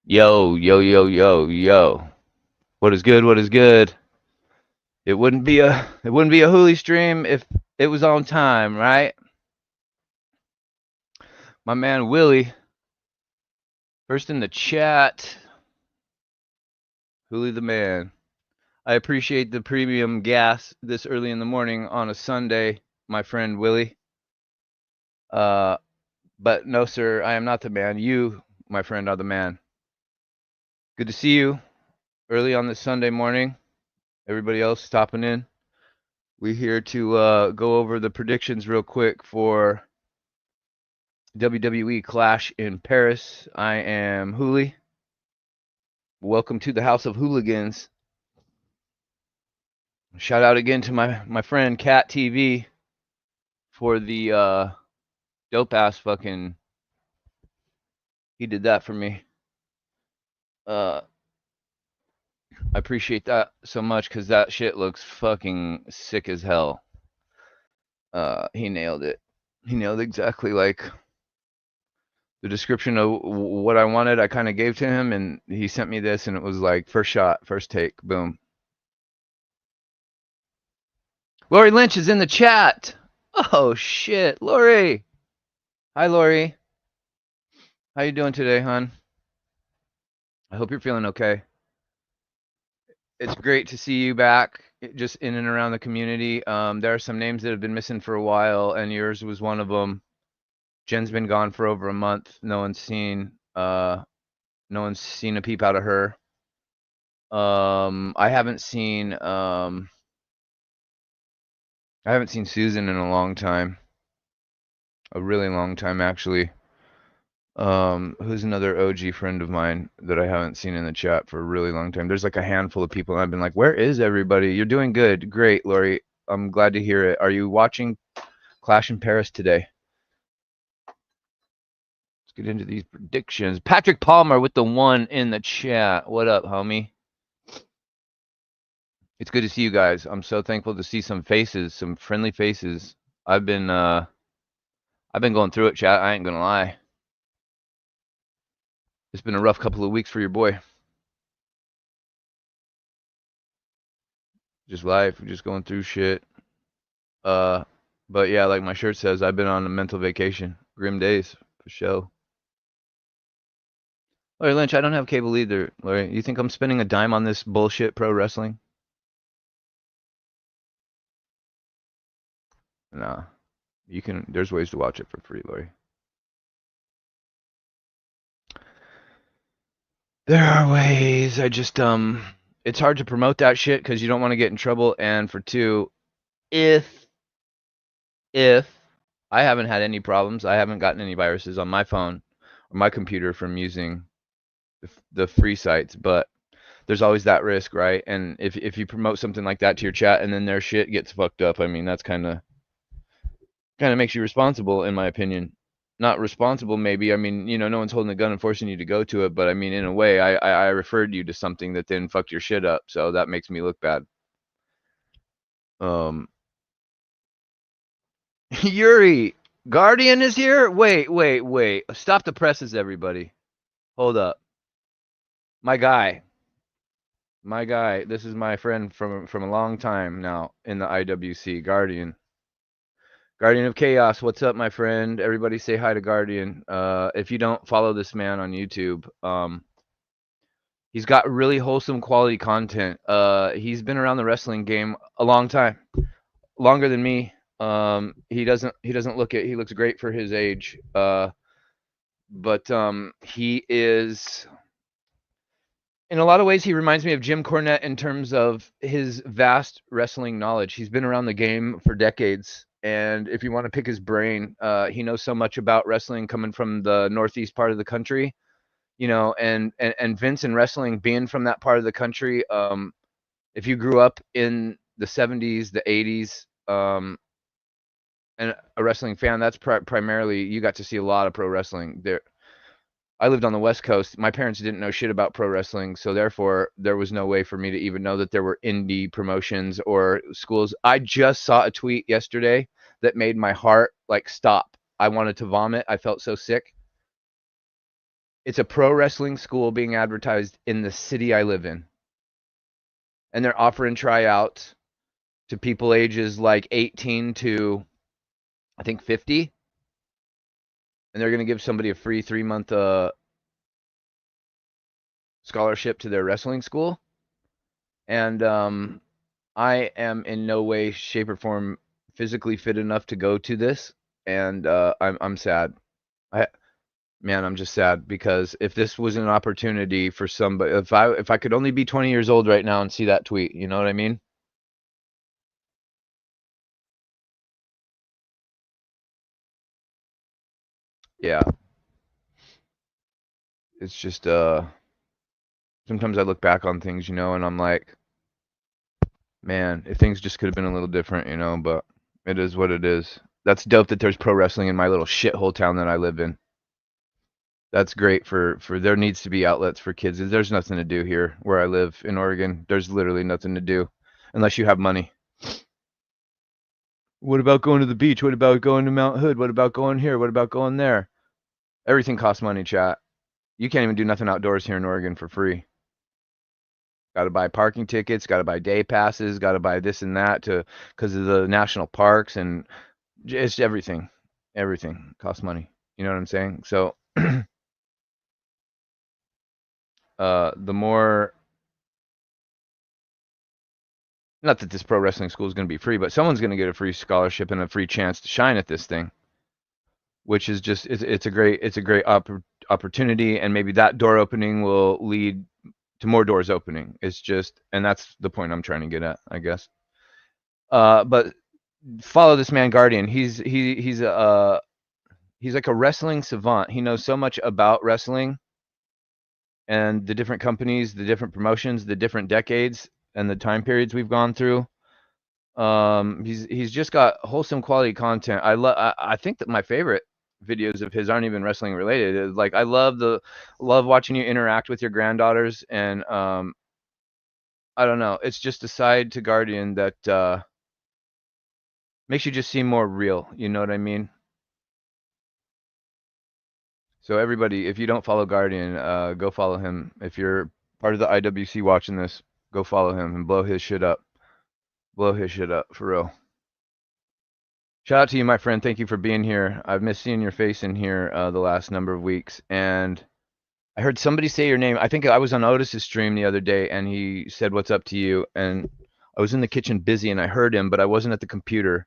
Yo, yo, yo, yo, yo. What is good? What is good? It wouldn't be a Hooli stream if it was on time, right? My man Willie, first in the chat. Hooli the man. I appreciate the premium gas this early in the morning on a Sunday, my friend Willie. Uh, but no, sir, I am not the man. You, my friend, are the man. Good to see you early on this Sunday morning. Everybody else stopping in. We here to go over the predictions real quick for WWE Clash in Paris. I am Hooli. Welcome to the House of Hooligans. Shout out again to my friend Cat TV for the dope ass fucking. He did that for me. I appreciate that so much because that shit looks fucking sick as hell. He nailed it. He nailed exactly like the description of what I wanted. I kind of gave to him, and he sent me this, and it was like first shot, first take, boom. Lori Lynch is in the chat. Oh shit, Lori. Hi, Lori. How you doing today, hon? I hope you're feeling okay. It's great to see you back, just in and around the community. There are some names that have been missing for a while, and yours was one of them. Jen's been gone for over a month. No one's seen a peep out of her. I haven't seen Susan in a long time. A really long time, actually. Who's another OG friend of mine that I haven't seen in the chat for a really long time? There's like a handful of people, and I've been like, where is everybody? You're doing good. Great, Lori. I'm glad to hear it. Are you watching Clash in Paris today? Let's get into these predictions. Patrick Palmer with the 1 in the chat. What up, homie? It's good to see you guys. I'm so thankful to see some faces, some friendly faces. I've been going through it, chat. I ain't gonna lie. It's been a rough couple of weeks for your boy. Just life, just going through shit. But yeah, like my shirt says, I've been on a mental vacation. Grim days, for sure. Larry Lynch, I don't have cable either. Larry, you think I'm spending a dime on this bullshit pro wrestling? Nah. There's ways to watch it for free, Larry. There are ways. It's hard to promote that shit because you don't want to get in trouble. And for two, if I haven't had any problems, I haven't gotten any viruses on my phone or my computer from using the free sites, but there's always that risk, right? And if you promote something like that to your chat and then their shit gets fucked up, I mean, that's kind of makes you responsible, in my opinion. Not responsible, maybe. I mean, no one's holding a gun and forcing you to go to it, but I mean, in a way, I referred you to something that then fucked your shit up, so that makes me look bad. Yuri, Guardian is here? Wait. Stop the presses, everybody. Hold up. My guy. This is my friend from a long time now in the IWC, Guardian. Guardian of Chaos, what's up, my friend? Everybody say hi to Guardian. If you don't follow this man on YouTube, he's got really wholesome quality content. He's been around the wrestling game a long time, longer than me. He looks great for his age. But he is, in a lot of ways, he reminds me of Jim Cornette in terms of his vast wrestling knowledge. He's been around the game for decades. And if you want to pick his brain, he knows so much about wrestling coming from the northeast part of the country, and Vince and wrestling being from that part of the country. If you grew up in the 70s, the 80s, and a wrestling fan, that's primarily, you got to see a lot of pro wrestling there. I lived on the West Coast. My parents didn't know shit about pro wrestling, so therefore there was no way for me to even know that there were indie promotions or schools. I just saw a tweet yesterday that made my heart like stop. I wanted to vomit. I felt so sick. It's a pro wrestling school being advertised in the city I live in. And they're offering tryouts to people ages like 18 to, I think, 50. And they're going to give somebody a free 3-month scholarship to their wrestling school. And I am in no way, shape, or form physically fit enough to go to this. And I'm sad. Man, I'm just sad because if this was an opportunity for somebody, if I could only be 20 years old right now and see that tweet, you know what I mean? Yeah. It's just sometimes I look back on things, and I'm like, man, if things just could have been a little different, but it is what it is. That's dope that there's pro wrestling in my little shithole town that I live in. That's great for there needs to be outlets for kids. There's nothing to do here where I live in Oregon. There's literally nothing to do unless you have money. What about going to the beach? What about going to Mount Hood? What about going here? What about going there? Everything costs money, chat. You can't even do nothing outdoors here in Oregon for free. Got to buy parking tickets, got to buy day passes, got to buy this and that because of the national parks, and it's everything. Everything costs money. You know what I'm saying? So the more, not that this pro wrestling school is going to be free, but someone's going to get a free scholarship and a free chance to shine at this thing, which is just it's a great opportunity, and maybe that door opening will lead to more doors opening. It's just, and that's the point I'm trying to get at, I guess. But follow this man, Guardian. He's like a wrestling savant. He knows so much about wrestling and the different companies, the different promotions, the different decades, and the time periods we've gone through. He's just got wholesome quality content. I think that my favorite videos of his aren't even wrestling related. It's like I love watching you interact with your granddaughters, and I don't know. It's just a side to Guardian that makes you just seem more real. You know what I mean? So everybody, if you don't follow Guardian, go follow him. If you're part of the IWC watching this, go follow him and blow his shit up. Blow his shit up, for real. Shout out to you, my friend. Thank you for being here. I've missed seeing your face in here the last number of weeks. And I heard somebody say your name. I think I was on Otis's stream the other day, and he said, "What's up to you?" And I was in the kitchen busy, and I heard him, but I wasn't at the computer.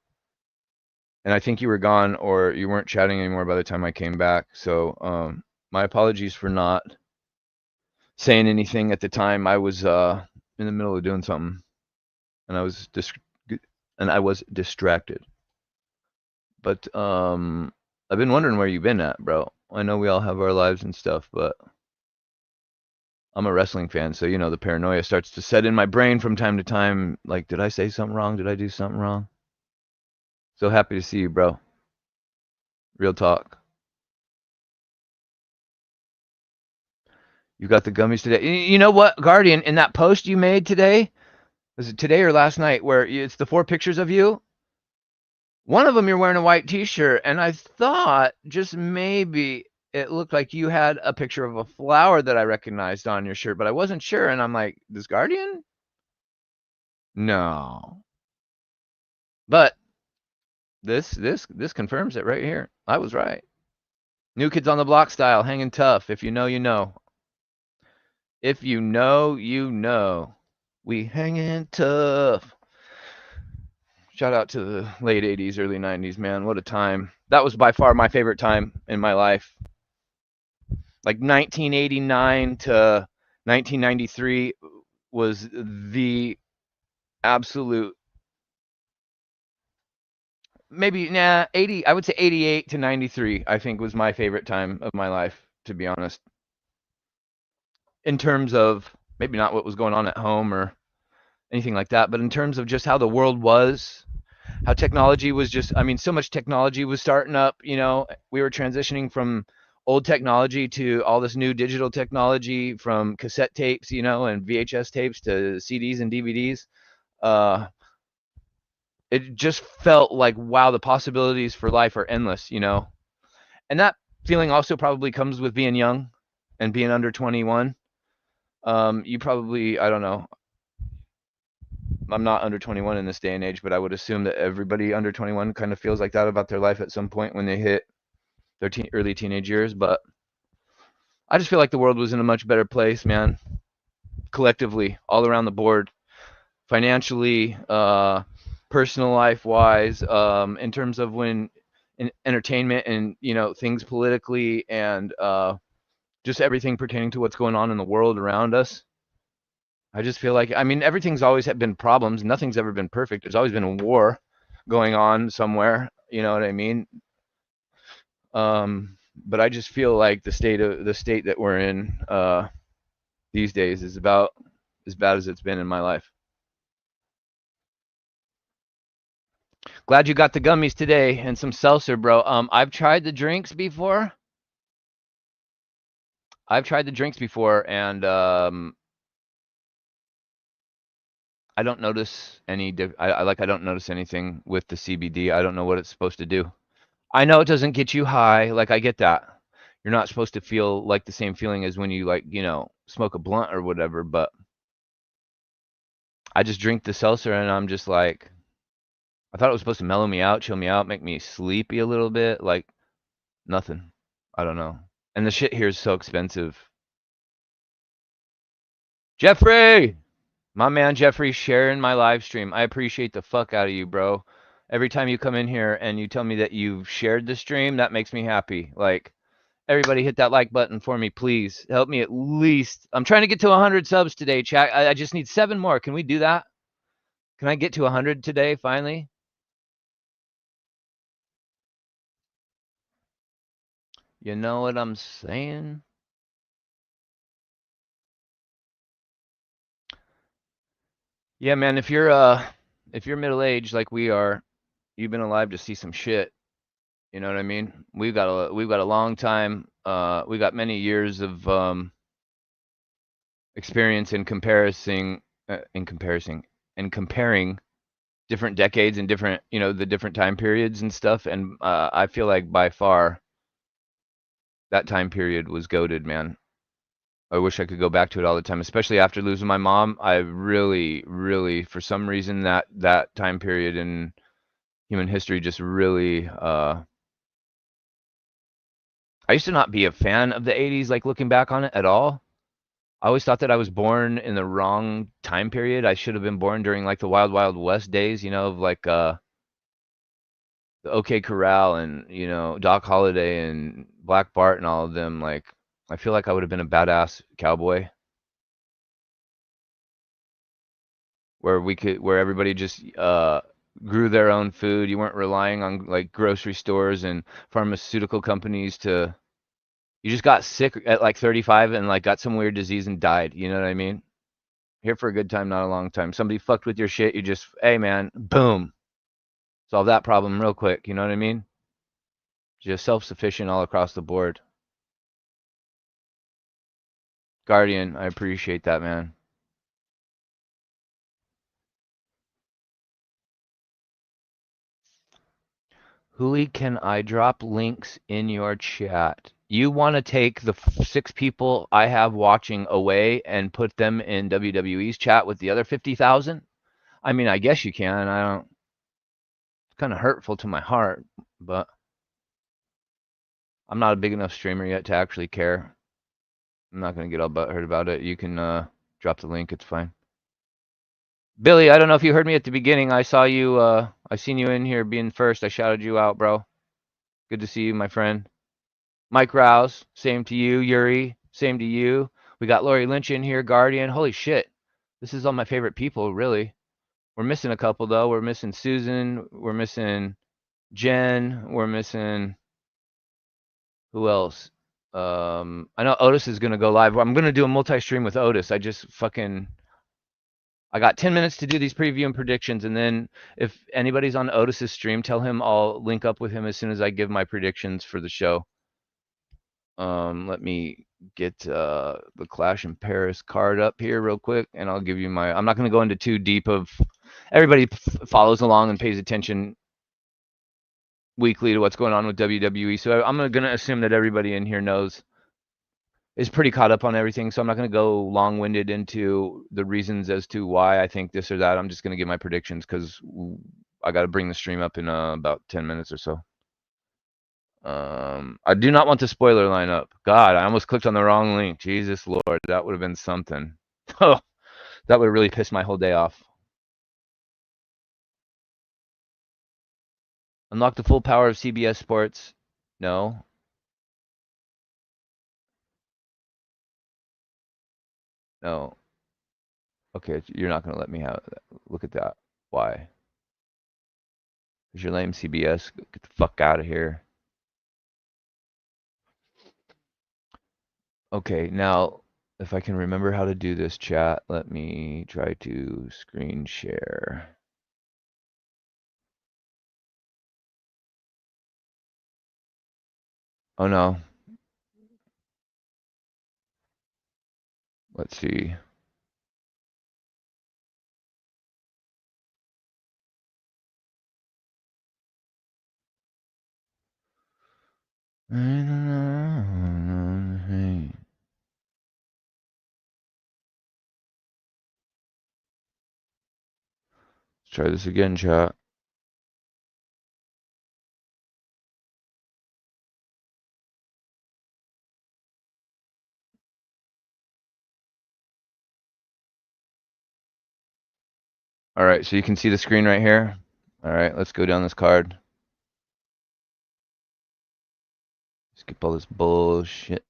And I think you were gone, or you weren't chatting anymore by the time I came back. So my apologies for not saying anything at the time. I was in the middle of doing something, and I was distracted. But I've been wondering where you've been at, bro. I know we all have our lives and stuff, but I'm a wrestling fan, so the paranoia starts to set in my brain from time to time. Like, did I say something wrong? Did I do something wrong? So happy to see you, bro. Real talk. You got the gummies today. You know what, Guardian? In that post you made today, was it today or last night, where it's the 4 pictures of you? One of them you're wearing a white T-shirt, and I thought just maybe it looked like you had a picture of a flower that I recognized on your shirt, but I wasn't sure, and I'm like, this Guardian? No. But this confirms it right here. I was right. New Kids on the Block style, hanging tough. If you know, you know. If you know, you know. We hanging tough. Shout out to the late 80s, early 90s, man. What a time. That was by far my favorite time in my life. Like 1989 to 1993 was the absolute, maybe 80, I would say 88 to 93, I think was my favorite time of my life, to be honest. In terms of maybe not what was going on at home or anything like that, but in terms of just how the world was, how technology was just, so much technology was starting up, we were transitioning from old technology to all this new digital technology, from cassette tapes, and VHS tapes to CDs and DVDs. It just felt like, wow, the possibilities for life are endless, And that feeling also probably comes with being young. and being under 21, you probably, I don't know. I'm not under 21 in this day and age, but I would assume that everybody under 21 kind of feels like that about their life at some point when they hit their early teenage years. But I just feel like the world was in a much better place, man, collectively, all around the board, financially, personal life wise, in terms of when in entertainment and, you know, things politically and just everything pertaining to what's going on in the world around us. I just feel like, I mean, everything's always had been problems. Nothing's ever been perfect. There's always been a war going on somewhere. You know what I mean? But I just feel like the state that we're in these days is about as bad as it's been in my life. Glad you got the gummies today and some seltzer, bro. I've tried the drinks before. And I don't notice any. I don't notice anything with the CBD. I don't know what it's supposed to do. I know it doesn't get you high. Like, I get that. You're not supposed to feel like the same feeling as when you, like, you know, smoke a blunt or whatever. But I just drink the seltzer and I'm just like, I thought it was supposed to mellow me out, chill me out, make me sleepy a little bit. Like, nothing. I don't know. And the shit here is so expensive. Jeffrey! My man Jeffrey sharing my live stream. I appreciate the fuck out of you, bro. Every time you come in here and you tell me that you've shared the stream, that makes me happy. Like, everybody hit that like button for me, please. Help me at least. I'm trying to get to 100 subs today, chat. I just need 7 more. Can we do that? Can I get to 100 today, finally? You know what I'm saying? Yeah, man, if you're middle-aged like we are, you've been alive to see some shit. You know what I mean? We've got a long time. We got many years of experience in comparing different decades and different, you know, the different time periods and stuff. And I feel like by far that time period was goated, man. I wish I could go back to it all the time, especially after losing my mom. I really, really, for some reason, that time period in human history just really. I used to not be a fan of the 80s, like looking back on it at all. I always thought that I was born in the wrong time period. I should have been born during like the Wild Wild West days, you know, of like the OK Corral and, you know, Doc Holliday and Black Bart and all of them. Like, I feel like I would have been a badass cowboy where everybody just grew their own food. You weren't relying on like grocery stores and pharmaceutical companies to. You just got sick at like 35 and like got some weird disease and died. You know what I mean? Here for a good time, not a long time. Somebody fucked with your shit. You just, hey man, boom, solve that problem real quick. You know what I mean? Just self-sufficient all across the board. Guardian, I appreciate that, man. Huli, can I drop links in your chat? You want to take the 6 people I have watching away and put them in WWE's chat with the other 50,000? I mean, I guess you can. I don't. It's kind of hurtful to my heart, but I'm not a big enough streamer yet to actually care. I'm not going to get all butthurt about it. You can drop the link. It's fine. Billy, I don't know if you heard me at the beginning. I saw you. I seen you in here being first. I shouted you out, bro. Good to see you, my friend. Mike Rouse, same to you. Yuri, same to you. We got Lori Lynch in here. Guardian. Holy shit. This is all my favorite people, really. We're missing a couple, though. We're missing Susan. We're missing Jen. We're missing... Who else? I know Otis is going to go live. I'm going to do a multi-stream with Otis. I got 10 minutes to do these preview and predictions, and then if anybody's on Otis's stream, tell him I'll link up with him as soon as I give my predictions for the show. Let me get the Clash in Paris card up here real quick, and I'll give you my... I'm not going to go into too deep of... Everybody follows along and pays attention weekly to what's going on with WWE, so I'm going to assume that everybody in here knows is pretty caught up on everything, so I'm not going to go long-winded into the reasons as to why I think this or that. I'm just going to give my predictions because I got to bring the stream up in about 10 minutes or so. I do not want the spoiler lineup. God, I almost clicked on the wrong link. Jesus Lord, that would have been something. Oh, that would have really pissed my whole day off. Unlock the full power of CBS Sports. No. No. Okay, you're not going to let me have that. Look at that. Why? Because you're lame, CBS. Get the fuck out of here. Okay, now, if I can remember how to do this, chat, let me try to screen share. Oh, no. Let's see. Let's try this again, chat. All right, so you can see the screen right here. All right, let's go down this card. Skip all this bullshit.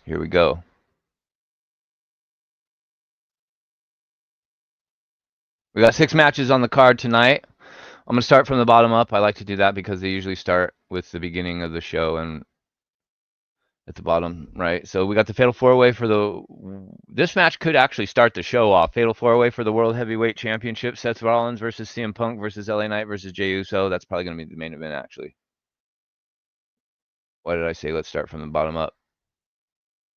Here we go. We got 6 matches on the card tonight. I'm going to start from the bottom up. I like to do that because they usually start with the beginning of the show and at the bottom, right? So we got the Fatal 4-Way for the... This match could actually start the show off. Fatal 4-Way for the World Heavyweight Championship. Seth Rollins versus CM Punk versus LA Knight versus Jey Uso. That's probably going to be the main event, actually. Why did I say let's start from the bottom up?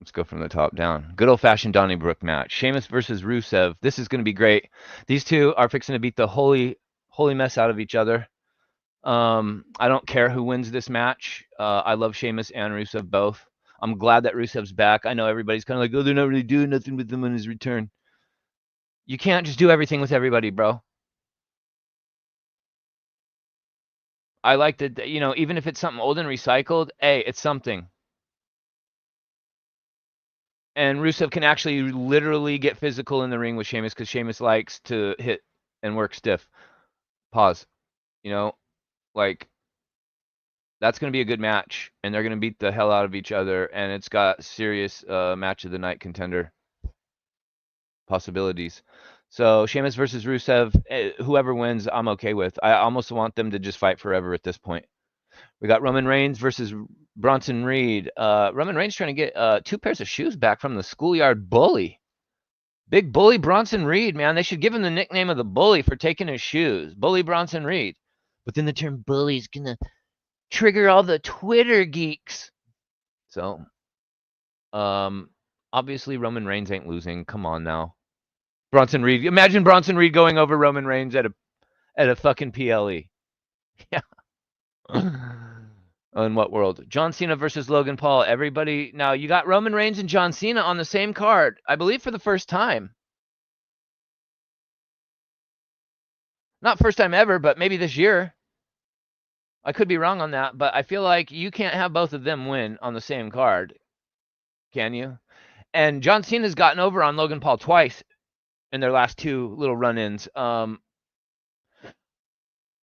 Let's go from the top down. Good old-fashioned Donnybrook match. Sheamus versus Rusev. This is going to be great. These two are fixing to beat the holy mess out of each other. I don't care who wins this match. I love Sheamus and Rusev both. I'm glad that Rusev's back. I know everybody's kind of like, oh, they're not really doing nothing with him on his return. You can't just do everything with everybody, bro. I like that, you know, even if it's something old and recycled, hey, it's something. And Rusev can actually literally get physical in the ring with Sheamus because Sheamus likes to hit and work stiff. Pause. You know, like, that's going to be a good match, and they're going to beat the hell out of each other, and it's got serious match of the night contender possibilities. So Sheamus versus Rusev, whoever wins, I'm okay with. I almost want them to just fight forever at this point. We got Roman Reigns versus Bronson Reed. Roman Reigns trying to get 2 pairs of shoes back from the schoolyard bully. Big bully Bronson Reed, man. They should give him the nickname of the bully for taking his shoes. Bully Bronson Reed. But then the term bully is going to trigger all the Twitter geeks. So, obviously Roman Reigns ain't losing. Come on now. Bronson Reed. Imagine Bronson Reed going over Roman Reigns at a fucking PLE. Yeah. In what world? John Cena versus Logan Paul. Everybody. Now, you got Roman Reigns and John Cena on the same card, I believe for the first time. Not first time ever, but maybe this year. I could be wrong on that, but I feel like you can't have both of them win on the same card. Can you? And John Cena's gotten over on Logan Paul twice in their last 2 little run-ins.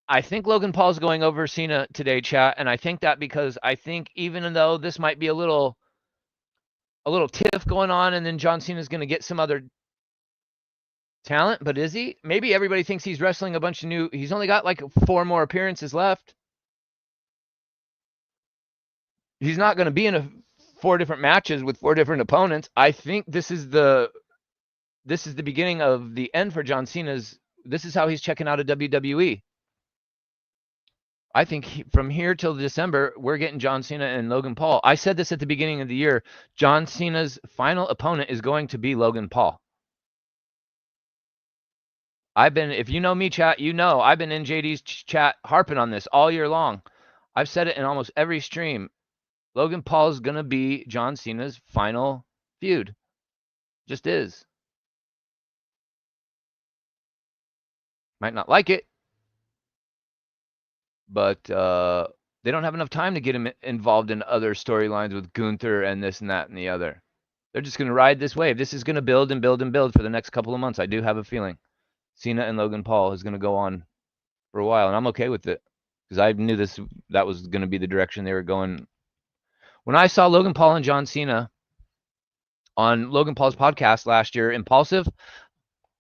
I think Logan Paul's going over Cena today, chat, and I think that because I think even though this might be a little tiff going on, and then John Cena's going to get some other talent, but is he? Maybe everybody thinks he's wrestling a bunch of new. He's only got like 4 more appearances left. He's not going to be in 4 different matches with 4 different opponents. I think this is the beginning of the end for John Cena's. This is how he's checking out of WWE. I think from here till December, we're getting John Cena and Logan Paul. I said this at the beginning of the year. John Cena's final opponent is going to be Logan Paul. If you know me, chat, you know I've been in JD's chat harping on this all year long. I've said it in almost every stream. Logan Paul is going to be John Cena's final feud. Just is. Might not like it, but they don't have enough time to get him involved in other storylines with Gunther and this and that and the other. They're just going to ride this wave. This is going to build and build and build for the next couple of months. I do have a feeling Cena and Logan Paul is going to go on for a while, and I'm okay with it because I knew that was going to be the direction they were going. When I saw Logan Paul and John Cena on Logan Paul's podcast last year, Impulsive,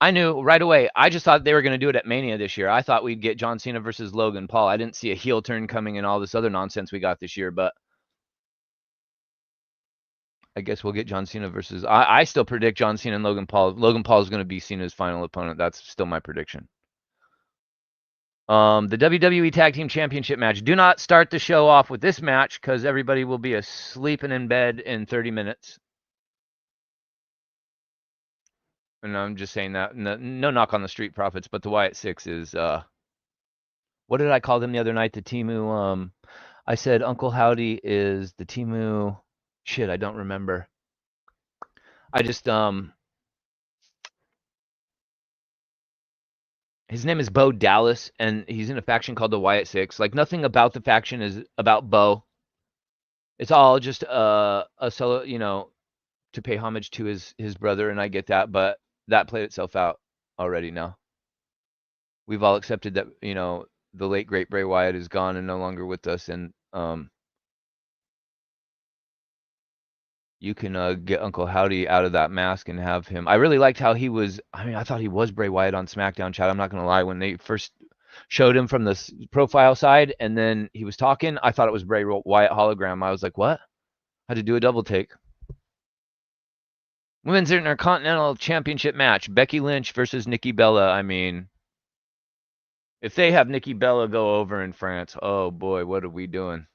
I knew right away. I just thought they were going to do it at Mania this year. I thought we'd get John Cena versus Logan Paul. I didn't see a heel turn coming and all this other nonsense we got this year, but I guess we'll get John Cena versus. I still predict John Cena and Logan Paul. Logan Paul is going to be Cena's final opponent. That's still my prediction. The WWE Tag Team Championship match. Do not start the show off with this match because everybody will be asleep and in bed in 30 minutes. And I'm just saying that. No knock on the Street Profits, but the Wyatt Six is. What did I call them the other night? The Timu. I said Uncle Howdy is the Timu. Shit, I don't remember. I just his name is Bo Dallas, and he's in a faction called the Wyatt Six. Like nothing about the faction is about Bo. It's all just a solo, to pay homage to his brother, and I get that, but that played itself out already now. We've all accepted that, the late great Bray Wyatt is gone and no longer with us, and you can get Uncle Howdy out of that mask and have him. I really liked how he was. I mean, I thought he was Bray Wyatt on SmackDown, Chad. I'm not gonna lie. When they first showed him from the profile side, and then he was talking, I thought it was Bray Wyatt hologram. I was like, what? Had to do a double take. Women's Intercontinental Championship match: Becky Lynch versus Nikki Bella. I mean, if they have Nikki Bella go over in France, oh boy, what are we doing?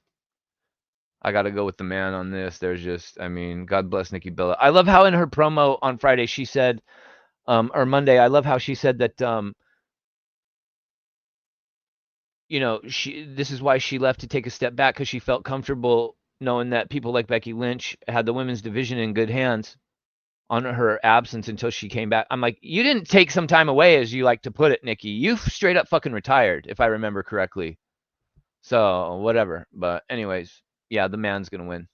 I got to go with the man on this. There's just, I mean, God bless Nikki Bella. I love how in her promo on Friday she said, or Monday, I love how she said that, this is why she left to take a step back because she felt comfortable knowing that people like Becky Lynch had the women's division in good hands on her absence until she came back. I'm like, you didn't take some time away, as you like to put it, Nikki. You straight up fucking retired, if I remember correctly. So whatever. But anyways, yeah, the man's gonna win.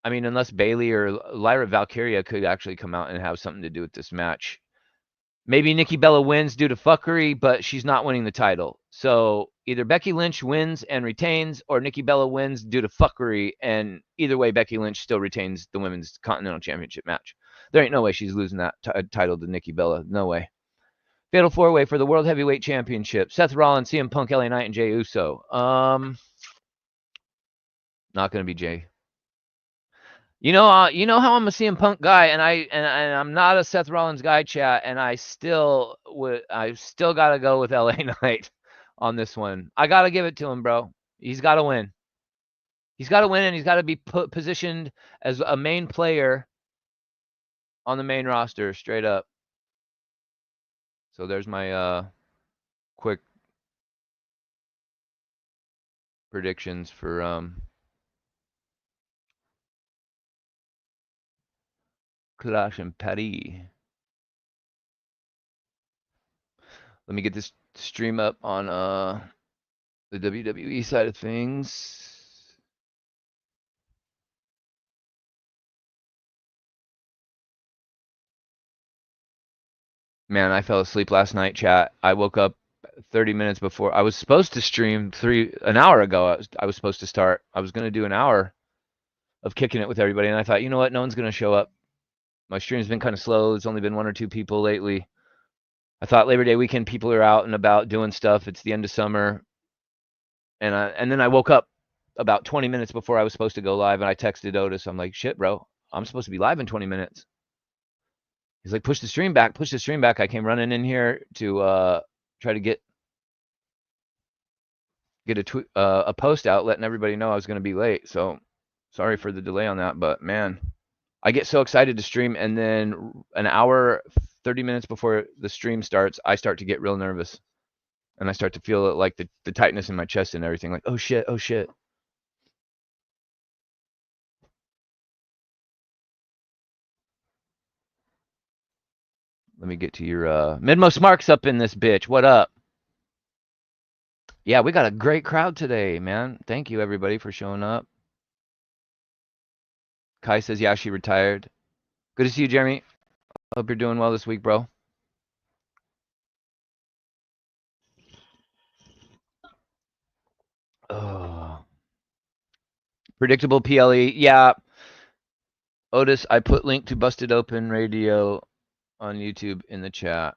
I mean, unless Bayley or Lyra Valkyria could actually come out and have something to do with this match. Maybe Nikki Bella wins due to fuckery, but she's not winning the title. So either Becky Lynch wins and retains, or Nikki Bella wins due to fuckery, and either way, Becky Lynch still retains the Women's Continental Championship match. There ain't no way she's losing that title to Nikki Bella. No way. Fatal 4-way for the World Heavyweight Championship. Seth Rollins, CM Punk, LA Knight, and Jey Uso. Not going to be Jey. You know how I'm a CM Punk guy, and I'm not a Seth Rollins guy, chat, and I still gotta go with LA Knight on this one. I gotta give it to him, bro. He's gotta win. He's gotta win, and he's gotta be positioned as a main player on the main roster, straight up. So there's my quick predictions for Clash in Paris. Let me get this stream up on the WWE side of things. Man, I fell asleep last night, chat. I woke up 30 minutes before. I was supposed to stream an hour ago. I was supposed to start. I was going to do an hour of kicking it with everybody, and I thought, you know what? No one's going to show up. My stream's been kind of slow. There's only been 1 or 2 people lately. I thought Labor Day weekend people are out and about doing stuff. It's the end of summer. And then I woke up about 20 minutes before I was supposed to go live, and I texted Otis. I'm like, shit, bro. I'm supposed to be live in 20 minutes. He's like, push the stream back. Push the stream back. I came running in here to try to get a post out letting everybody know I was going to be late. So sorry for the delay on that, but man, I get so excited to stream, and then an hour, 30 minutes before the stream starts, I start to get real nervous, and I start to feel like the tightness in my chest and everything. Like, oh shit, oh shit. Let me get to your Midmo Smarks up in this bitch. What up? Yeah, we got a great crowd today, man. Thank you everybody for showing up. Kai says, yeah, she retired. Good to see you, Jeremy. Hope you're doing well this week, bro. Oh. Predictable PLE. Yeah. Otis, I put link to Busted Open Radio on YouTube in the chat.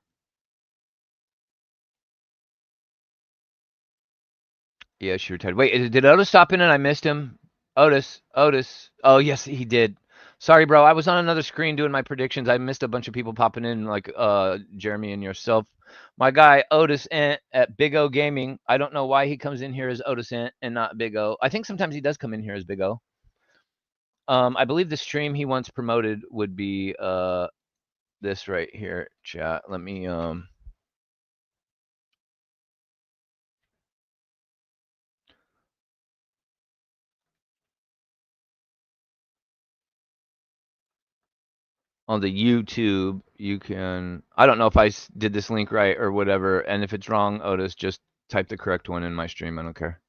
Yeah, she retired. Wait, did Otis stop in and I missed him? Otis. Oh, yes, he did. Sorry, bro. I was on another screen doing my predictions. I missed a bunch of people popping in, like Jeremy and yourself. My guy Otis Ant at Big O Gaming. I don't know why he comes in here as Otis Ant and not Big O. I think sometimes he does come in here as Big O. I believe the stream he once promoted would be this right here, chat. Let me on the YouTube, you can. I don't know if I did this link right or whatever, and if it's wrong, Otis, just type the correct one in my stream. I don't care.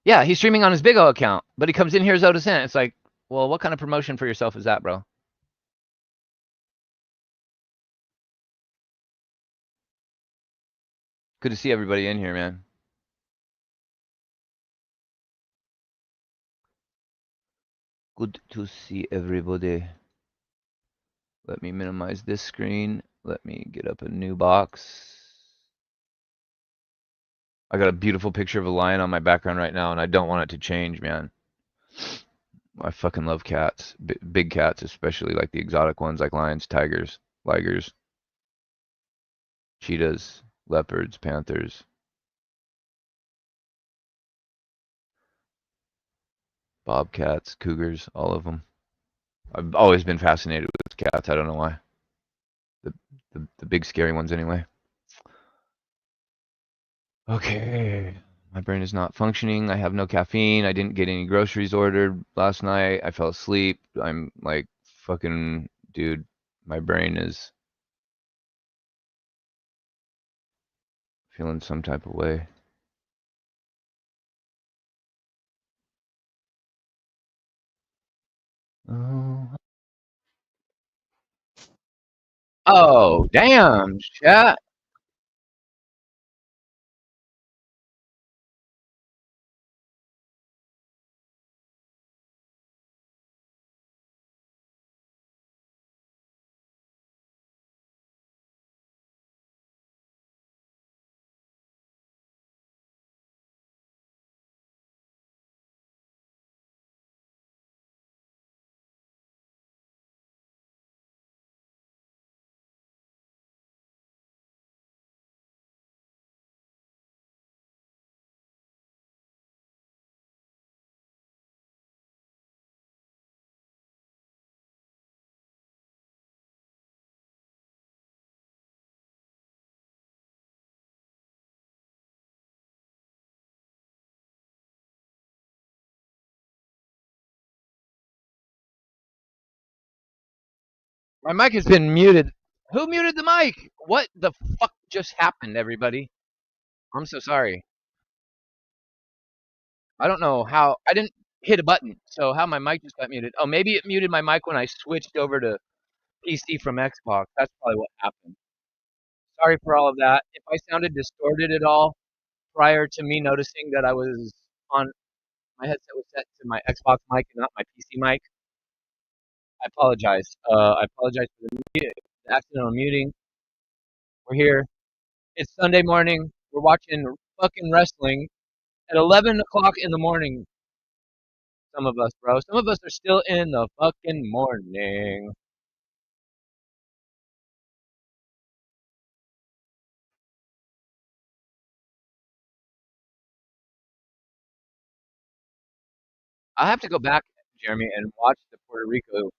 Yeah, he's streaming on his Big O account, but he comes in here as Otis Ant. It's like, well, what kind of promotion for yourself is that, bro? Good to see everybody in here, man. Good to see everybody. Let me minimize this screen. Let me get up a new box. I got a beautiful picture of a lion on my background right now, and I don't want it to change, man. I fucking love cats. Big cats, especially like the exotic ones like lions, tigers, ligers, cheetahs, leopards, panthers. Bobcats, cougars, all of them. I've always been fascinated with cats. I don't know why. The big scary ones anyway. Okay. My brain is not functioning. I have no caffeine. I didn't get any groceries ordered last night. I fell asleep. I'm like fucking dude, my brain is feeling some type of way. Oh. Oh, damn, chat. My mic has been muted. Who muted the mic? What the fuck just happened, everybody? I'm so sorry. I don't know how. I didn't hit a button, so how my mic just got muted. Oh, maybe it muted my mic when I switched over to PC from Xbox. That's probably what happened. Sorry for all of that. If I sounded distorted at all prior to me noticing that I was on my headset was set to my Xbox mic and not my PC mic, I apologize. I apologize for the accidental muting. We're here. It's Sunday morning. We're watching fucking wrestling at 11 o'clock in the morning. Some of us, bro. Some of us are still in the fucking morning. I have to go back, Jeremy, and watch the Puerto Rico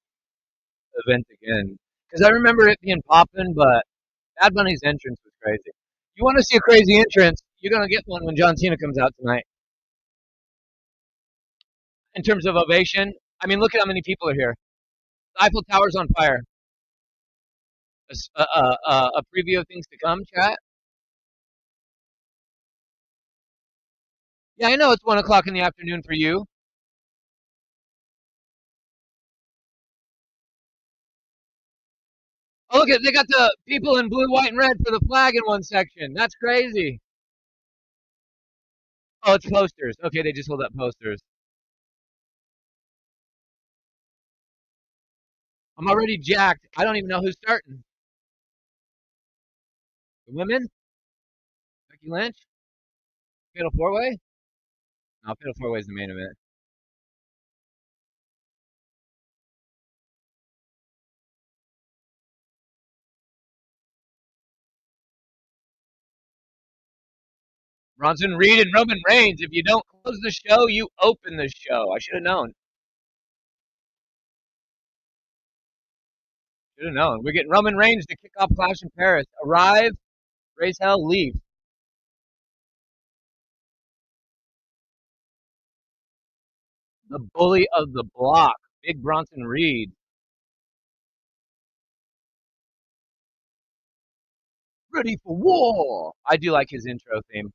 event again because I remember it being popping, but Bad Bunny's entrance was crazy. You want to see a crazy entrance? You're gonna get one when John Cena comes out tonight. In terms of ovation, I mean, look at how many people are here. The Eiffel Tower's on fire. A preview of things to come, chat. Yeah, I know it's 1 o'clock in the afternoon for you. Oh, look at they got the people in blue, white, and red for the flag in one section. That's crazy. Oh, it's posters. Okay, they just hold up posters. I'm already jacked. I don't even know who's starting. The women? Becky Lynch? Fatal Four Way? No, Fatal Four Way is the main event. Bronson Reed and Roman Reigns. If you don't close the show, you open the show. I should have known. Should have known. We're getting Roman Reigns to kick off Clash in Paris. Arrive, raise hell, leave. The bully of the block, Big Bronson Reed. Ready for war. I do like his intro theme.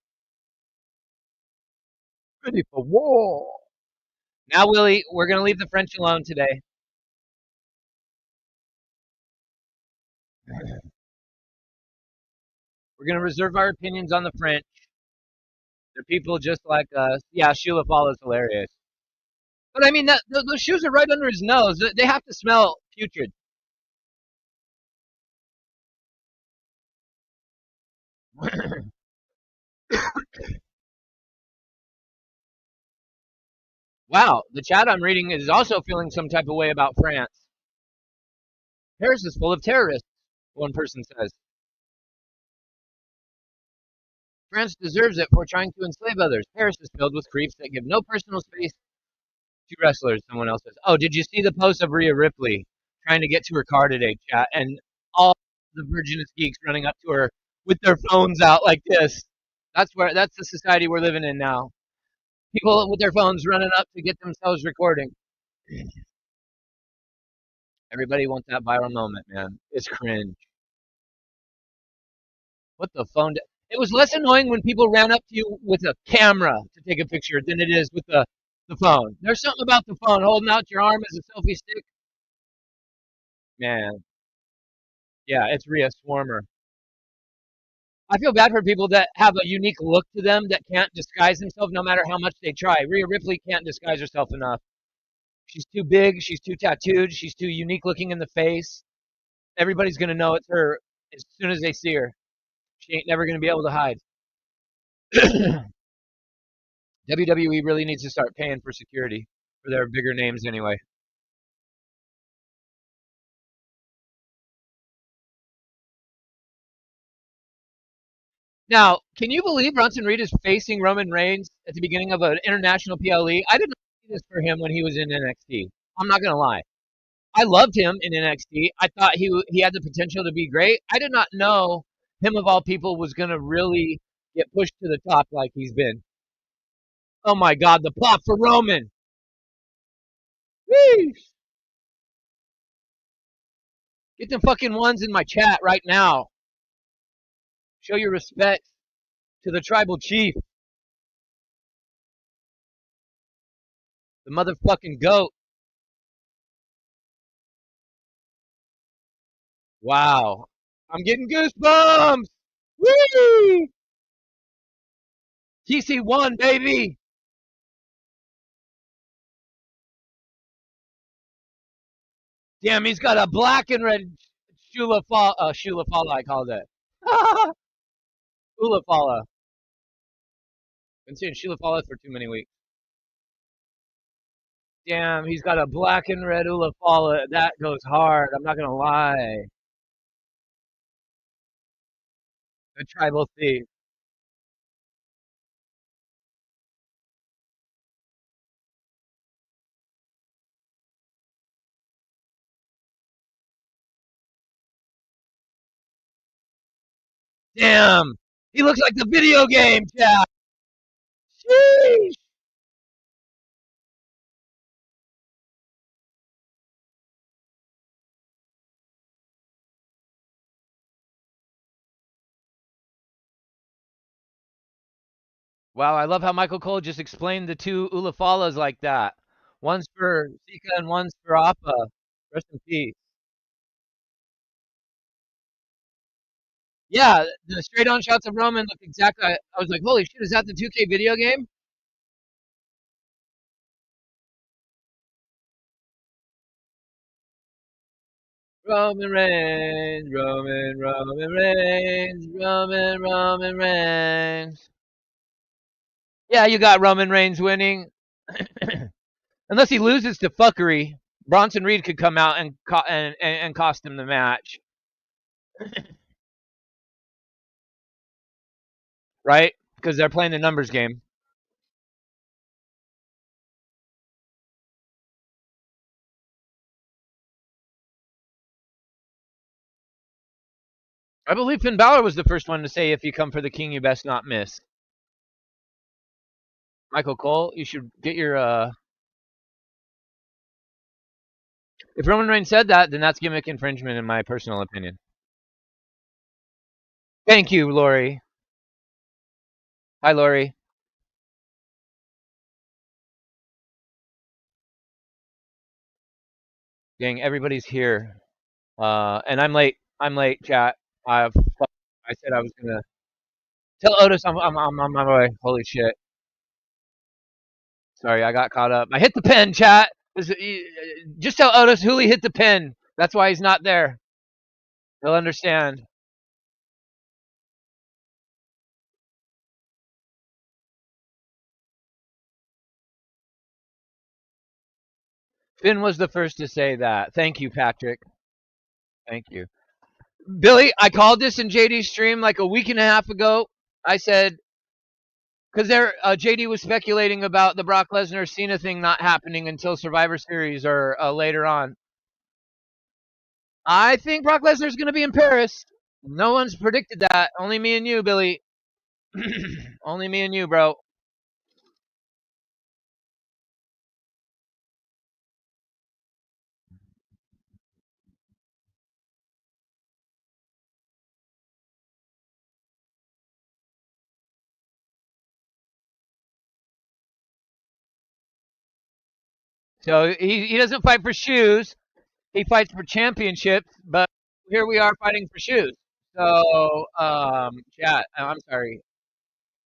Ready for war. Now, Willie, we're going to leave the French alone today. We're going to reserve our opinions on the French. They're people just like us. Yeah, Sheila Fall is hilarious. But I mean, those shoes are right under his nose. They have to smell putrid. Wow, the chat I'm reading is also feeling some type of way about France. Paris is full of terrorists, one person says. France deserves it for trying to enslave others. Paris is filled with creeps that give no personal space to wrestlers, someone else says. Oh, did you see the post of Rhea Ripley trying to get to her car today, chat? And all the Virginist geeks running up to her with their phones out like this. That's the society we're living in now. People with their phones running up to get themselves recording. Everybody wants that viral moment, man. It's cringe. What the phone? It was less annoying when people ran up to you with a camera to take a picture than it is with the phone. There's something about the phone holding out your arm as a selfie stick. Man, yeah, it's Rhea Swarmer. I feel bad for people that have a unique look to them that can't disguise themselves no matter how much they try. Rhea Ripley can't disguise herself enough. She's too big, she's too tattooed, she's too unique looking in the face. Everybody's gonna know it's her as soon as they see her. She ain't never gonna be able to hide. WWE really needs to start paying for security for their bigger names anyway. Now, can you believe Bronson Reed is facing Roman Reigns at the beginning of an international PLE? I did not see this for him when he was in NXT. I'm not gonna lie. I loved him in NXT. I thought he had the potential to be great. I did not know him of all people was gonna really get pushed to the top like he's been. Oh my God, the pop for Roman. Whee! Get them fucking ones in my chat right now. Show your respect to the tribal chief, the motherfucking goat. Wow. I'm getting goosebumps. Woo! TC1, baby. Damn, he's got a black and red Shula Fala, I called it. Ula Fala. Been seeing Shula Fala for too many weeks. Damn, he's got a black and red Ula Fala. That goes hard. I'm not going to lie. The tribal thief. Damn. He looks like the video game, chat. Sheesh. Wow, I love how Michael Cole just explained the two Ulafalas like that. One's for Sika and one's for Appa. Rest in peace. Yeah, the straight on shots of Roman look exactly. I was like, holy shit, is that the 2K video game? Roman Reigns, Roman Reigns, Roman Reigns. Yeah, you got Roman Reigns winning. Unless he loses to fuckery, Bronson Reed could come out and and cost him the match, right? Because they're playing the numbers game. I believe Finn Balor was the first one to say, "If you come for the king, you best not miss." Michael Cole, you should get your. If Roman Reigns said that, then that's gimmick infringement, in my personal opinion. Thank you, Lori. Hi, Lori. Gang, everybody's here, and I'm late. I'm late, chat. I said I was gonna tell Otis I'm on my way. Holy shit! Sorry, I got caught up. I hit the pin, chat. Just tell Otis Hooley hit the pin. That's why he's not there. He'll understand. Finn was the first to say that. Thank you, Patrick. Thank you. Billy, I called this in JD's stream like a week and a half ago. I said, because JD was speculating about the Brock Lesnar Cena thing not happening until Survivor Series or later on. I think Brock Lesnar's going to be in Paris. No one's predicted that. Only me and you, Billy. Only me and you, bro. So he doesn't fight for shoes. He fights for championships, but here we are fighting for shoes. So, chat. I'm sorry.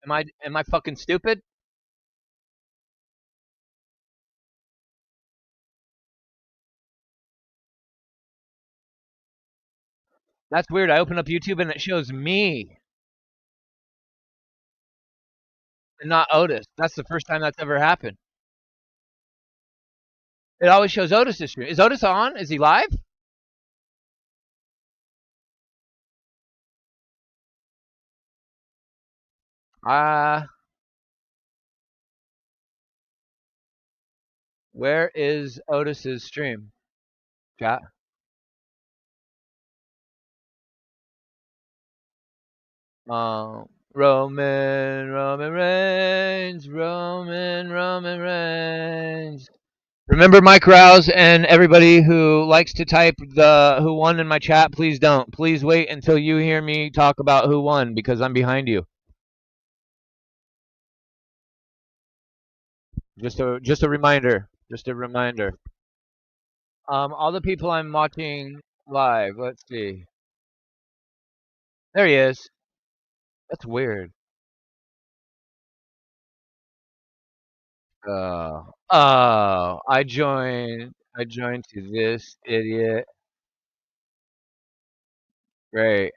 Am I fucking stupid? That's weird. I open up YouTube and it shows me and not Otis. That's the first time that's ever happened. It always shows Otis' stream. Is Otis on? Is he live? Uh, where is Otis's stream? Chat. Roman Reigns, Roman Reigns. Remember Mike Rouse and everybody who likes to type the who won in my chat, please don't. Please wait until you hear me talk about who won because I'm behind you. Just a reminder. Just a reminder. All the people I'm watching live. Let's see. There he is. That's weird. Oh, I joined. I joined to this idiot. Great.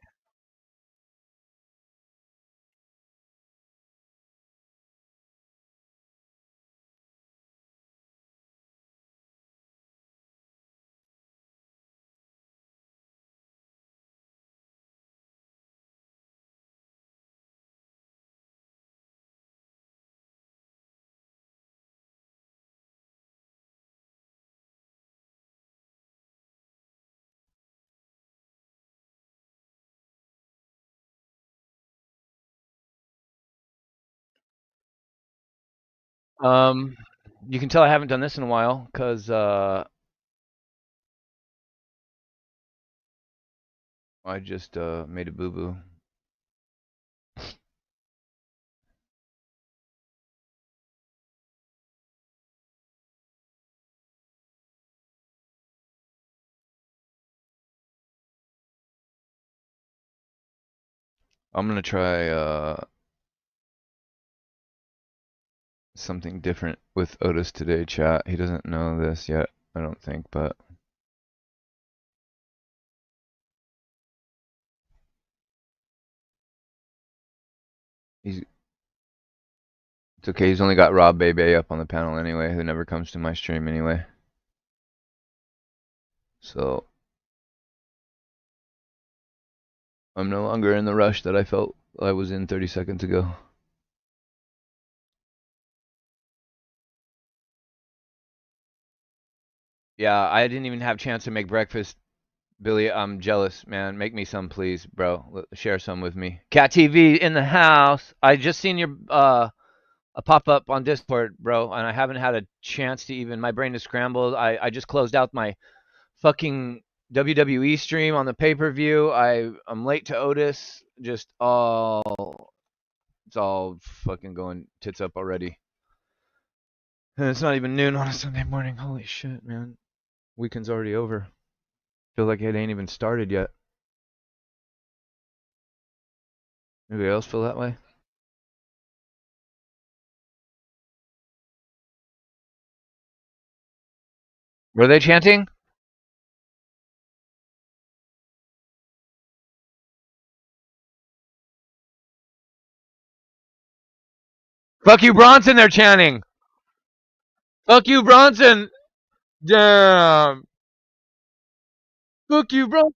Um, you can tell I haven't done this in a while because I just made a boo boo. I'm gonna try something different with Otis today, chat. He doesn't know this yet, I don't think, but he's it's okay. He's only got Rob Bebe up on the panel anyway, who never comes to my stream anyway. So I'm no longer in the rush that I felt I was in 30 seconds ago. Yeah, I didn't even have a chance to make breakfast. Billy, I'm jealous, man. Make me some, please, bro. Share some with me. Cat TV in the house. I just seen your a pop up on Discord, bro, and I haven't had a chance to even. My brain is scrambled. I just closed out my fucking WWE stream on the pay per view. I'm late to Otis. Just all it's all fucking going tits up already. And it's not even noon on a Sunday morning. Holy shit, man. Weekend's already over. Feel like it ain't even started yet. Anybody else feel that way? Were they chanting? Fuck you, Bronson, they're chanting. Fuck you, Bronson. Damn. Fuck you, Bronson.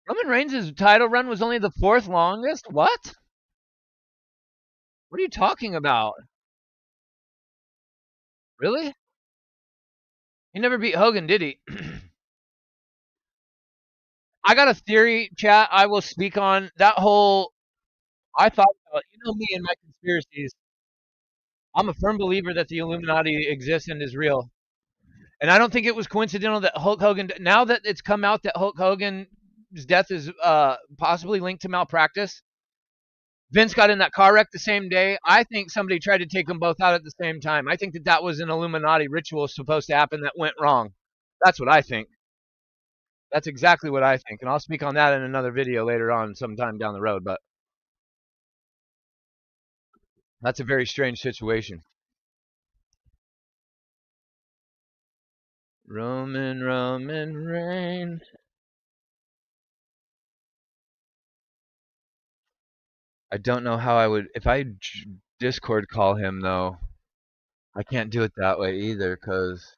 Roman Reigns' title run was only the fourth longest? What? What are you talking about? Really? He never beat Hogan, did he? I got a theory, chat. I will speak on that whole. I thought, you know me and my conspiracies. I'm a firm believer that the Illuminati exists and is real. And I don't think it was coincidental that Hulk Hogan. Now that it's come out that Hulk Hogan's death is possibly linked to malpractice, Vince got in that car wreck the same day. I think somebody tried to take them both out at the same time. I think that that was an Illuminati ritual supposed to happen that went wrong. That's what I think. That's exactly what I think. And I'll speak on that in another video later on sometime down the road. But that's a very strange situation. Roman Reigns. I don't know how I would. If I Discord call him, though, I can't do it that way either because.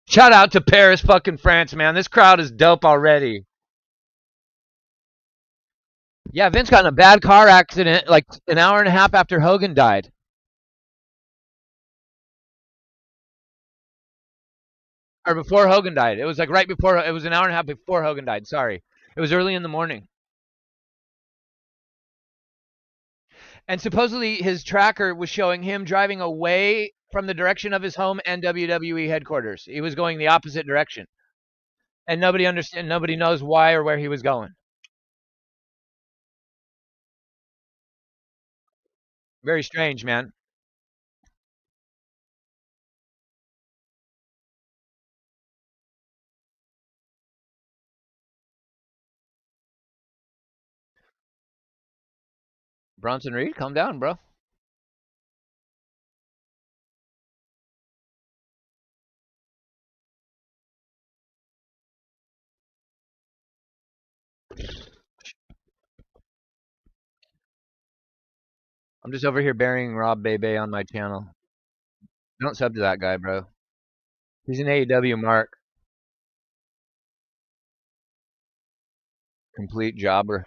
Shout out to Paris, fucking France, man. This crowd is dope already. Yeah, Vince got in a bad car accident like an hour and a half after Hogan died. Or before Hogan died. It was like right before, it was an hour and a half before Hogan died. Sorry. It was early in the morning. And supposedly his tracker was showing him driving away from the direction of his home and WWE headquarters. He was going the opposite direction. And nobody knows why or where he was going. Very strange, man. Bronson Reed, calm down, bro. I'm just over here burying Rob Bebe on my channel. Don't sub to that guy, bro. He's an AEW mark. Complete jobber.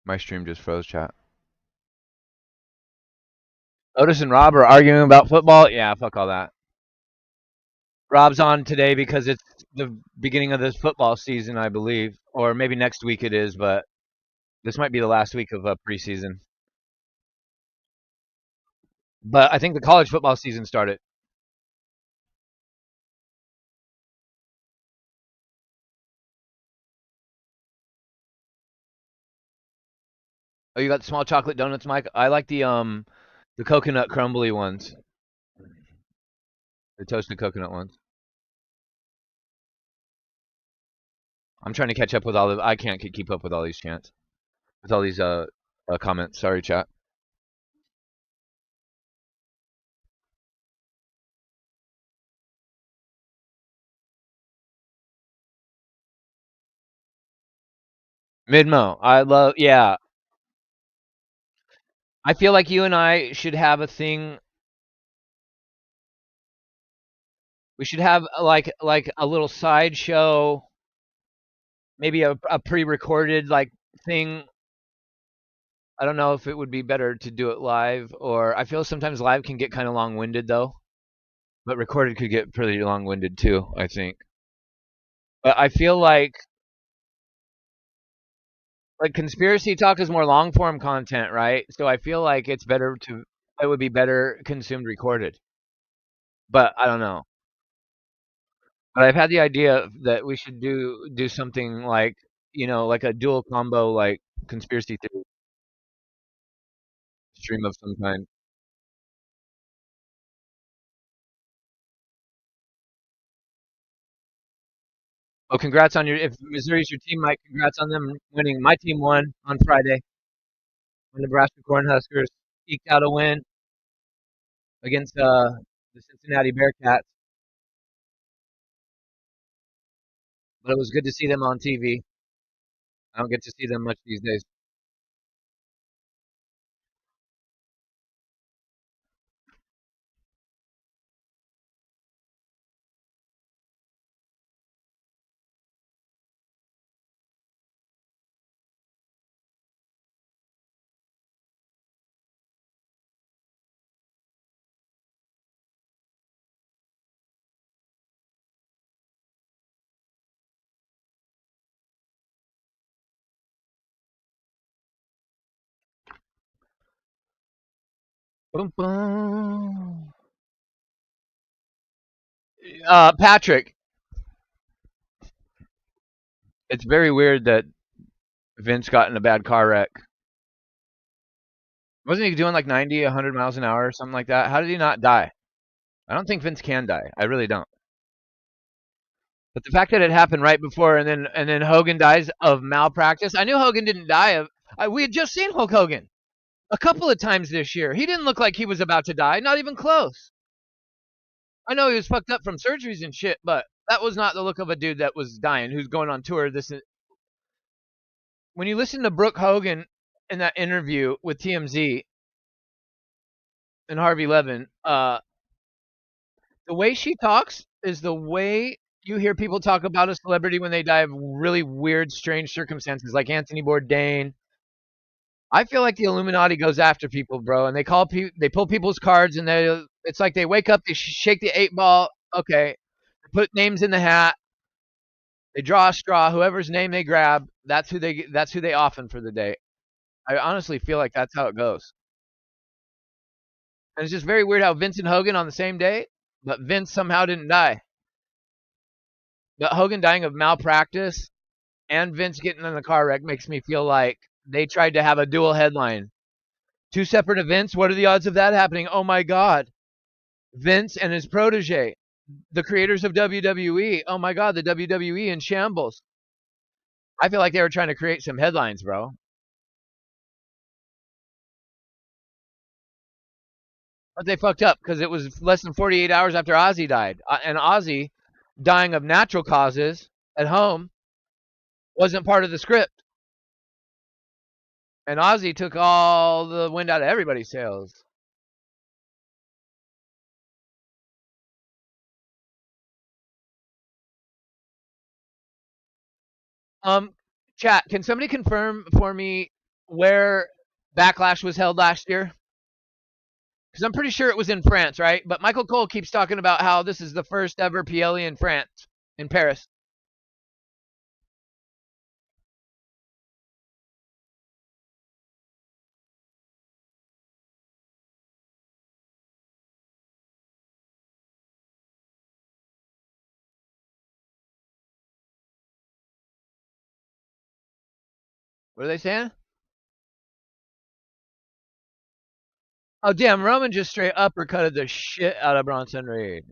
My stream just froze, chat. Otis and Rob are arguing about football? Yeah, fuck all that. Rob's on today because it's the beginning of this football season, I believe. Or maybe next week it is, but this might be the last week of preseason. But I think the college football season started. Oh, you got the small chocolate donuts, Mike? I like the coconut crumbly ones. The toasted coconut ones. I'm trying to catch up with all of. I can't keep up with all these chants. With all these comments. Sorry, chat. Midmo. I love. Yeah. I feel like you and I should have a thing. We should have like a little sideshow, maybe a pre-recorded like thing. I don't know if it would be better to do it live, or I feel sometimes live can get kind of long-winded though, but recorded could get pretty long-winded too, I think. But I feel like conspiracy talk is more long-form content, right? So I feel like it would be better consumed recorded. But I don't know. But I've had the idea that we should do something like, like a dual combo like conspiracy theory stream of some kind. Oh, congrats on if Missouri's your team, Mike. Congrats on them winning. My team won on Friday. The Nebraska Cornhuskers eked out a win against the Cincinnati Bearcats. But it was good to see them on TV. I don't get to see them much these days. Boom, boom. Patrick, it's very weird that Vince got in a bad car wreck. Wasn't he doing like 90, 100 miles an hour or something like that? How did he not die? I don't think Vince can die. I really don't. But the fact that it happened right before and then Hogan dies of malpractice. I knew Hogan didn't die of. We had just seen Hulk Hogan a couple of times this year. He didn't look like he was about to die, not even close. I know he was fucked up from surgeries and shit, but that was not the look of a dude that was dying, who's going on tour. When you listen to Brooke Hogan in that interview with TMZ and Harvey Levin, the way she talks is the way you hear people talk about a celebrity when they die of really weird, strange circumstances, like Anthony Bourdain. I feel like the Illuminati goes after people, bro, and they pull people's cards, and it's like they wake up, they shake the 8 ball, okay, put names in the hat, they draw a straw, whoever's name they grab, that's who they often for the day. I honestly feel like that's how it goes. And it's just very weird how Vince and Hogan on the same day, but Vince somehow didn't die. But Hogan dying of malpractice and Vince getting in the car wreck makes me feel like they tried to have a dual headline. Two separate events. What are the odds of that happening? Oh my God. Vince and his protege, the creators of WWE. Oh my God, the WWE in shambles. I feel like they were trying to create some headlines, bro. But they fucked up because it was less than 48 hours after Ozzy died. And Ozzy dying of natural causes at home wasn't part of the script. And Ozzy took all the wind out of everybody's sails. Um, chat, can somebody confirm for me where Backlash was held last year? Because I'm pretty sure it was in France, right? But Michael Cole keeps talking about how this is the first ever PLE in France, in Paris. What are they saying? Oh, damn, Roman just straight uppercutted the shit out of Bronson Reed.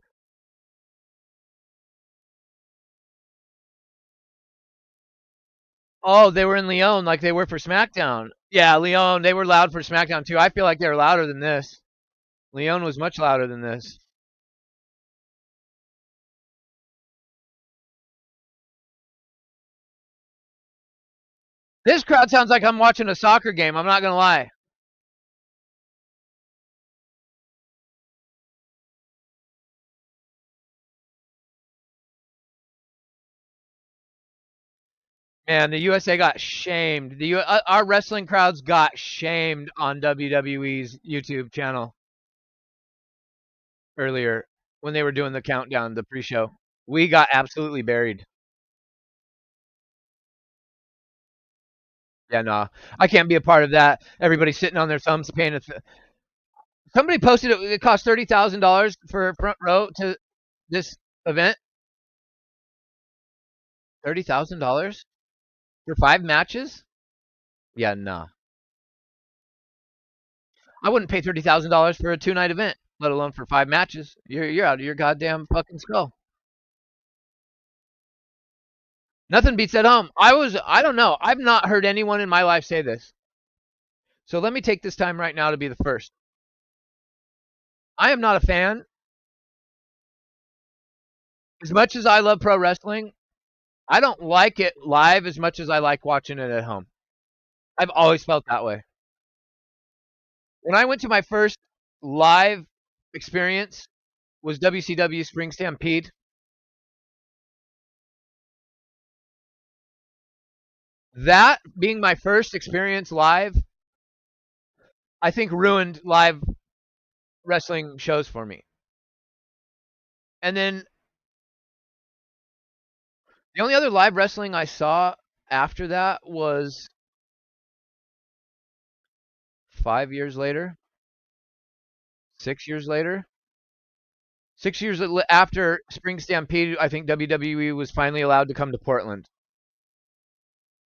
Oh, they were in Lyon like they were for SmackDown. Yeah, Lyon, they were loud for SmackDown too. I feel like they were louder than this. Lyon was much louder than this. This crowd sounds like I'm watching a soccer game. I'm not going to lie. Man, the USA got shamed. Our wrestling crowds got shamed on WWE's YouTube channel earlier when they were doing the countdown, the pre-show. We got absolutely buried. Yeah, no, I can't be a part of that. Everybody sitting on their thumbs paying. Somebody posted it. It cost $30,000 for front row to this event. $30,000 for 5 matches? Yeah, nah. I wouldn't pay $30,000 for a 2-night event, let alone for 5 matches. You're out of your goddamn fucking skull. Nothing beats at home. I don't know. I've not heard anyone in my life say this. So let me take this time right now to be the first. I am not a fan. As much as I love pro wrestling, I don't like it live as much as I like watching it at home. I've always felt that way. When I went to my first live experience was WCW Spring Stampede. That being my first experience live, I think ruined live wrestling shows for me. And then the only other live wrestling I saw after that was 5 years later, 6 years later. 6 years after Spring Stampede, I think WWE was finally allowed to come to Portland.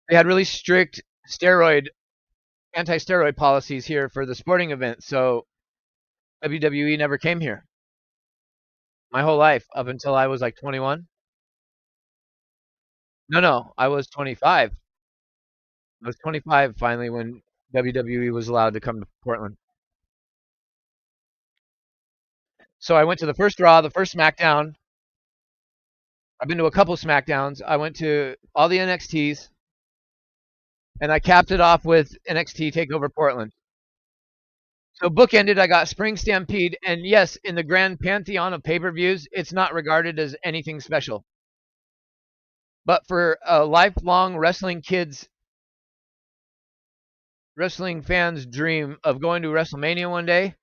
They had really strict anti-steroid policies here for the sporting event, so WWE never came here. My whole life up until I was like 21. No, I was 25. I was 25 finally when WWE was allowed to come to Portland. So I went to the first Raw, the first SmackDown. I've been to a couple SmackDowns. I went to all the NXTs, and I capped it off with NXT Takeover Portland. So bookended, I got Spring Stampede, and yes, in the grand pantheon of pay-per-views, it's not regarded as anything special. But for a lifelong wrestling fans' dream of going to WrestleMania one day,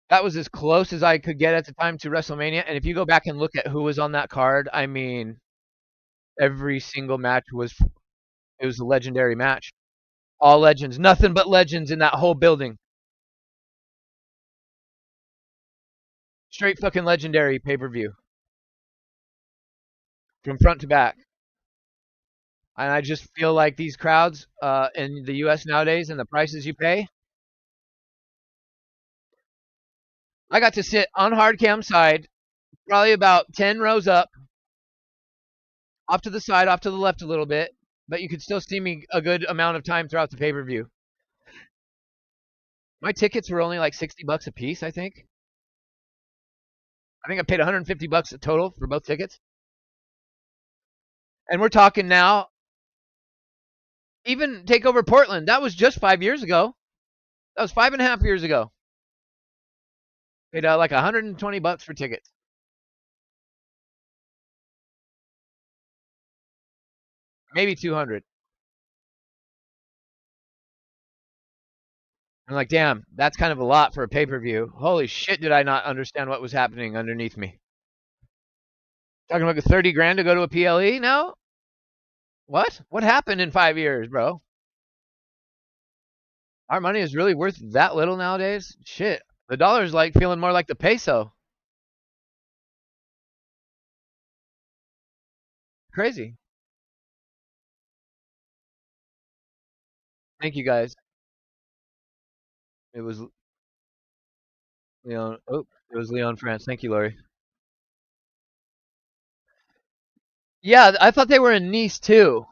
that was as close as I could get at the time to WrestleMania. And if you go back and look at who was on that card, I mean, every single match it was a legendary match. All legends, nothing but legends in that whole building. Straight fucking legendary pay-per-view from front to back. And I just feel like these crowds in the US nowadays and the prices you pay. I got to sit on hard cam side, probably about 10 rows up, off to the side, off to the left a little bit, but you could still see me a good amount of time throughout the pay-per-view. My tickets were only like $60 a piece, I think. I think I paid $150 a total for both tickets. And we're talking now, even Takeover Portland, that was just 5 years ago. That was 5.5 years ago. Paid like $120 for tickets. Maybe 200. I'm like, damn, that's kind of a lot for a pay-per-view. Holy shit, did I not understand what was happening underneath me? Talking about 30 grand to go to a PLE now? What? What happened in 5 years, bro? Our money is really worth that little nowadays? Shit. The dollar's like feeling more like the peso. Crazy. Thank you guys. It was Leon. Oh, it was Leon France. Thank you, Lori. Yeah, I thought they were in Nice too.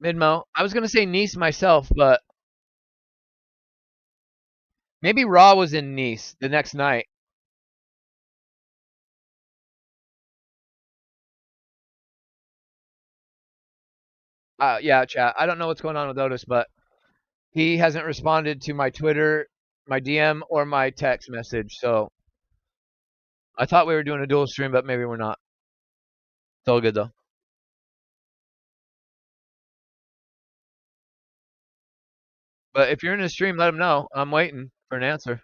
Midmo. I was gonna say Nice myself, but maybe Raw was in Nice the next night. Yeah, chat. I don't know what's going on with Otis, but he hasn't responded to my Twitter, my DM, or my text message. So I thought we were doing a dual stream, but maybe we're not. It's all good though. But if you're in a stream, let him know. I'm waiting for an answer.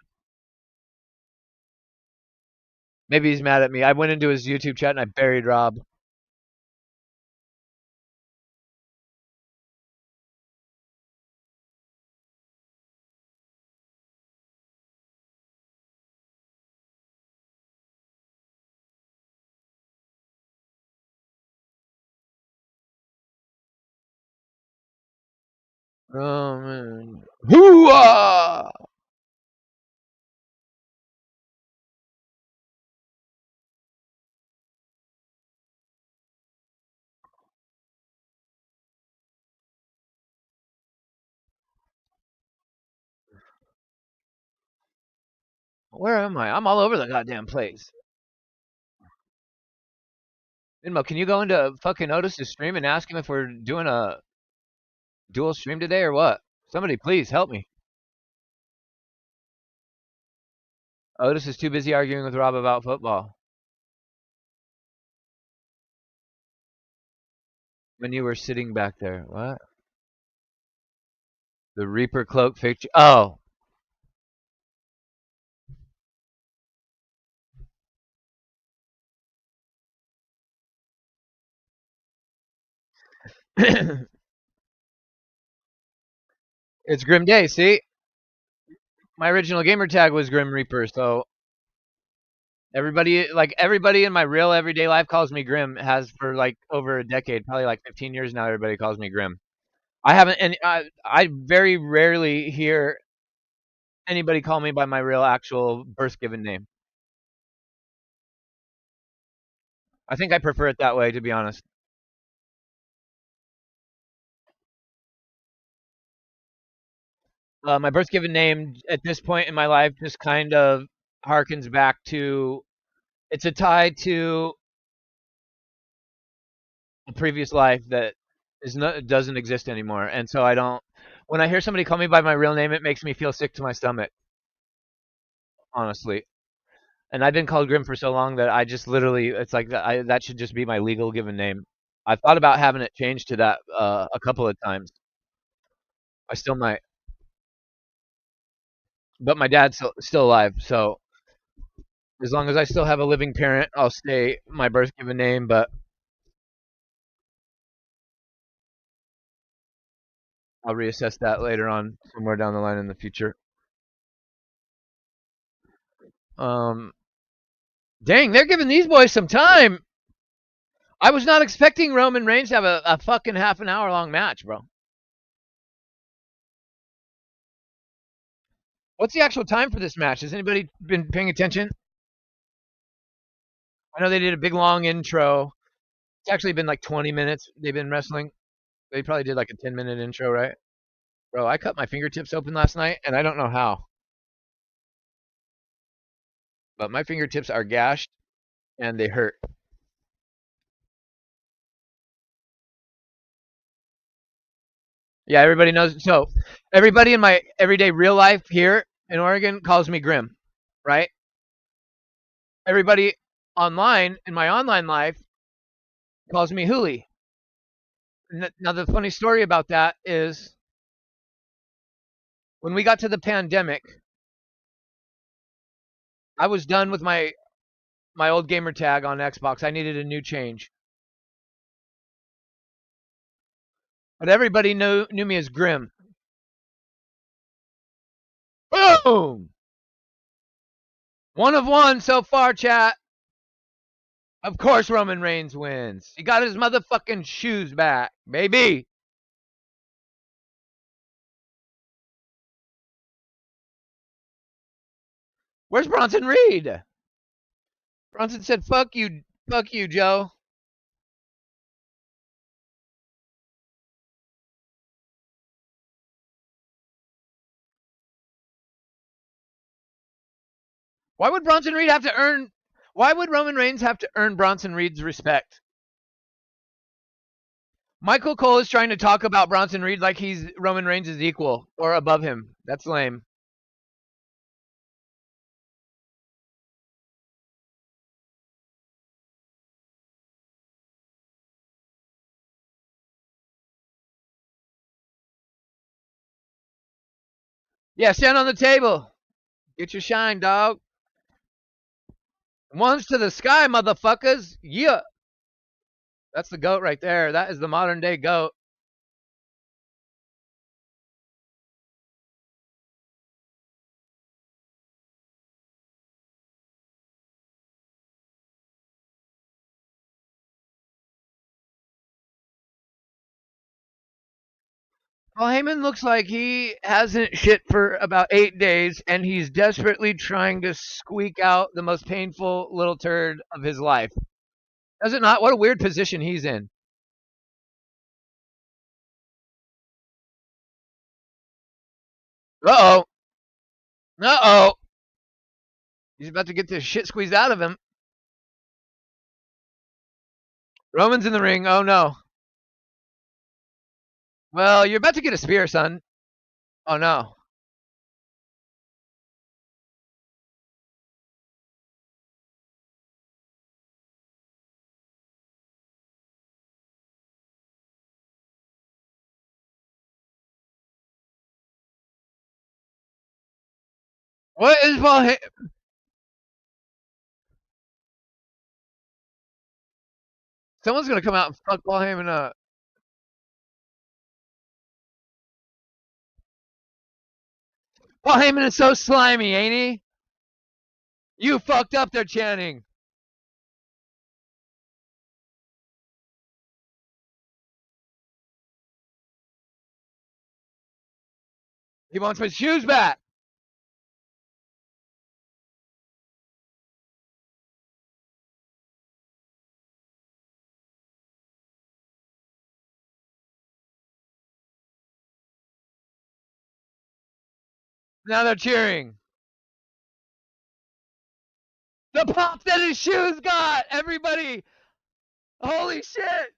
Maybe he's mad at me. I went into his YouTube chat and I buried Rob. Oh man. Hoo-ah! Where am I? I'm all over the goddamn place. Inmo, can you go into fucking Otis' stream and ask him if we're doing a dual stream today or what? Somebody please help me. Otis is too busy arguing with Rob about football. When you were sitting back there. What? The Reaper cloak picture. Oh. It's Grim Day, see? My original gamer tag was Grim Reaper, so everybody in my real everyday life calls me Grim, has for like over a decade, probably like 15 years now everybody calls me Grim. I haven't and I very rarely hear anybody call me by my real actual birth given name. I think I prefer it that way, to be honest. My birth given name at this point in my life just kind of harkens back to, it's a tie to a previous life that doesn't exist anymore, and so I don't. When I hear somebody call me by my real name, it makes me feel sick to my stomach, honestly. And I've been called Grim for so long that I just literally, it's like that should just be my legal given name. I've thought about having it changed to that a couple of times. I still might, but my dad's still alive, so as long as I still have a living parent, I'll stay my birth given name. But I'll reassess that later on, somewhere down the line in the future. Um, Dang, they're giving these boys some time. I was not expecting Roman Reigns to have a fucking half an hour long match, bro. What's the actual time for this match? Has anybody been paying attention? I know they did a big long intro. It's actually been like 20 minutes they've been wrestling. They probably did like a 10-minute intro, right? Bro, I cut my fingertips open last night and I don't know how. But my fingertips are gashed and they hurt. Yeah, everybody knows. So, everybody in my everyday real life here in Oregon calls me Grim, right? Everybody online in my online life calls me Hooli. Now, the funny story about that is When we got to the pandemic, I was done with my old gamer tag on Xbox. I needed a new change. But everybody knew me as Grim. Boom! One of one so far, chat. Of course Roman Reigns wins. He got his motherfucking shoes back, baby. Where's Bronson Reed? Bronson said, fuck you, Joe. Why would Bronson Reed have to earn why would Roman Reigns have to earn Bronson Reed's respect? Michael Cole is trying to talk about Bronson Reed like he's Roman Reigns' equal or above him. That's lame. Yeah, stand on the table. Get your shine, dog. One's to the sky, motherfuckers. Yeah. That's the GOAT right there. That is the modern day GOAT. Well, Heyman looks like he hasn't shit for about 8 days, and he's desperately trying to squeak out the most painful little turd of his life. Does it not? What a weird position he's in. Uh oh. Uh oh. He's about to get the shit squeezed out of him. Roman's in the ring. Oh no. Well, you're about to get a spear, son. Oh no. What is Paul? Someone's gonna come out and fuck Paul Heyman up. Paul Heyman is so slimy, ain't he? You fucked up. They're chanting. He wants my shoes back. Now they're cheering. The pop that his shoes got, everybody. Holy shit.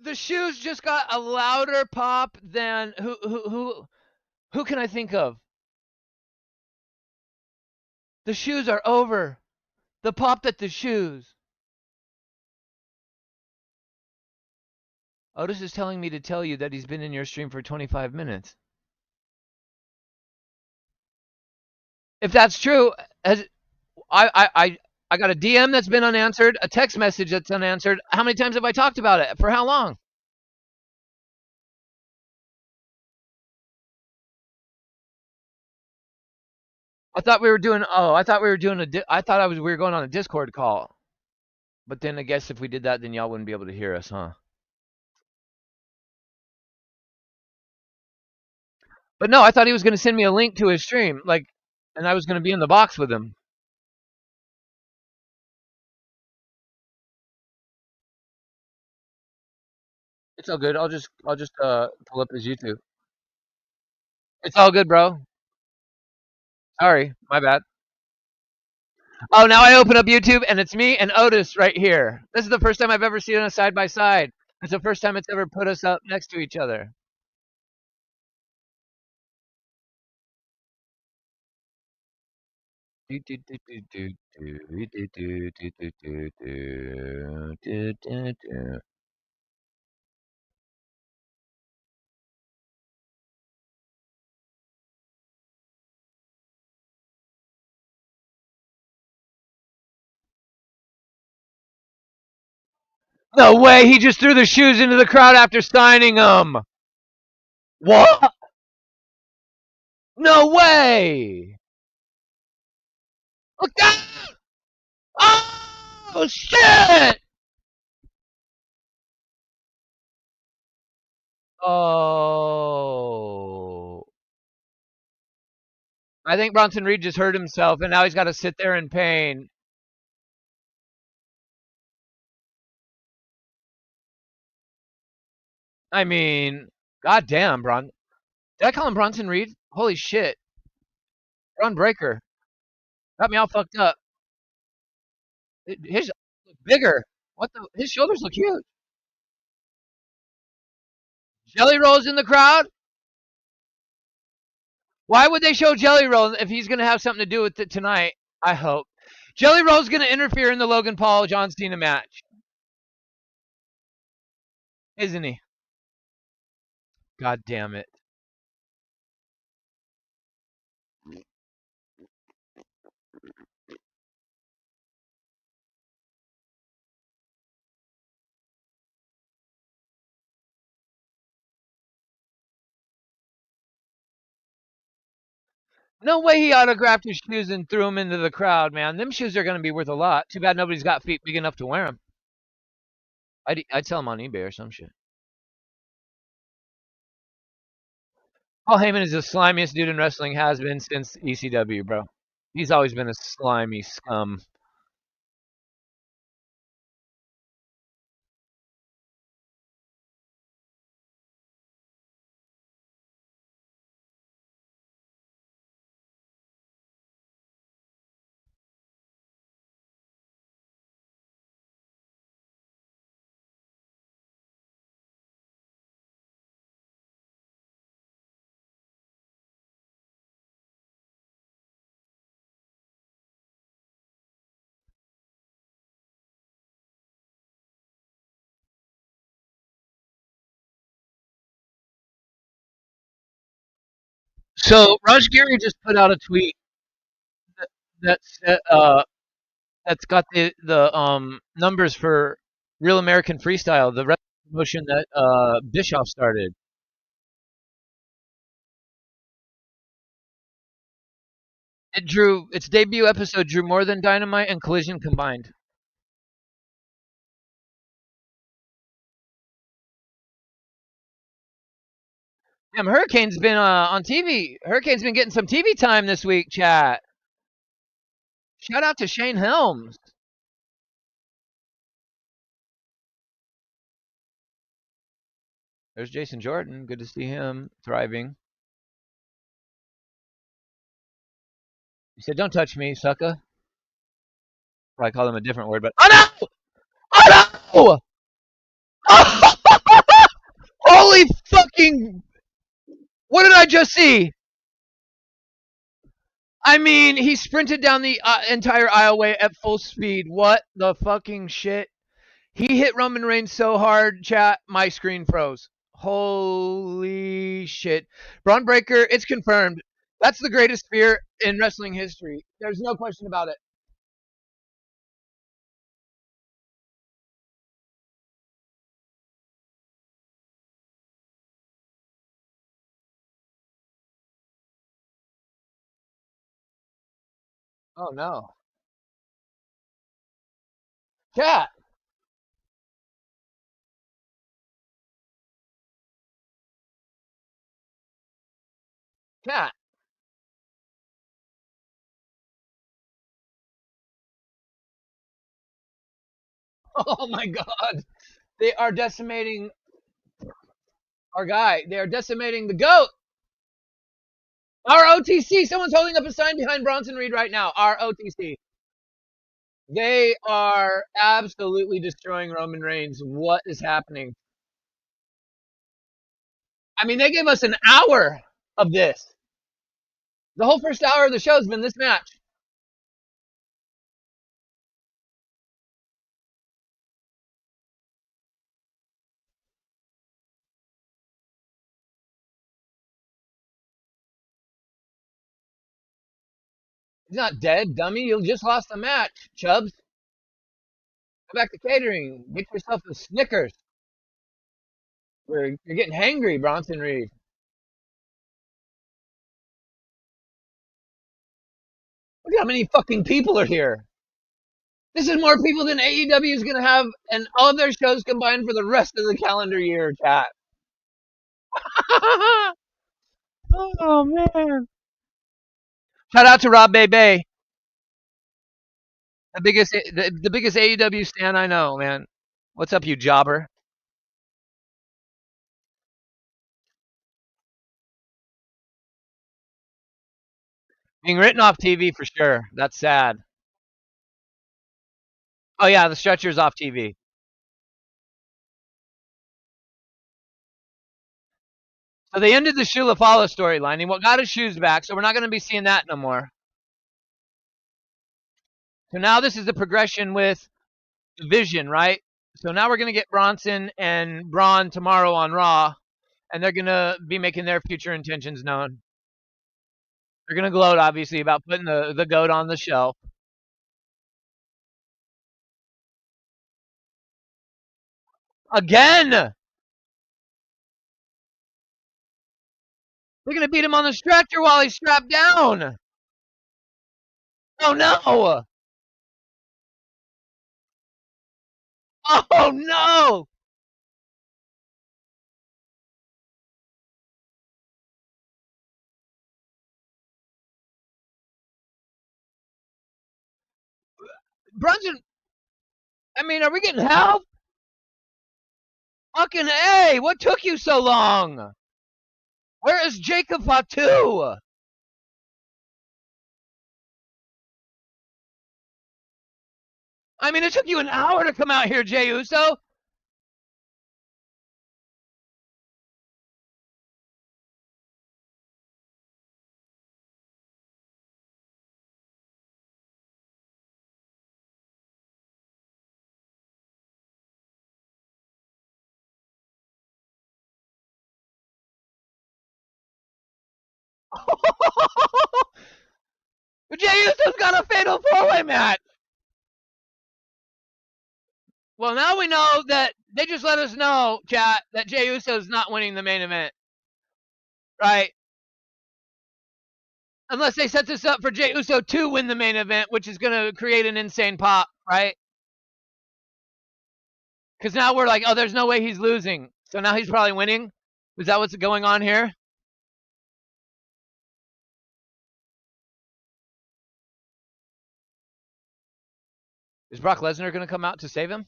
The shoes just got a louder pop than who can I think of? The shoes are over. The pop at the shoes. Otis is telling me to tell you that he's been in your stream for 25 minutes. If that's true, has I got a DM that's been unanswered, a text message that's unanswered. How many times have I talked about it? For how long? I thought we were doing. Oh, I thought we were doing a. I thought we were going on a Discord call. But then I guess if we did that, then y'all wouldn't be able to hear us, huh? But no, I thought he was going to send me a link to his stream, like, and I was going to be in the box with him. It's all good. I'll just pull up his YouTube. It's all good, bro. Sorry, my bad. Oh, now I open up YouTube and it's me and Otis right here. This is the first time I've ever seen us side by side. It's the first time it's ever put us up next to each other. No way! He just threw the shoes into the crowd after signing them. What? No way! Look out! Oh shit! Oh. I think Bronson Reed just hurt himself, and now he's got to sit there in pain. I mean, goddamn, Bron. Did I call him Bronson Reed? Holy shit. Bron Breakker. Got me all fucked up. His look bigger. What the? His shoulders look huge. Jelly Roll's in the crowd? Why would they show Jelly Roll if he's going to have something to do with it tonight? I hope. Jelly Roll's going to interfere in the Logan Paul John Cena match. Isn't he? God damn it. No way he autographed his shoes and threw them into the crowd, man. Them shoes are going to be worth a lot. Too bad nobody's got feet big enough to wear them. I'd sell them on eBay or some shit. Paul Heyman is the slimiest dude in wrestling, has been since ECW, bro. He's always been a slimy scum. So Raj Giri just put out a tweet that, that's got the numbers for Real American Freestyle, the wrestling promotion that Bischoff started. Its debut episode drew more than Dynamite and Collision combined. Damn, Hurricane's been on TV. Hurricane's been getting some TV time this week, chat. Shout out to Shane Helms. There's Jason Jordan. Good to see him thriving. He said, "Don't touch me, sucker." Probably call him a different word, but oh no! Oh no! Holy fucking! What did I just see? I mean, he sprinted down the entire aisleway at full speed. What the fucking shit? He hit Roman Reigns so hard, chat, my screen froze. Holy shit. Braun Breaker, it's confirmed. That's the greatest spear in wrestling history. There's no question about it. Oh no. Chat. Chat. Oh my god. They are decimating our guy. They are decimating the GOAT. ROTC. Someone's holding up a sign behind Bronson Reed right now. ROTC. They are absolutely destroying Roman Reigns. What is happening? I mean, they gave us an hour of this. The whole first hour of the show has been this match. He's not dead, dummy. You just lost the match, Chubbs. Go back to catering. Get yourself a Snickers. You're getting hangry, Bronson Reed. Look at how many fucking people are here. This is more people than AEW is going to have and all of their shows combined for the rest of the calendar year, chat. Oh, man. Shout out to Rob Bebe, the biggest AEW stan I know, man. What's up, you jobber? Being written off TV for sure. That's sad. Oh yeah, the stretcher's off TV. So they ended the Shula Fala storyline. He got his shoes back, so we're not going to be seeing that no more. So now this is the progression with Vision, right? So now we're going to get Bronson and Braun tomorrow on Raw, and they're going to be making their future intentions known. They're going to gloat, obviously, about putting the goat on the shelf. Again! They're going to beat him on the stretcher while he's strapped down. Oh, no! Oh, no! Bronson, I mean, are we getting help? Fucking A, what took you so long? Where is Jacob Fatu? I mean, it took you an hour to come out here, Jey Uso. Jey Uso's got a fatal four-way match. Well, now we know that they just let us know, chat, that Jey Uso's not winning the main event. Right? Unless they set this up for Jey Uso to win the main event, which is going to create an insane pop, right? Because now we're like, oh, there's no way he's losing. So now he's probably winning. Is that what's going on here? Is Brock Lesnar going to come out to save him?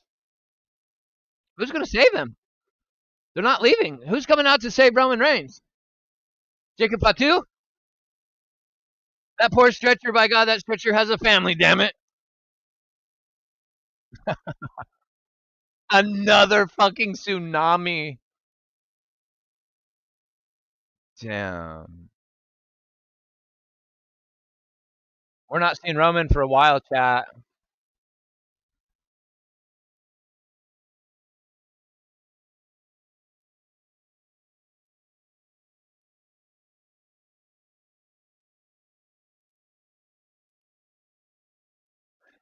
Who's going to save him? They're not leaving. Who's coming out to save Roman Reigns? Jacob Fatu? That poor stretcher, by God, that stretcher has a family, damn it. Another fucking tsunami. Damn. We're not seeing Roman for a while, chat.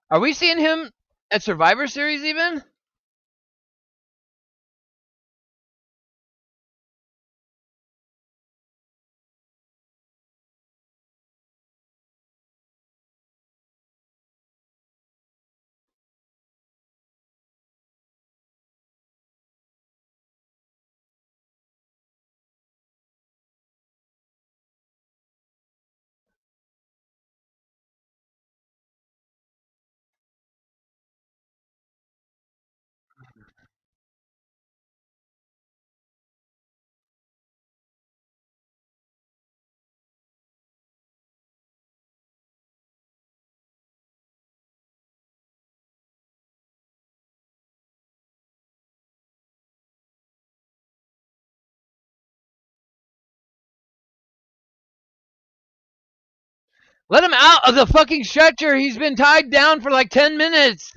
Are we seeing him at Survivor Series even? Let him out of the fucking stretcher. He's been tied down for like 10 minutes.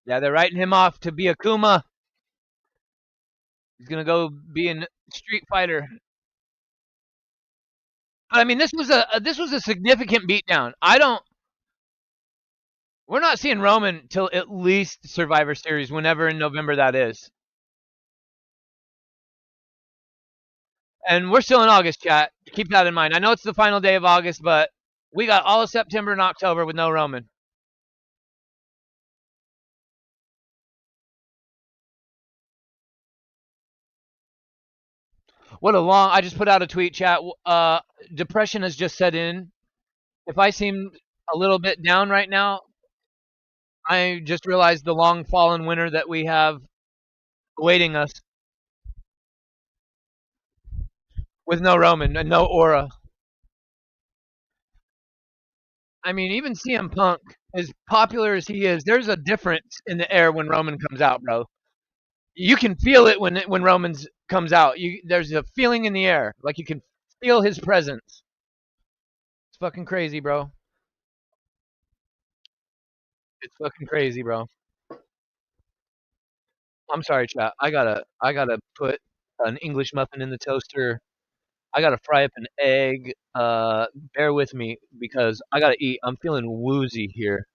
Yeah, they're writing him off to be Akuma. He's gonna go be in Street Fighter. But I mean, this was a significant beatdown. We're not seeing Roman till at least Survivor Series, whenever in November that is. And we're still in August, chat. Keep that in mind. I know it's the final day of August, but we got all of September and October with no Roman. What a long. I just put out a tweet, chat. Depression has just set in. If I seem a little bit down right now, I just realized the long fallen winter that we have awaiting us with no Roman and no aura. I mean, even CM Punk, as popular as he is, there's a difference in the air when Roman comes out, bro. You can feel it when Roman's comes out. There's a feeling in the air, like you can feel his presence. It's fucking crazy, bro. It's fucking crazy, bro. I'm sorry, chat. I gotta put an English muffin in the toaster. I gotta fry up an egg. Bear with me because I gotta eat. I'm feeling woozy here.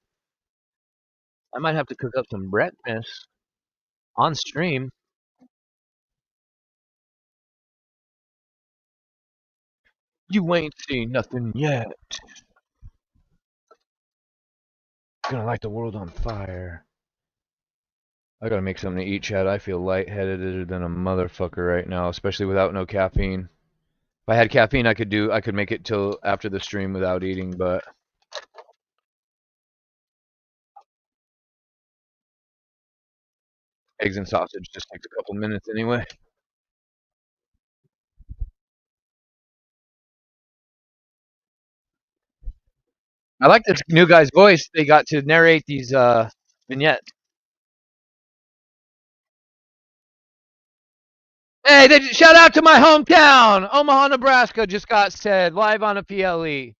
I might have to cook up some breakfast on stream. You ain't seen nothing yet. Gonna light the world on fire. I gotta make something to eat, Chad. I feel lightheaded than a motherfucker right now, especially without no caffeine. If I had caffeine, I could make it till after the stream without eating, but eggs and sausage just takes a couple minutes anyway. I like this new guy's voice. They got to narrate these vignettes. Hey, shout out to my hometown, Omaha, Nebraska. Just got said live on a PLE.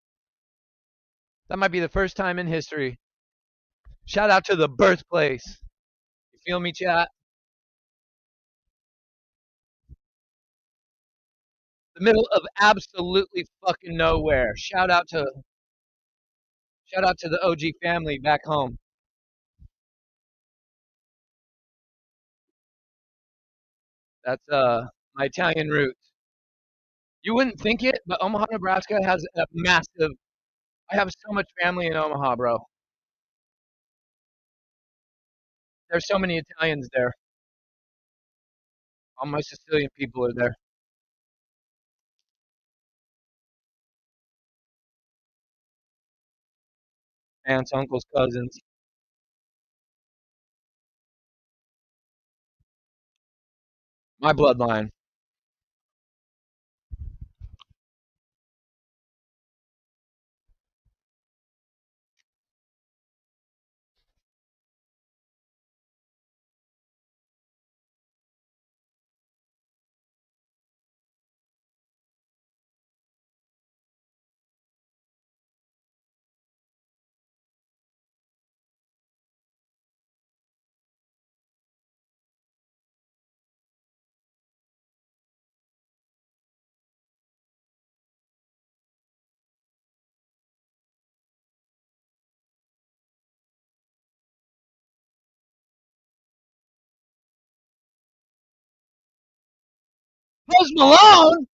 That might be the first time in history. Shout out to the birthplace. You feel me, chat? The middle of absolutely fucking nowhere. Shout out to the OG family back home. That's my Italian roots. You wouldn't think it, but Omaha, Nebraska has a massive. I have so much family in Omaha, bro. There's so many Italians there. All my Sicilian people are there. Aunts, uncles, cousins. My bloodline. Post Malone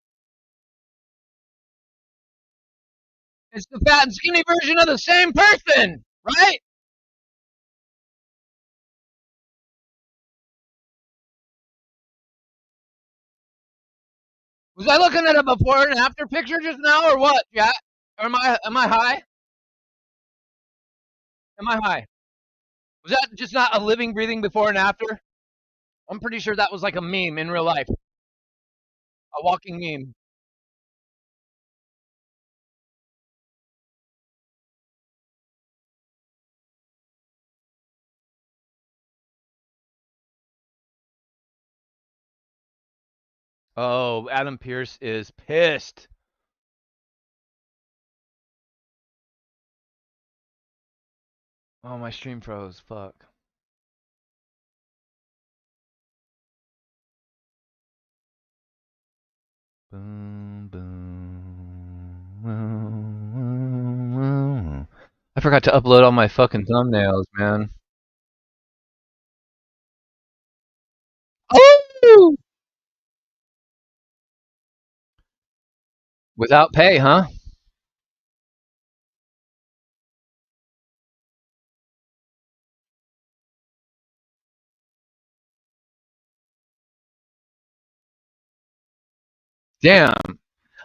is the fat and skinny version of the same person, right? Was I looking at a before and after picture just now, or what? Yeah. Or am I high? Am I high? Was that just not a living, breathing before and after? I'm pretty sure that was like a meme in real life, a walking meme. Oh, Adam Pierce is pissed. Oh, my stream froze. Fuck. Boom, boom, boom, boom, boom. I forgot to upload all my fucking thumbnails, man. Oh! Without pay, huh? Damn.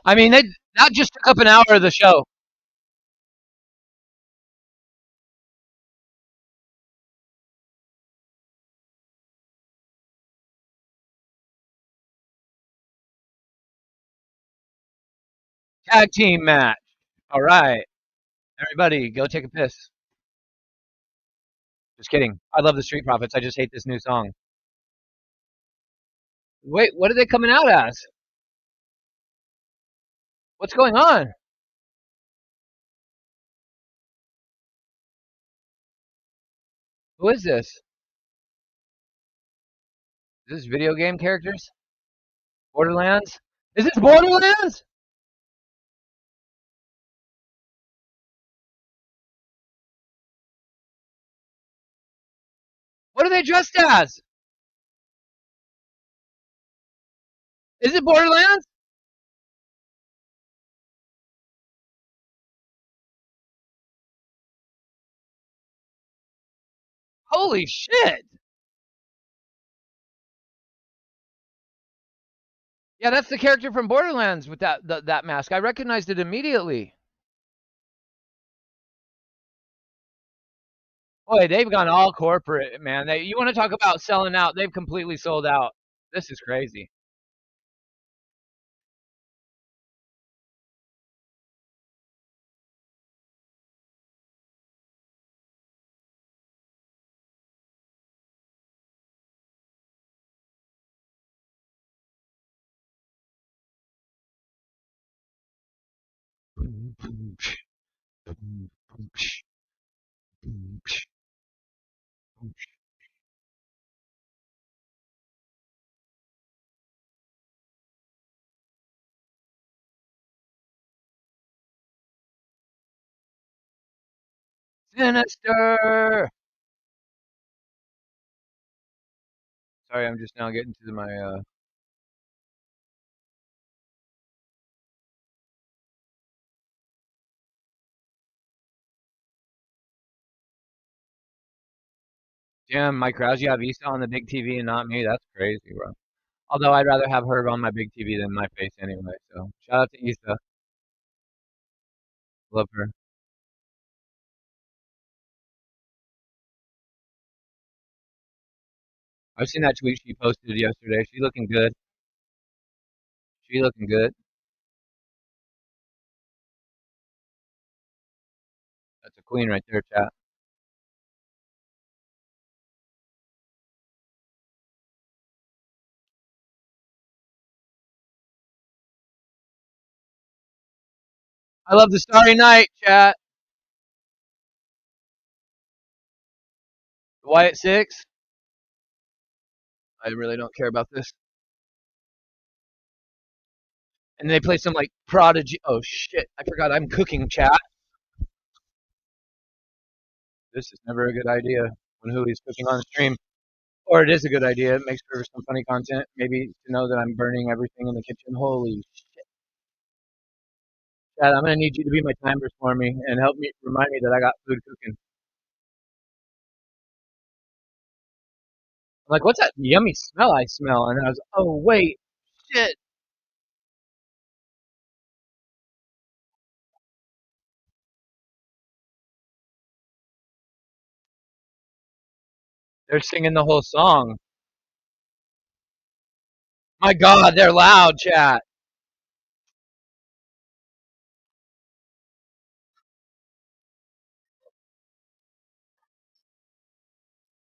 I mean, that just took up an hour of the show. Tag team match. All right. Everybody, go take a piss. Just kidding. I love the Street Profits. I just hate this new song. Wait, what are they coming out as? What's going on? Who is this? Is this video game characters? Borderlands? Is this Borderlands? What are they dressed as? Is it Borderlands? Holy shit! Yeah, that's the character from Borderlands with that mask. I recognized it immediately. Boy, they've gone all corporate, man. You want to talk about selling out? They've completely sold out. This is crazy. Sinister. Sorry, I'm just now getting to my. Damn, Mike Rouse, you have Issa on the big TV and not me. That's crazy, bro. Although I'd rather have her on my big TV than my face anyway. So shout out to Issa. Love her. I've seen that tweet she posted yesterday. She looking good. She looking good. That's a queen right there, chat. I love the Starry Night, chat. Wyatt Six. I really don't care about this. And they play some like Prodigy. Oh shit! I forgot I'm cooking, chat. This is never a good idea when Huey's cooking on stream. Or it is a good idea. It makes for some funny content. Maybe to know that I'm burning everything in the kitchen. Holy shit. Chad, I'm gonna need you to be my timers for me and help me remind me that I got food cooking. I'm like, what's that yummy smell I smell? And I was, oh wait, shit. They're singing the whole song. My God, they're loud, chat.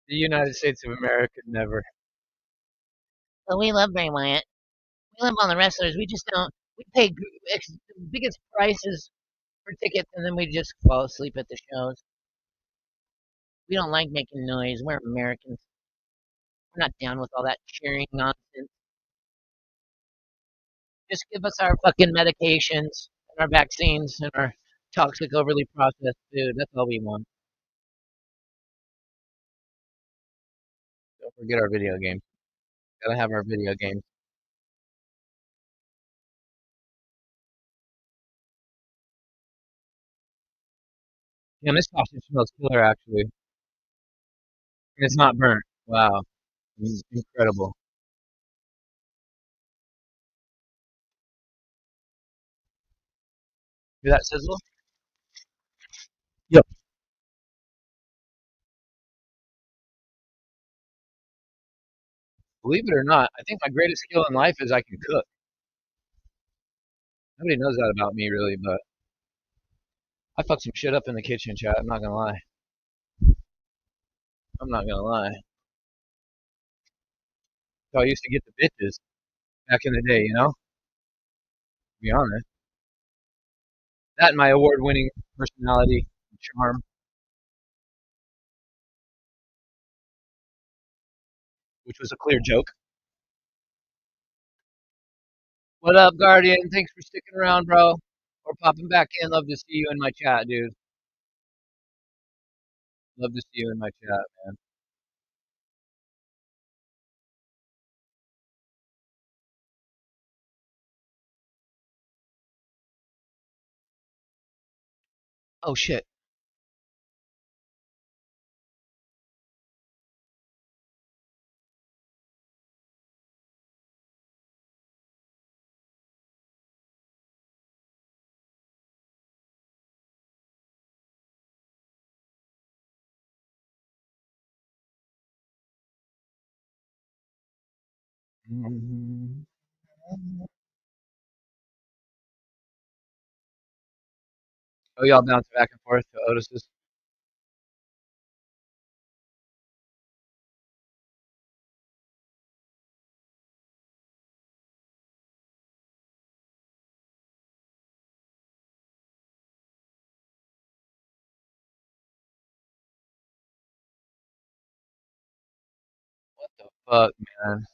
The United States of America never. Well, we love Bray Wyatt. We love all the wrestlers. We just don't. We pay the biggest prices for tickets, and then we just fall asleep at the shows. We don't like making noise. We're Americans. We're not down with all that cheering nonsense. Just give us our fucking medications and our vaccines and our toxic, overly processed food. That's all we want. Don't forget our video games. Gotta have our video games. Yeah, this sausage smells killer, actually. And it's not burnt. Wow. Incredible. Hear that sizzle? Yep. Believe it or not, I think my greatest skill in life is I can cook. Nobody knows that about me, really, but I fuck some shit up in the kitchen, chat. I'm not gonna lie. I'm not gonna lie. So I used to get the bitches back in the day, to be honest. That and my award-winning personality and charm, which was a clear joke. What up, Guardian? Thanks for sticking around, bro. Or popping back in. Love to see you in my chat, dude. Love to see you in my chat, man. Oh shit. Oh, y'all bouncing back and forth to Otis's. What the fuck, man?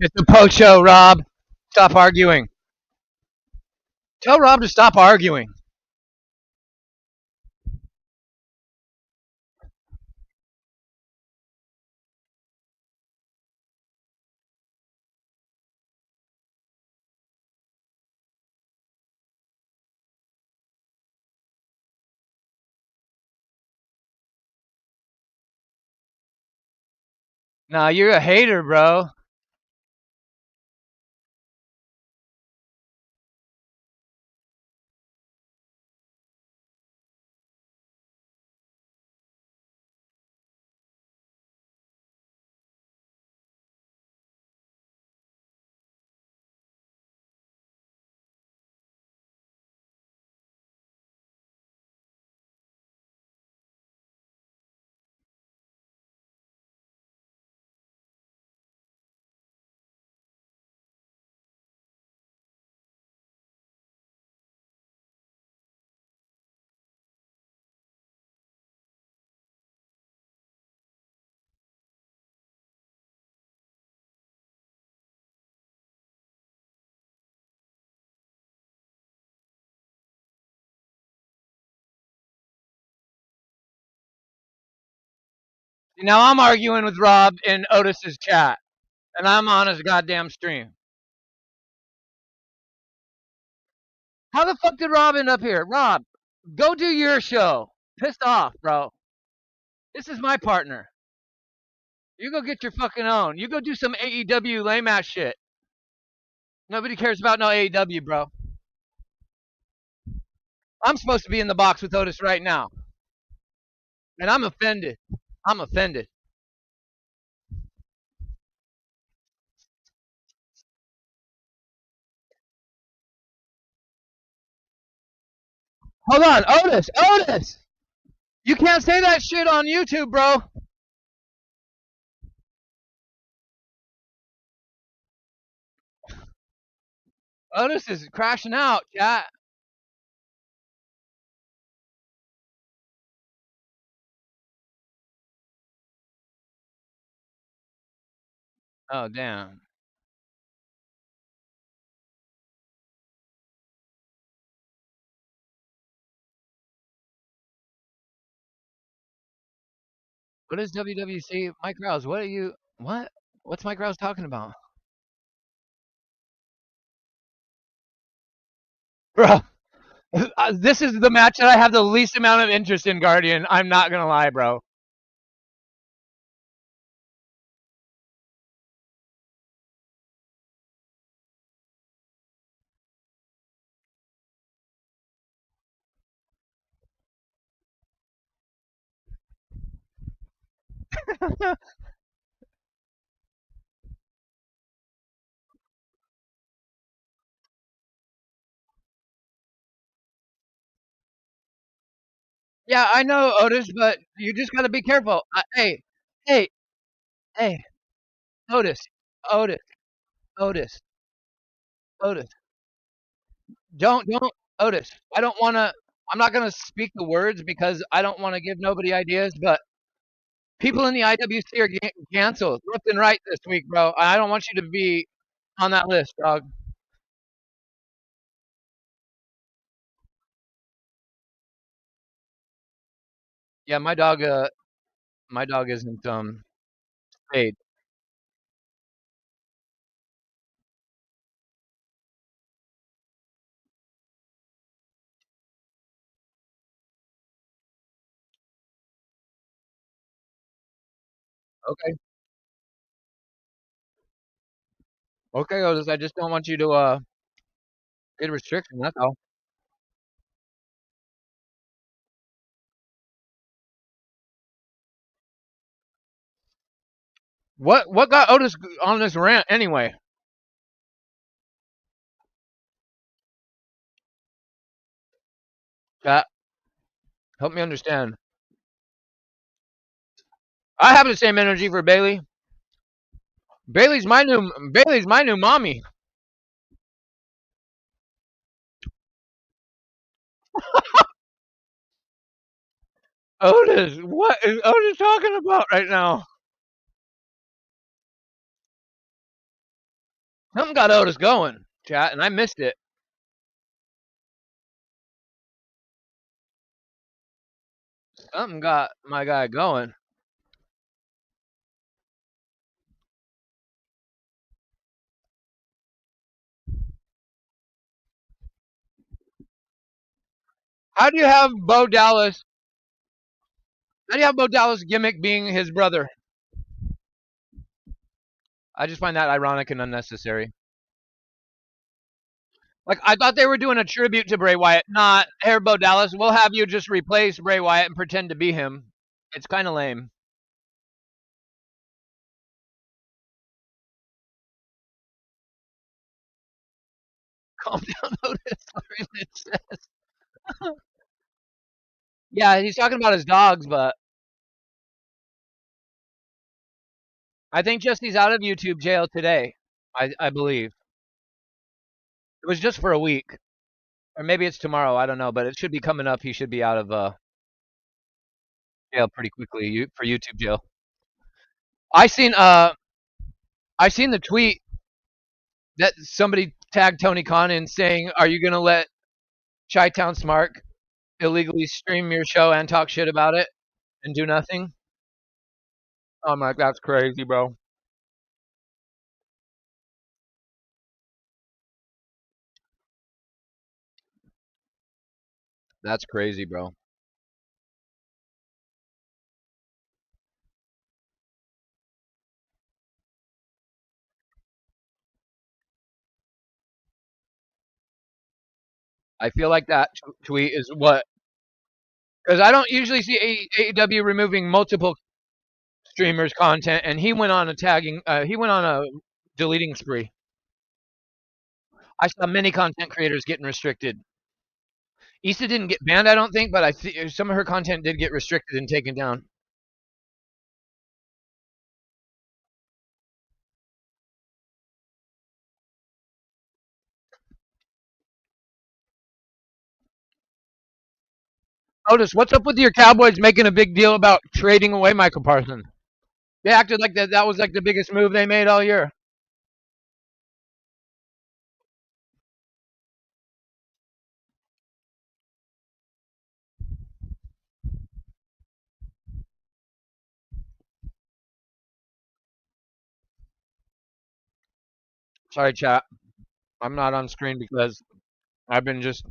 It's a post show, Rob. Stop arguing. Tell Rob to stop arguing. Nah, you're a hater, bro. Now I'm arguing with Rob in Otis's chat, and I'm on his goddamn stream. How the fuck did Rob end up here? Rob, go do your show. Pissed off, bro. This is my partner. You go get your fucking own. You go do some AEW lame ass shit. Nobody cares about no AEW, bro. I'm supposed to be in the box with Otis right now. And I'm offended. I'm offended. Hold on, Otis! Otis! You can't say that shit on YouTube, bro. Otis is crashing out, chat. Oh, damn. What is WWC? Mike Rouse, what are you... What? What's Mike Rouse talking about? Bro, this is the match that I have the least amount of interest in, Guardian. I'm not gonna lie, bro. Yeah, I know, Otis, but you just gotta be careful. Hey, hey, hey, Otis, Otis, Otis, Otis. Don't, Otis. I don't want to. I'm not gonna speak the words because I don't want to give nobody ideas. But people in the IWC are canceled left and right this week, bro. I don't want you to be on that list, dog. Yeah, my dog. My dog isn't paid. Okay, okay, Otis. I just don't want you to get a restriction. That's all. What got Otis on this rant anyway? Chat, help me understand. I have the same energy for Bailey. Bailey's my new mommy. Otis, what is Otis talking about right now? Something got Otis going, chat, and I missed it. Something got my guy going. How do you have Bo Dallas? How do you have Bo Dallas gimmick being his brother? I just find that ironic and unnecessary. Like I thought they were doing a tribute to Bray Wyatt, not here, Bo Dallas. We'll have you just replace Bray Wyatt and pretend to be him. It's kind of lame. Calm down, Otis. Yeah, he's talking about his dogs, but I think Jesse's out of YouTube jail today. I believe it was just for a week, or maybe it's tomorrow. I don't know, but it should be coming up. He should be out of jail pretty quickly for YouTube jail. I seen I seen the tweet that somebody tagged Tony Khan in saying, "Are you gonna let Chi-Town Smart illegally stream your show and talk shit about it and do nothing?" I'm like, that's crazy, bro. That's crazy, bro. I feel like that tweet is what, because I don't usually see AEW removing multiple streamers' content, and he went on a tagging. He went on a deleting spree. I saw many content creators getting restricted. Issa didn't get banned, I don't think, but I some of her content did get restricted and taken down. Otis, what's up with your Cowboys making a big deal about trading away Michael Parsons? They acted like that was like the biggest move they made all year. Sorry, chat. I'm not on screen because I've been just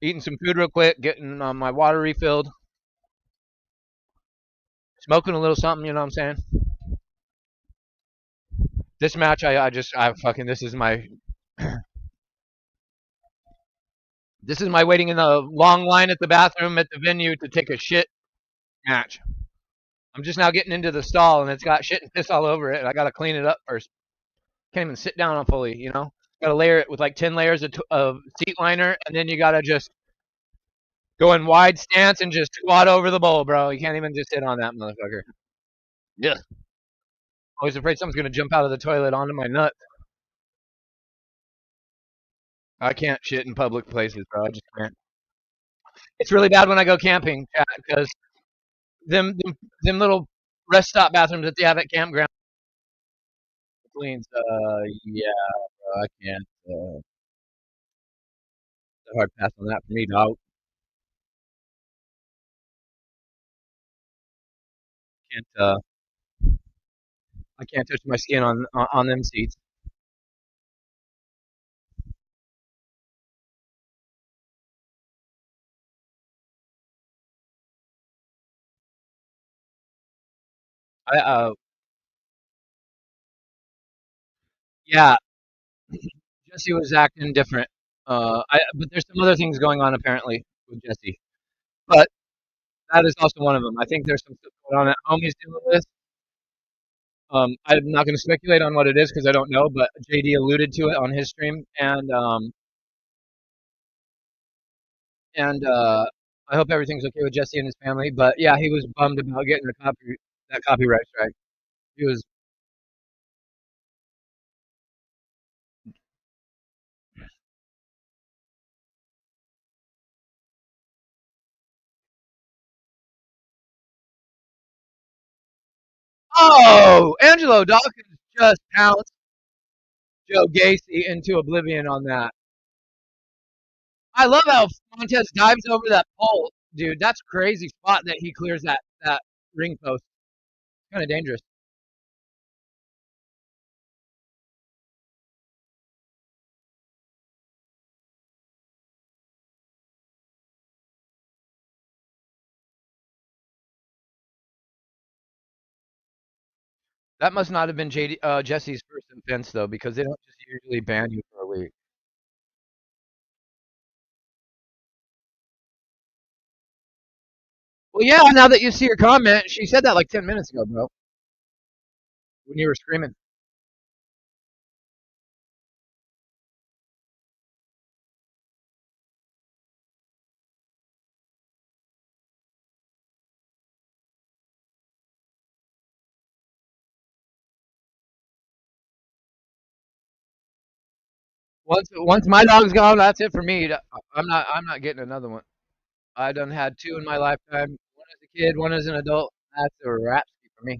eating some food real quick, getting my water refilled, smoking a little something. You know what I'm saying? This match, I fucking this is my waiting in the long line at the bathroom at the venue to take a shit match. I'm just now getting into the stall and it's got shit and piss all over it, and I gotta clean it up first. Can't even sit down on fully, you know. Gotta layer it with like 10 layers of seat liner, and then you gotta just go in wide stance and just squat over the bowl, bro. You can't even just sit on that motherfucker. Yeah. Always afraid someone's gonna jump out of the toilet onto my nut. I can't shit in public places, bro. I just can't. It's really bad when I go camping, because them little rest stop bathrooms that they have at campground cleans. Yeah, bro, I can't. It's a hard pass on that for me, dog. Can't. I can't touch my skin on them seats. I Yeah, Jesse was acting different. But there's some other things going on apparently with Jesse. But that is also one of them. I think there's some stuff going on at home he's dealing with. I'm not going to speculate on what it is because I don't know, but JD alluded to it on his stream, and I hope everything's okay with Jesse and his family. But yeah, he was bummed about getting that copyright strike. He was. Oh, Angelo Dawkins just pounced Joe Gacy into oblivion on that. I love how Montez dives over that pole, dude. That's crazy spot that he clears that ring post. Kind of dangerous. That must not have been Jesse's first offense though, because they don't just usually ban you for a week. Well, yeah. Now that you see her comment, she said that like 10 minutes ago, bro. When you were screaming. Once my dog's gone, that's it for me. I'm not getting another one. I done had two in my lifetime. One as a kid, one as an adult. That's a wrap for me.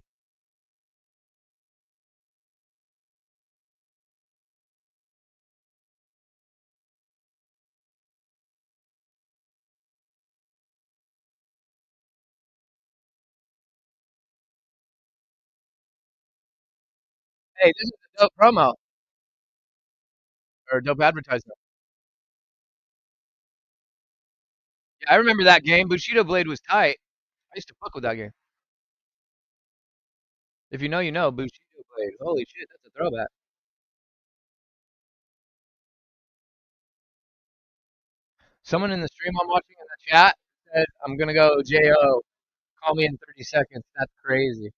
Hey, this is a dope promo or dope advertisement. Yeah, I remember that game. Bushido Blade was tight. I used to fuck with that game. If you know, you know. Bushido Blade. Holy shit, that's a throwback. Someone in the stream I'm watching in the chat said, "I'm gonna go Jo. Call me in 30 seconds." That's crazy.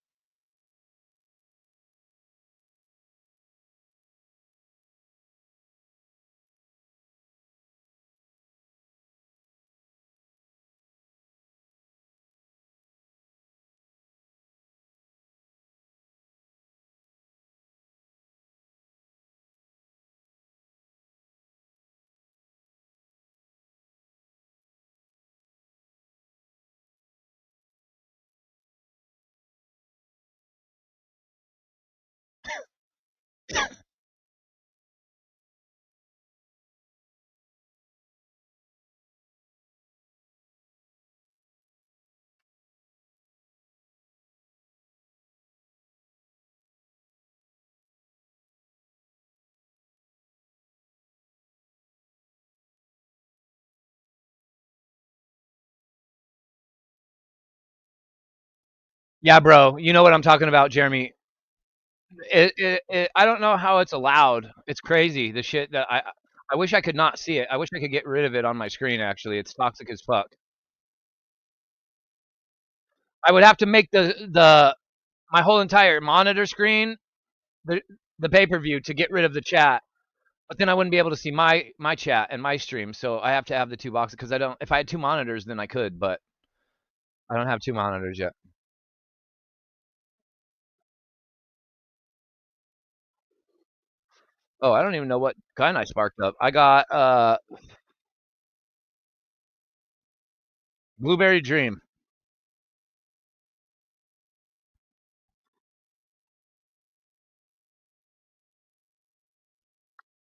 Yeah, bro. You know what I'm talking about, Jeremy. I don't know how it's allowed. It's crazy. The shit that I wish I could not see it. I wish I could get rid of it on my screen. Actually, it's toxic as fuck. I would have to make the my whole entire monitor screen the the pay per view to get rid of the chat. But then I wouldn't be able to see my chat and my stream. So I have to have the two boxes because I don't. If I had two monitors, then I could. But I don't have two monitors yet. Oh, I don't even know what kind I sparked up. I got Blueberry Dream.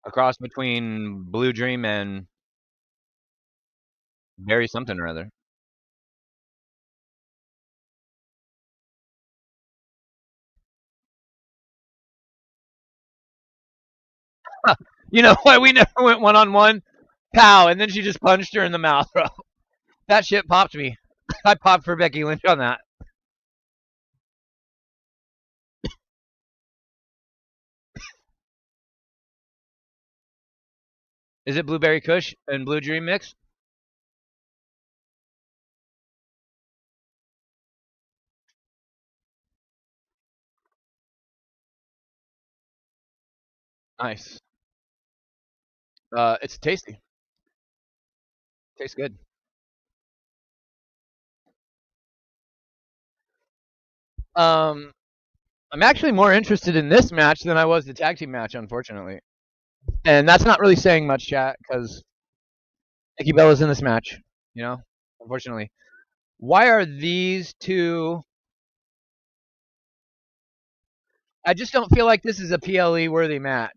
A cross between Blue Dream and Berry something or other. You know why we never went one on one? Pow, and then she just punched her in the mouth, bro. That shit popped me. I popped for Becky Lynch on that. Is it Blueberry Kush and Blue Dream mix? Nice. It's tasty. Tastes good. Um, I'm actually more interested in this match than I was the tag team match, unfortunately. And that's not really saying much, chat, because Nikki Bella's in this match. You know, unfortunately. Why are these two? I just don't feel like this is a PLE worthy match.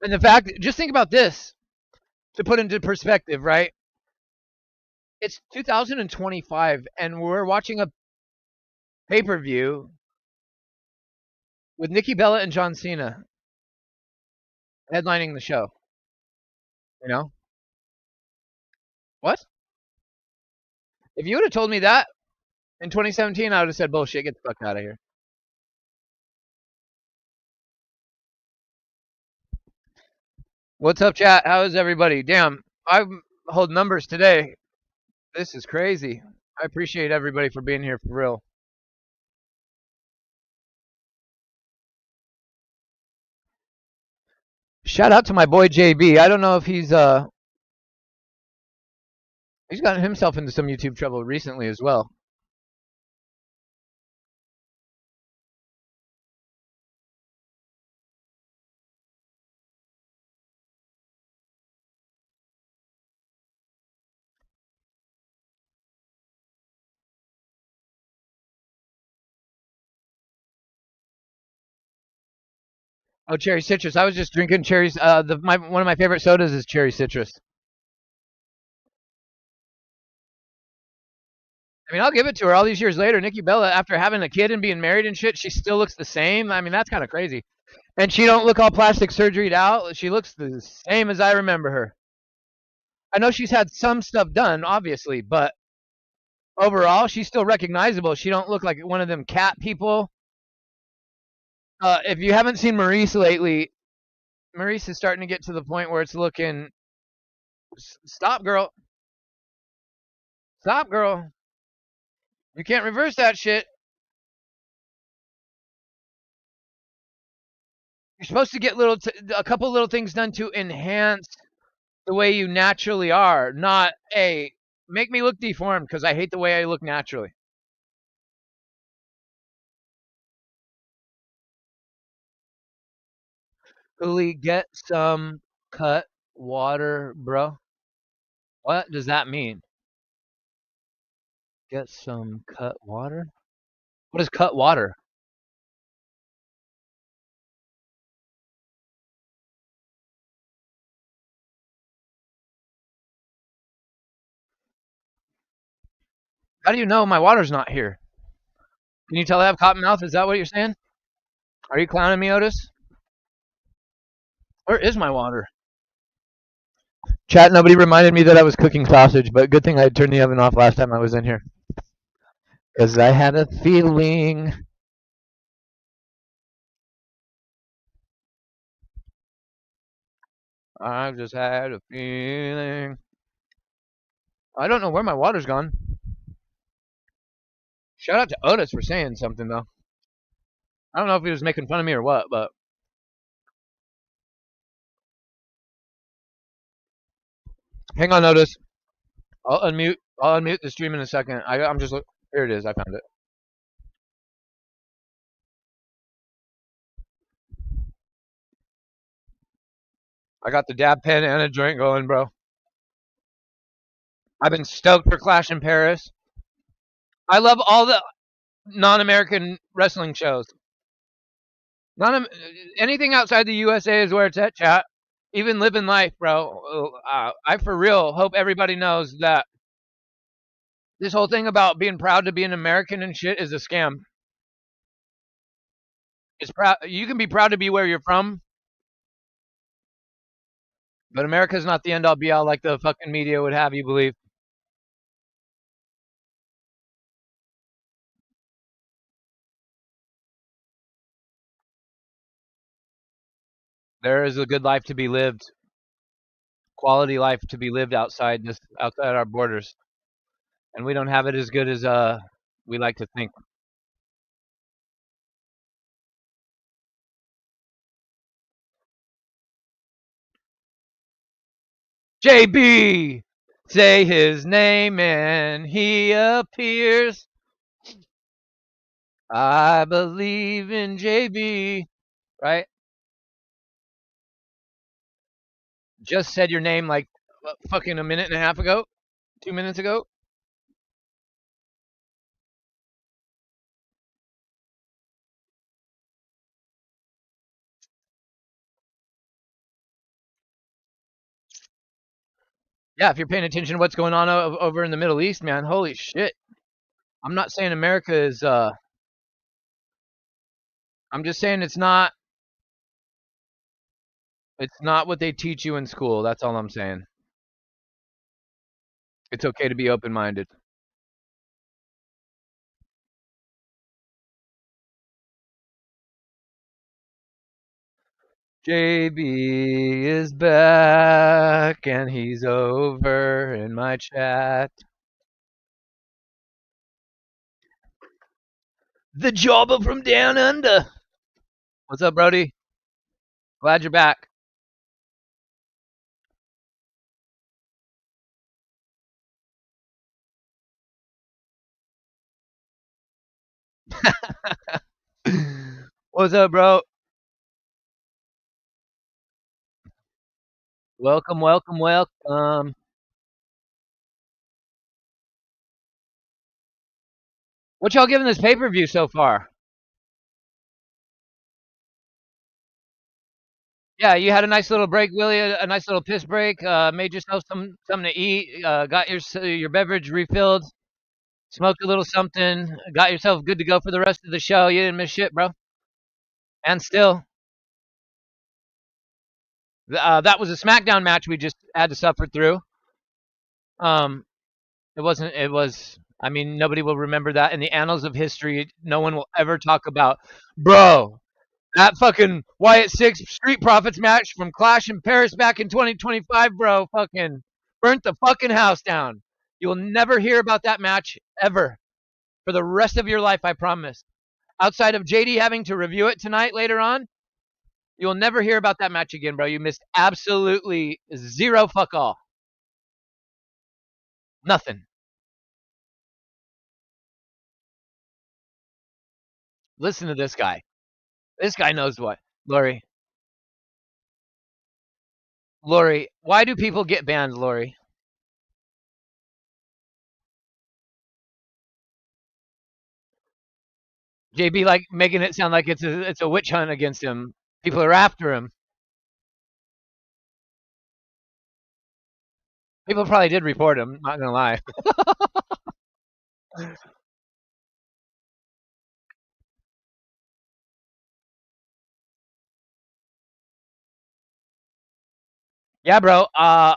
And the fact, just think about this to put into perspective, right? It's 2025, and we're watching a pay per view with Nikki Bella and John Cena headlining the show. You know what? If you would have told me that in 2017, I would have said bullshit. Get the fuck out of here. What's up, chat? How is everybody? Damn, I hold numbers today. This is crazy. I appreciate everybody for being here for real. Shout out to my boy JB. I don't know if he's gotten himself into some YouTube trouble recently as well. Oh, cherry citrus. I was just drinking cherries. One of my favorite sodas is cherry citrus. I mean, I'll give it to her. All these years later, Nikki Bella, after having a kid and being married and shit, she still looks the same. I mean, that's kind of crazy. And she don't look all plastic surgeryed out. She looks the same as I remember her. I know she's had some stuff done, obviously, but overall, she's still recognizable. She don't look like one of them cat people. If you haven't seen Maurice lately, Maurice is starting to get to the point where it's looking. Stop, girl. Stop, girl. You can't reverse that shit. You're supposed to get a couple little things done to enhance the way you naturally are, not a make me look deformed because I hate the way I look naturally. Uli, get some cut water, bro. What does that mean? Get some cut water? What is cut water? How do you know my water's not here? Can you tell I have cotton mouth? Is that what you're saying? Are you clowning me, Otis? Where is my water? Chat, nobody reminded me that I was cooking sausage, but good thing I turned the oven off last time I was in here. Because I had a feeling. I just had a feeling. I don't know where my water's gone. Shout out to Otis for saying something, though. I don't know if he was making fun of me or what, but. Hang on, Otis. I'll unmute the stream in a second. I'm just look. Here it is. I found it. I got the dab pen and a joint going, bro. I've been stoked for Clash in Paris. I love all the non-American wrestling shows. Anything outside the USA is where it's at, chat. Even living life, bro. I for real hope everybody knows that this whole thing about being proud to be an American and shit is a scam. It's proud. You can be proud to be where you're from, but America's not the end all be all like the fucking media would have you believe. There is a good life to be lived, quality life to be lived outside our borders, and we don't have it as good as we like to think. JB, say his name and he appears. I believe in JB, right? Just said your name like fucking a minute and a half ago, 2 minutes ago. Yeah, if you're paying attention to what's going on over in the Middle East, man, holy shit. I'm not saying America is I'm just saying it's not what they teach you in school. That's all I'm saying. It's okay to be open-minded. JB is back and he's over in my chat. The Jobber from down under. What's up, Brody? Glad you're back. What's up, bro? Welcome, welcome, welcome. What y'all giving this pay-per-view so far? Yeah, you had a nice little break, Willie. A nice little piss break. Made yourself something to eat. Got your beverage refilled. Smoked a little something, got yourself good to go for the rest of the show. You didn't miss shit, bro. And still, that was a SmackDown match we just had to suffer through. Um, it wasn't. It was. I mean, nobody will remember that in the annals of history. No one will ever talk about, bro. That fucking Wyatt Six Street Profits match from Clash in Paris back in 2025, bro. Fucking burnt the fucking house down. You will never hear about that match ever for the rest of your life. I promise. Outside of JD having to review it tonight later on, you will never hear about that match again, bro. You missed absolutely zero fuck all. Nothing. Listen to this guy. This guy knows what. Lori. Lori, why do people get banned, Lori? JB like making it sound like it's a witch hunt against him. People are after him. People probably did report him, not gonna lie. Yeah, bro. I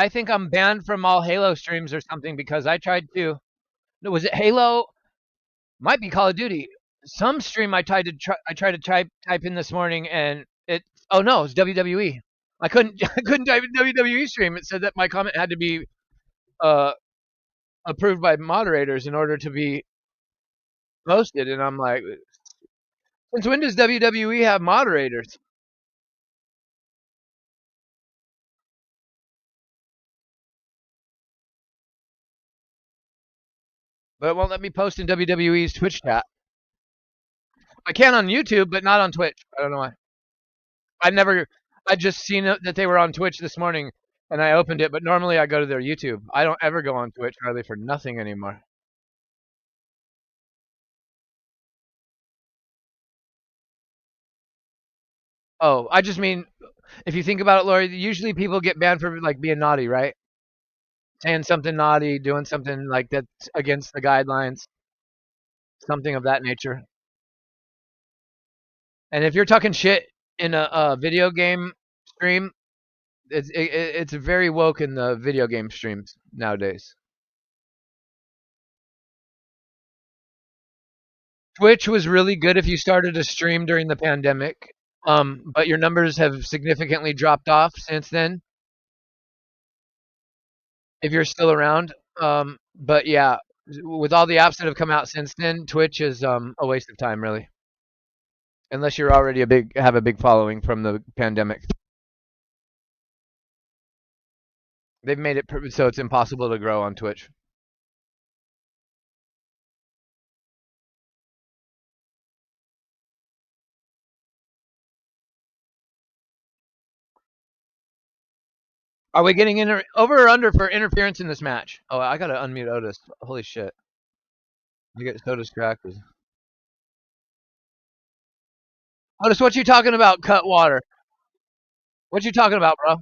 think I'm banned from all Halo streams or something because I tried to. No, was it Halo? Might be Call of Duty. Some stream I tried to type in this morning and it. Oh no, it's WWE. I couldn't I couldn't type in WWE stream. It said that my comment had to be uh, approved by moderators in order to be posted, and I'm like, since when does WWE have moderators? But it won't let me post in WWE's Twitch chat. I can on YouTube, but not on Twitch. I don't know why. I never. I just seen that they were on Twitch this morning, and I opened it. But normally I go to their YouTube. I don't ever go on Twitch hardly for nothing anymore. Oh, I just mean if you think about it, Lori, usually people get banned for like being naughty, right? Saying something naughty, doing something like that's against the guidelines, something of that nature. And if you're talking shit in a video game stream, it's very woke in the video game streams nowadays. Twitch was really good if you started a stream during the pandemic, but your numbers have significantly dropped off since then. If you're still around, but yeah, with all the apps that have come out since then, Twitch is a waste of time, really, unless you're already have a big following from the pandemic. They've made it so it's impossible to grow on Twitch. Are we getting over or under for interference in this match? Oh, I gotta unmute Otis. Holy shit! I get so distracted. Otis, what you talking about? Cut water. What you talking about, bro?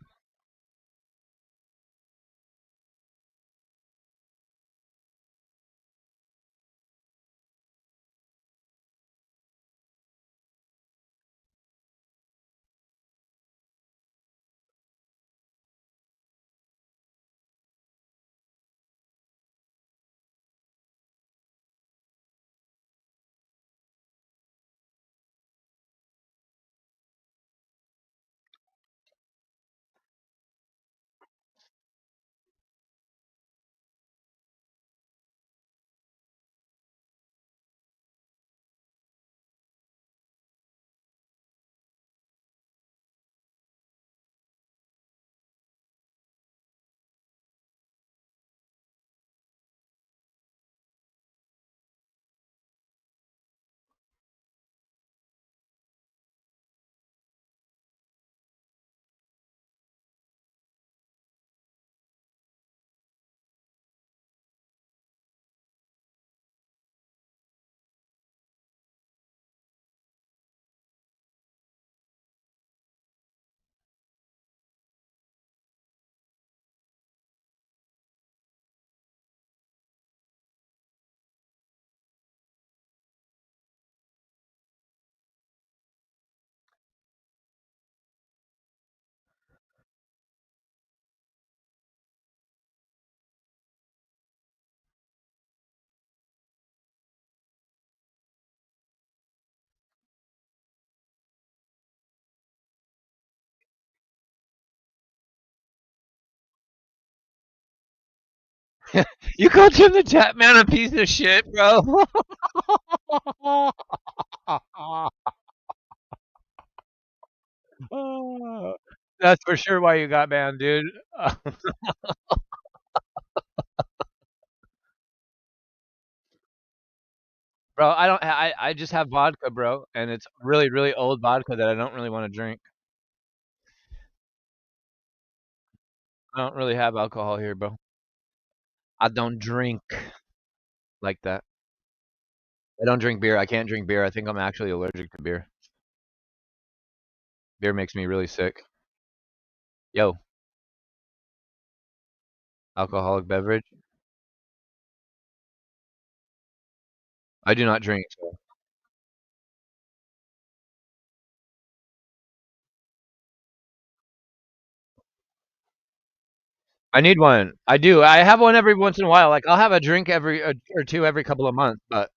You called Jim the Chat Man a piece of shit, bro. That's for sure why you got banned, dude. Bro, I don't. I just have vodka, bro, and it's really really old vodka that I don't really want to drink. I don't really have alcohol here, bro. I don't drink like that. I don't drink beer. I can't drink beer. I think I'm actually allergic to beer. Beer makes me really sick. Yo, alcoholic beverage. I do not drink. So. I need one. I do. I have one every once in a while. Like I'll have a drink every or two every couple of months. But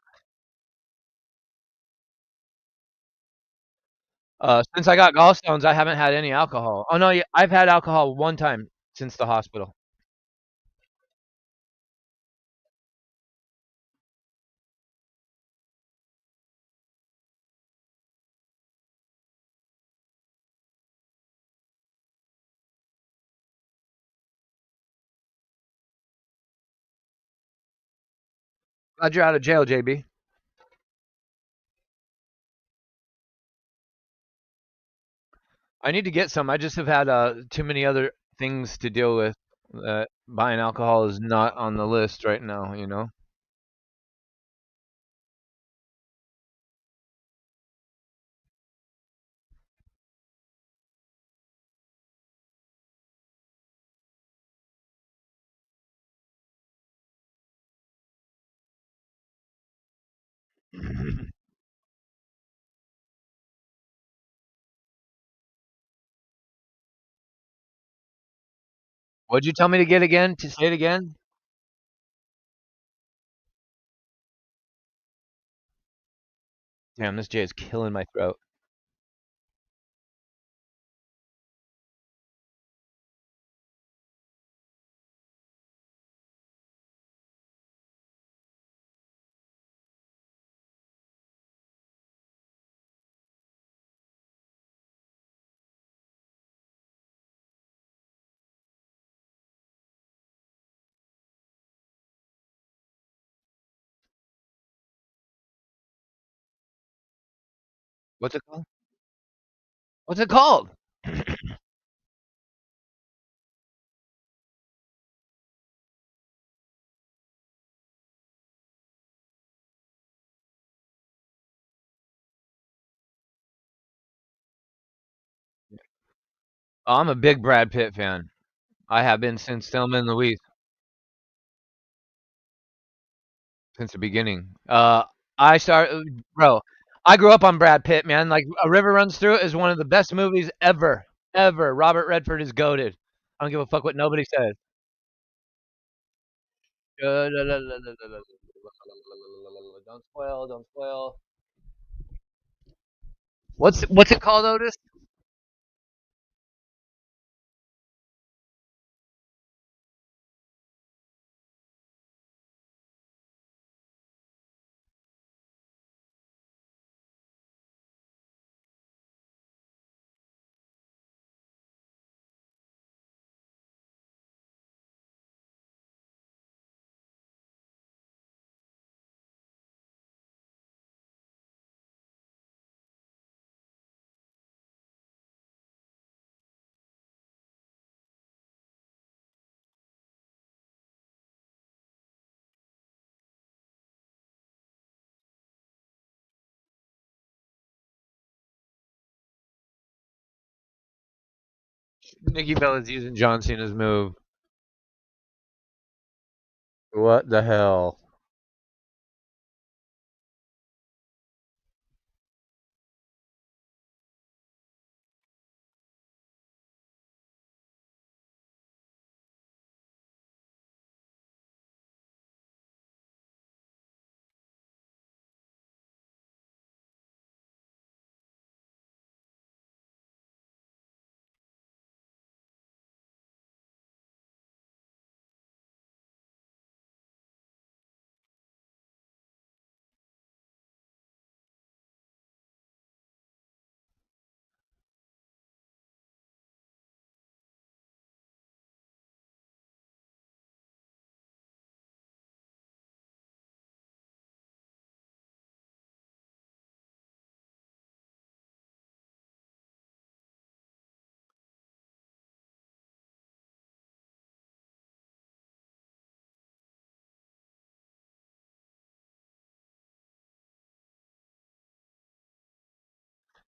since I got gallstones, I haven't had any alcohol. Oh no, yeah, I've had alcohol one time since the hospital. Glad you're out of jail, JB. I need to get some. I just have had too many other things to deal with. Buying alcohol is not on the list right now. You know. What'd you tell me to get again? To say it again? Damn, this J is killing my throat. What's it called? What's it called? Oh, I'm a big Brad Pitt fan. I have been since Thelma and Louise, since the beginning. I started, bro. I grew up on Brad Pitt, man. Like A River Runs Through It is one of the best movies ever, ever. Robert Redford is goated. I don't give a fuck what nobody says. Don't spoil, don't spoil. What's it called, Otis? Nikki Bella's using John Cena's move. What the hell?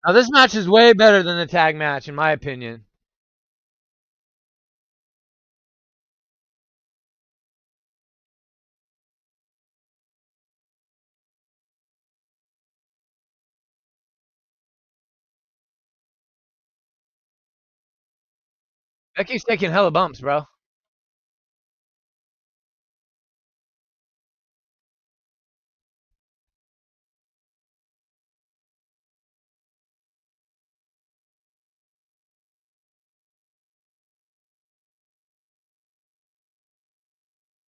Now this match is way better than the tag match, in my opinion. Becky's taking hella bumps, bro.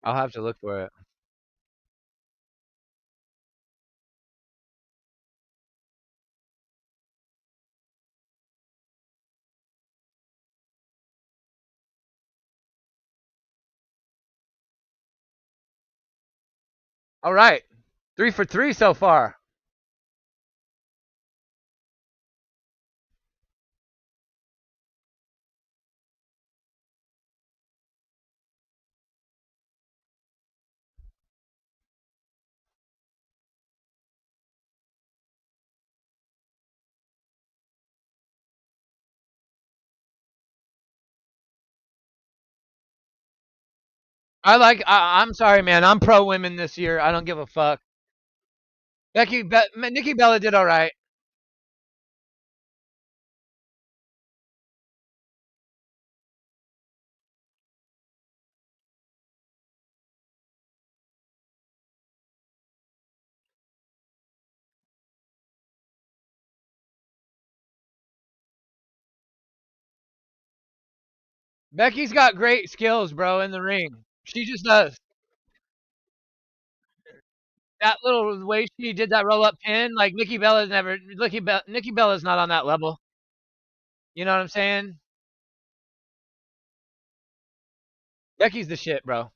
I'll have to look for it. All right. 3 for 3 so far. I'm sorry, man. I'm pro women this year. I don't give a fuck. Nikki Bella did all right. Becky's got great skills, bro, in the ring. She just does. That little way she did that roll up pin, like Nikki Bella's not on that level. You know what I'm saying? Becky's the shit, bro.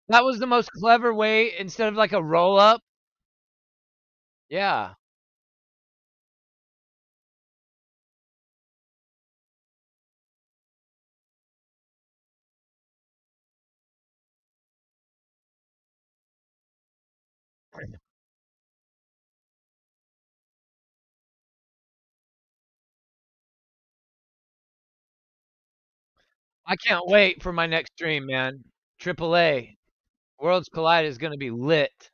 That was the most clever way instead of like a roll up. Yeah. I can't wait for my next stream, man. AAA Worlds Collide is going to be lit.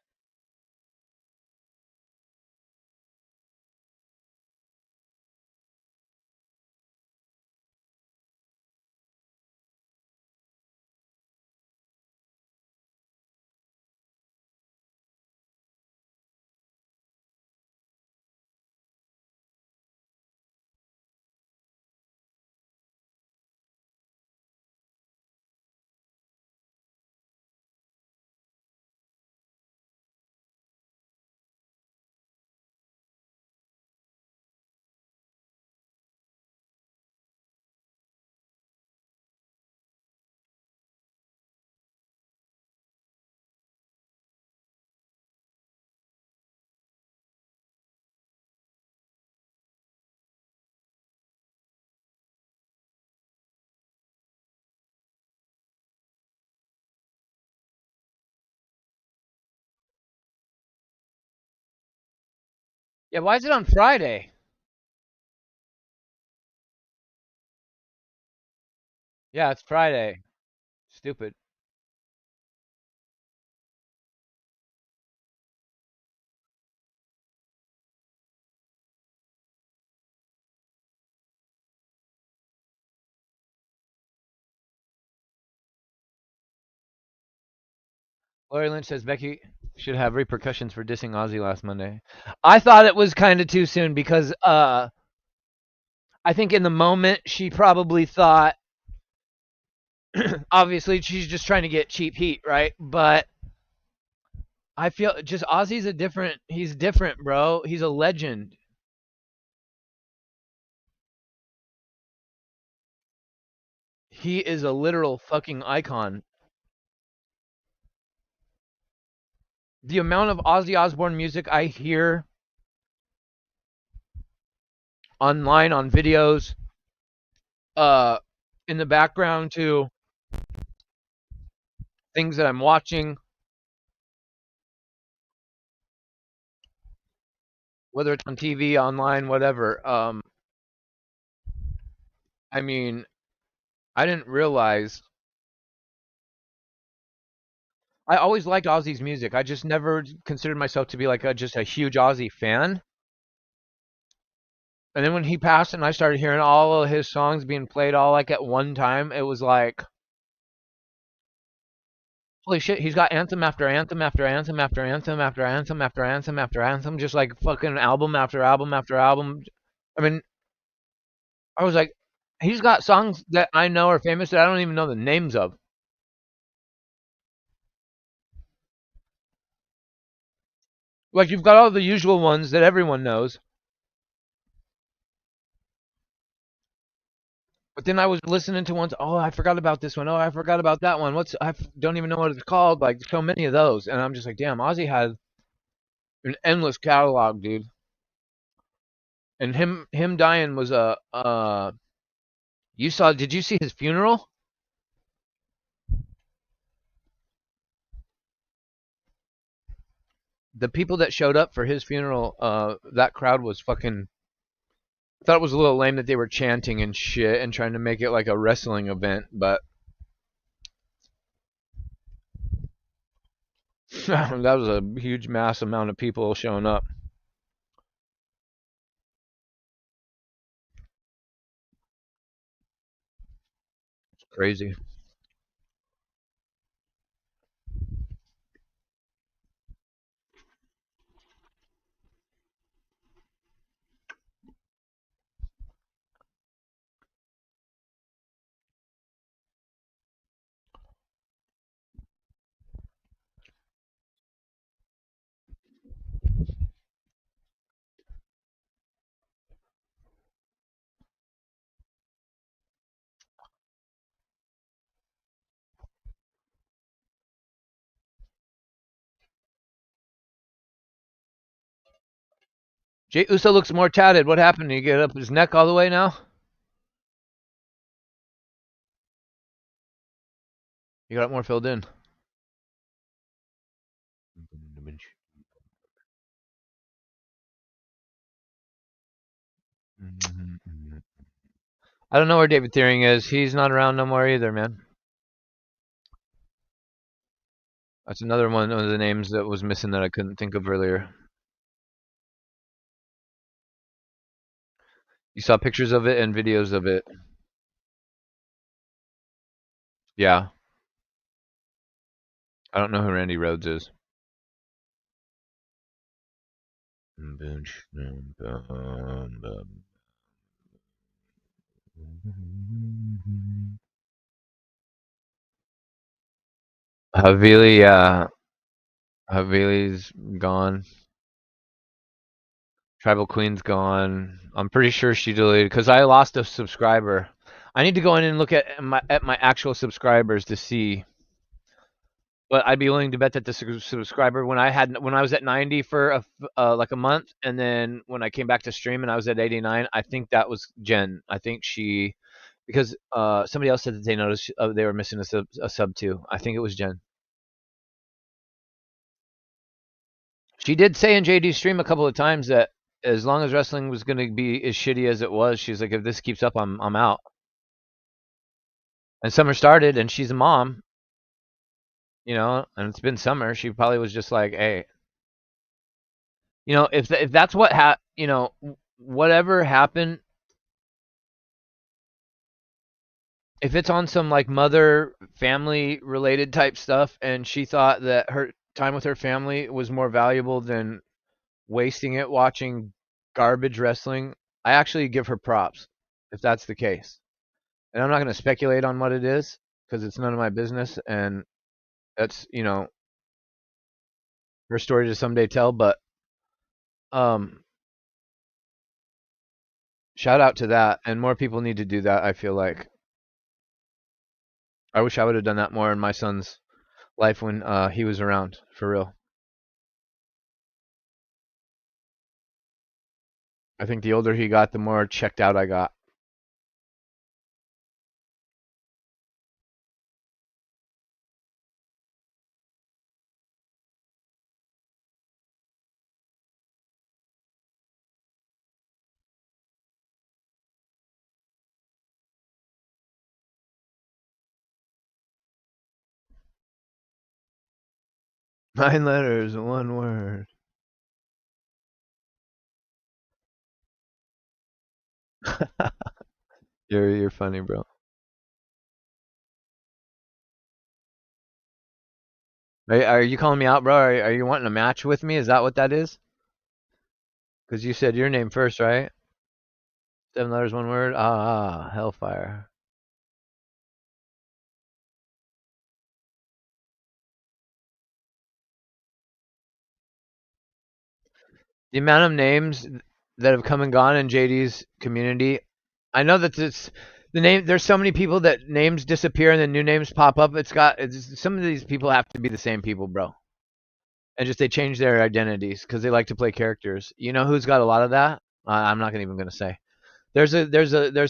Yeah, why is it on Friday? Yeah, it's Friday. Stupid. Lori Lynch says Becky should have repercussions for dissing Ozzy last Monday. I thought it was kind of too soon because I think in the moment she probably thought obviously she's just trying to get cheap heat, right? But I feel just he's different, bro. He's a legend. He is a literal fucking icon. The amount of Ozzy Osbourne music I hear online on videos, uh in the background to things that I'm watching, whether it's on TV, online, whatever. I mean, I didn't realize I always liked Ozzy's music. I just never considered myself to be like just a huge Ozzy fan. And then when he passed and I started hearing all of his songs being played all like at one time, it was like, holy shit, he's got anthem after anthem after anthem after anthem after anthem after anthem after anthem, just like fucking album after album after album. I mean, I was like, he's got songs that I know are famous that I don't even know the names of. Like you've got all the usual ones that everyone knows. But then I was listening to ones. Oh, I forgot about this one. Oh, I forgot about that one. Don't even know what it's called. Like so many of those, and I'm just like, damn, Ozzy had an endless catalog, dude. And him dying was a you saw? Did you see his funeral? The people that showed up for his funeral, that crowd was fucking. I thought it was a little lame that they were chanting and shit and trying to make it like a wrestling event, but that was a huge mass amount of people showing up. It's crazy. Jay Uso looks more tatted. What happened? Did he get up his neck all the way now? You got it more filled in. I don't know where David Thiering is. He's not around no more either, man. That's another one of the names that was missing that I couldn't think of earlier. You saw pictures of it and videos of it. Yeah. I don't know who Randy Rhodes is. Havili, Havili's gone. Tribal Queen's gone. I'm pretty sure she deleted because I lost a subscriber. I need to go in and look at my actual subscribers to see. But I'd be willing to bet that the subscriber when I was at 90 for like a month, and then when I came back to stream and I was at 89, I think that was Jen. I think she because somebody else said that they noticed they were missing a sub too. I think it was Jen. She did say in JD's stream a couple of times that as long as wrestling was going to be as shitty as it was, she's like, if this keeps up, I'm out. And summer started, and she's a mom, and it's been summer. She probably was just like, hey, if that's what whatever happened, if it's on some like mother family related type stuff, and she thought that her time with her family was more valuable than wasting it watching garbage wrestling, I actually give her props if that's the case. And I'm not going to speculate on what it is because it's none of my business, and that's her story to someday tell. But um, shout out to that, and more people need to do that. I feel like I wish I would have done that more in my son's life when he was around for real. I think the older he got, the more checked out I got. 9 letters, 1 word. You're funny, bro. Are you calling me out, bro? Are you wanting a match with me? Is that what that is? Because you said your name first, right? 7 letters, 1 word. Hellfire. The amount of names that have come and gone in JD's community. I know that it's the name. There's so many people that names disappear and then new names pop up. Some of these people have to be the same people, bro. And just they change their identities because they like to play characters. You know who's got a lot of that? I'm not even gonna say. There's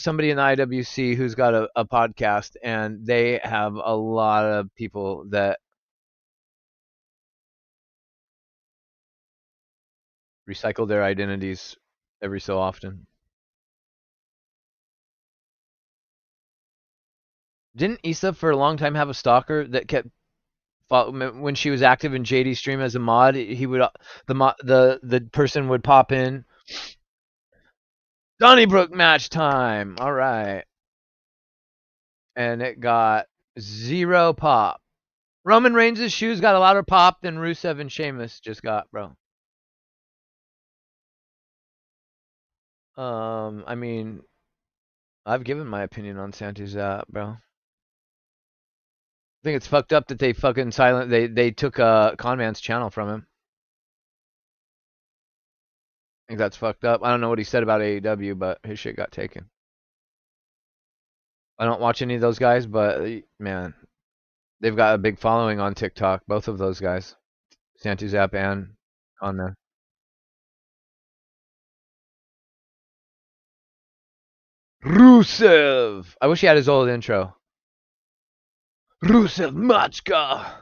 somebody in the IWC who's got a podcast and they have a lot of people that recycle their identities every so often. Didn't Issa for a long time have a stalker that kept when she was active in JD stream as a mod? He would the person would pop in. Donnybrook match time. All right, and it got 0 pop. Roman Reigns' shoes got a louder pop than Rusev and Sheamus just got, bro. I mean, I've given my opinion on Santos bro. I think it's fucked up that they fucking they took Conman's channel from him. I think that's fucked up. I don't know what he said about AEW, but his shit got taken. I don't watch any of those guys, but man, they've got a big following on TikTok. Both of those guys, Santos and Conman. Rusev. I wish he had his old intro. Rusev Machka.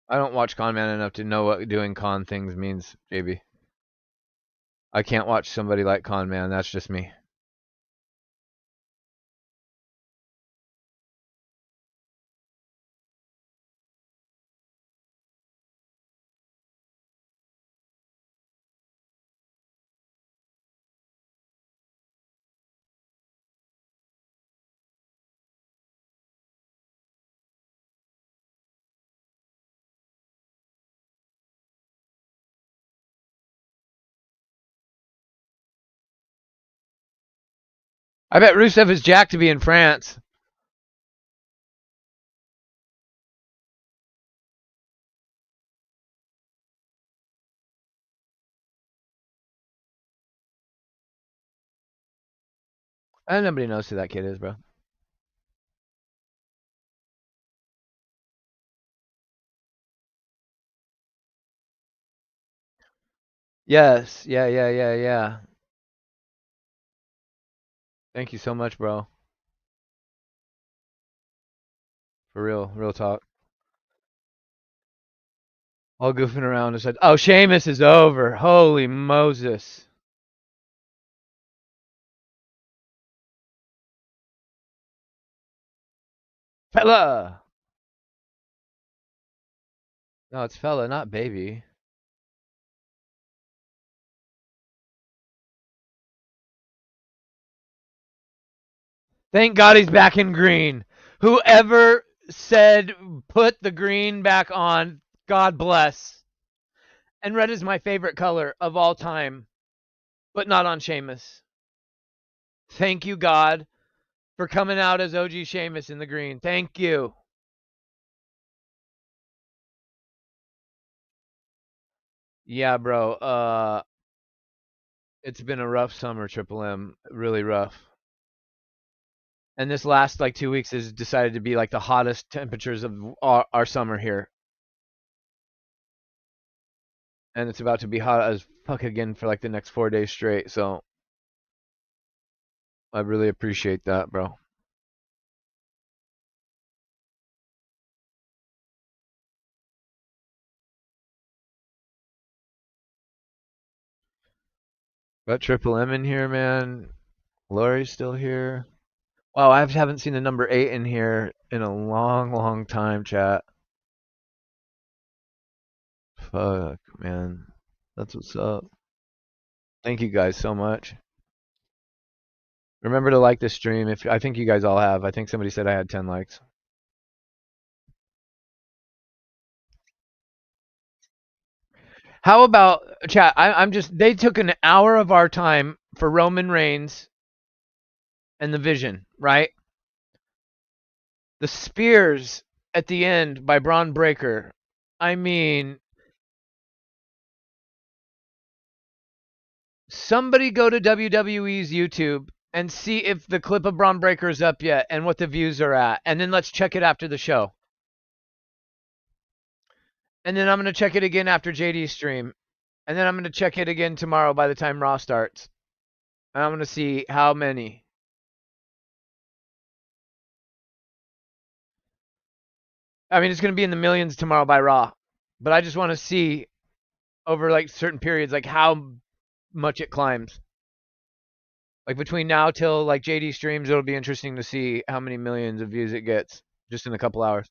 I don't watch Conman enough to know what doing con things means, JB. I can't watch somebody like Conman. That's just me. I bet Rusev is jacked to be in France. And nobody knows who that kid is, bro. Yes. Yeah. Thank you so much, bro. For real talk. All goofing around and said, "Oh, Sheamus is over. Holy Moses." Fella. No, it's fella, not baby. Thank God he's back in green. Whoever said put the green back on, God bless. And red is my favorite color of all time, but not on Sheamus. Thank you, God, for coming out as OG Sheamus in the green. Thank you. Yeah, bro. It's been a rough summer, Triple M. Really rough. And this last like 2 weeks has decided to be like the hottest temperatures of our summer here. And it's about to be hot as fuck again for like the next 4 days straight. So I really appreciate that, bro. Got Triple M in here, man. Lori's still here. Wow, I haven't seen the number 8 in here in a long, long time, chat. Fuck, man. That's what's up. Thank you guys so much. Remember to like this stream. If I think you guys all have. I think somebody said I had 10 likes. How about chat? I'm just. They took an hour of our time for Roman Reigns and the Vision, right? The spears at the end by Braun Breaker. I mean, somebody go to WWE's YouTube and see if the clip of Braun Breaker is up yet and what the views are at, and then let's check it after the show. And then I'm gonna check it again after JD's stream, and then I'm gonna check it again tomorrow by the time Raw starts, and I'm gonna see how many. I mean, it's gonna be in the millions tomorrow by Raw, but I just want to see over like certain periods, like how much it climbs. Like between now till like JD streams, it'll be interesting to see how many millions of views it gets just in a couple hours.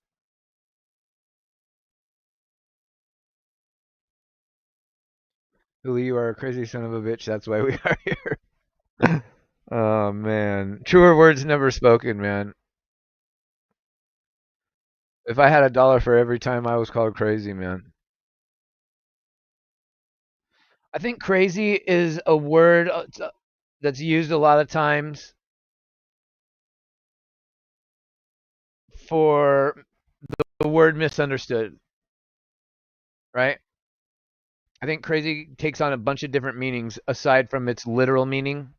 Huli, you are a crazy son of a bitch. That's why we are here. Oh man, truer words never spoken, man. If I had $1 for every time I was called crazy, man. I think crazy is a word that's used a lot of times for the word misunderstood, right? I think crazy takes on a bunch of different meanings aside from its literal meaning.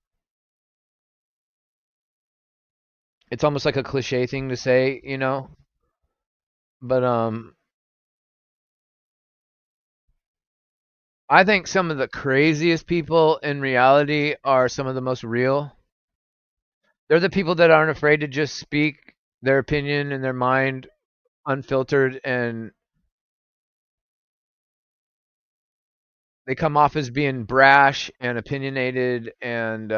It's almost like a cliche thing to say, you know? But I think some of the craziest people in reality are some of the most real. They're the people that aren't afraid to just speak their opinion and their mind unfiltered, and they come off as being brash and opinionated, and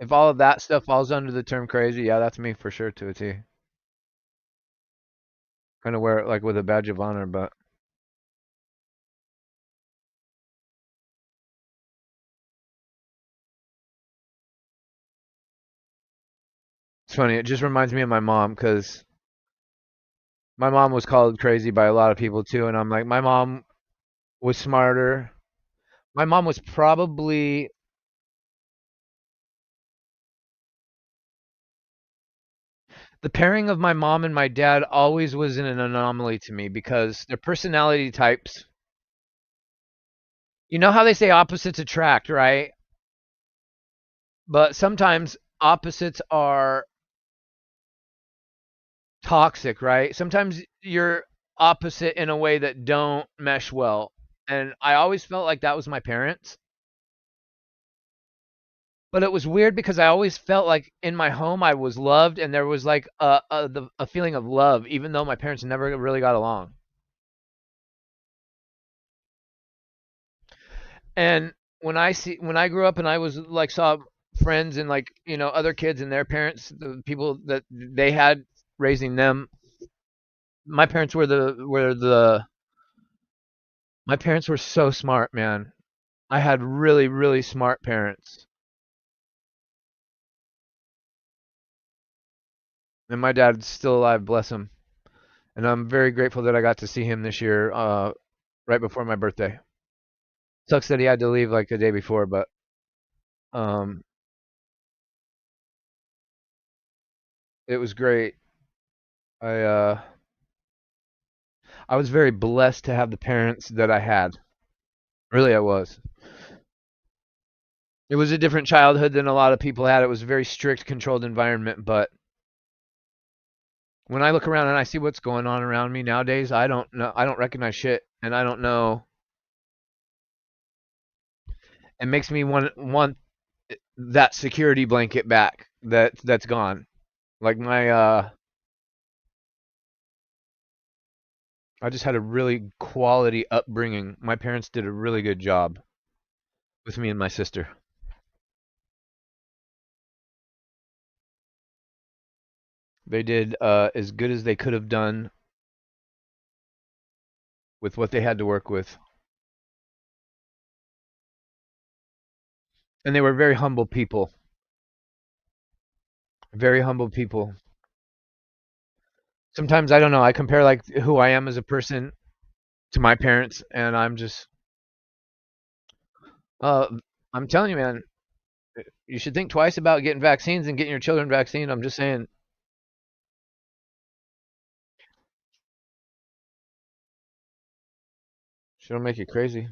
if all of that stuff falls under the term crazy, yeah, that's me for sure to a T. Kind of wear it like with a badge of honor, but it's funny. It just reminds me of my mom because my mom was called crazy by a lot of people too, and I'm like, my mom was smarter. My mom was probably the pairing of my mom and my dad always was an anomaly to me because their personality types. You know how they say opposites attract, right? But sometimes opposites are toxic, right? Sometimes you're opposite in a way that don't mesh well. And I always felt like that was my parents. But it was weird because I always felt like in my home I was loved and there was like a feeling of love even though my parents never really got along. And when I grew up and I was like saw friends and like, you know, other kids and their parents, the people that they had raising them, my parents my parents were so smart, man. I had really, really smart parents. And my dad's still alive, bless him. And I'm very grateful that I got to see him this year, right before my birthday. Sucks that he had to leave like the day before, but um, it was great. I uh, I was very blessed to have the parents that I had. Really, I was. It was a different childhood than a lot of people had. It was a very strict, controlled environment, but when I look around and I see what's going on around me nowadays, I don't know. I don't recognize shit, and I don't know. It makes me want that security blanket back that's gone. Like I just had a really quality upbringing. My parents did a really good job with me and my sister. They did as good as they could have done with what they had to work with. And they were very humble people. Very humble people. Sometimes I don't know, I compare like who I am as a person to my parents, and I'm just uh I'm telling you, man, you should think twice about getting vaccines and getting your children vaccinated. I'm just saying. Shit'll make you crazy.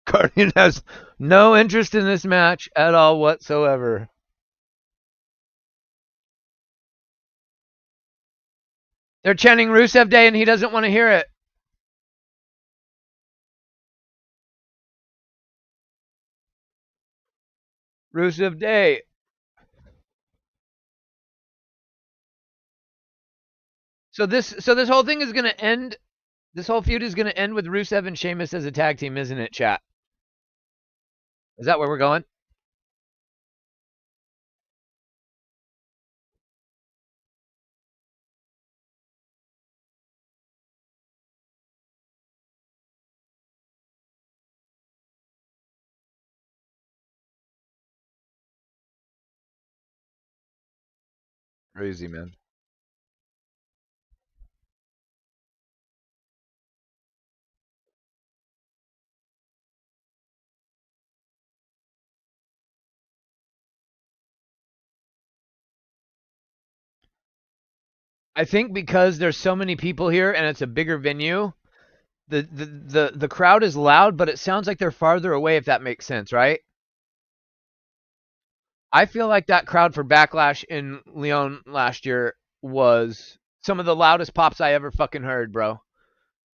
Guardian has no interest in this match at all whatsoever. They're chanting Rusev Day and he doesn't want to hear it. Rusev Day. So this whole thing is gonna end. This whole feud is gonna end with Rusev and Sheamus as a tag team, isn't it, chat? Is that where we're going? Crazy, man. I think because there's so many people here and it's a bigger venue, the crowd is loud, but it sounds like they're farther away, if that makes sense, right? I feel like that crowd for Backlash in Lyon last year was some of the loudest pops I ever fucking heard, bro.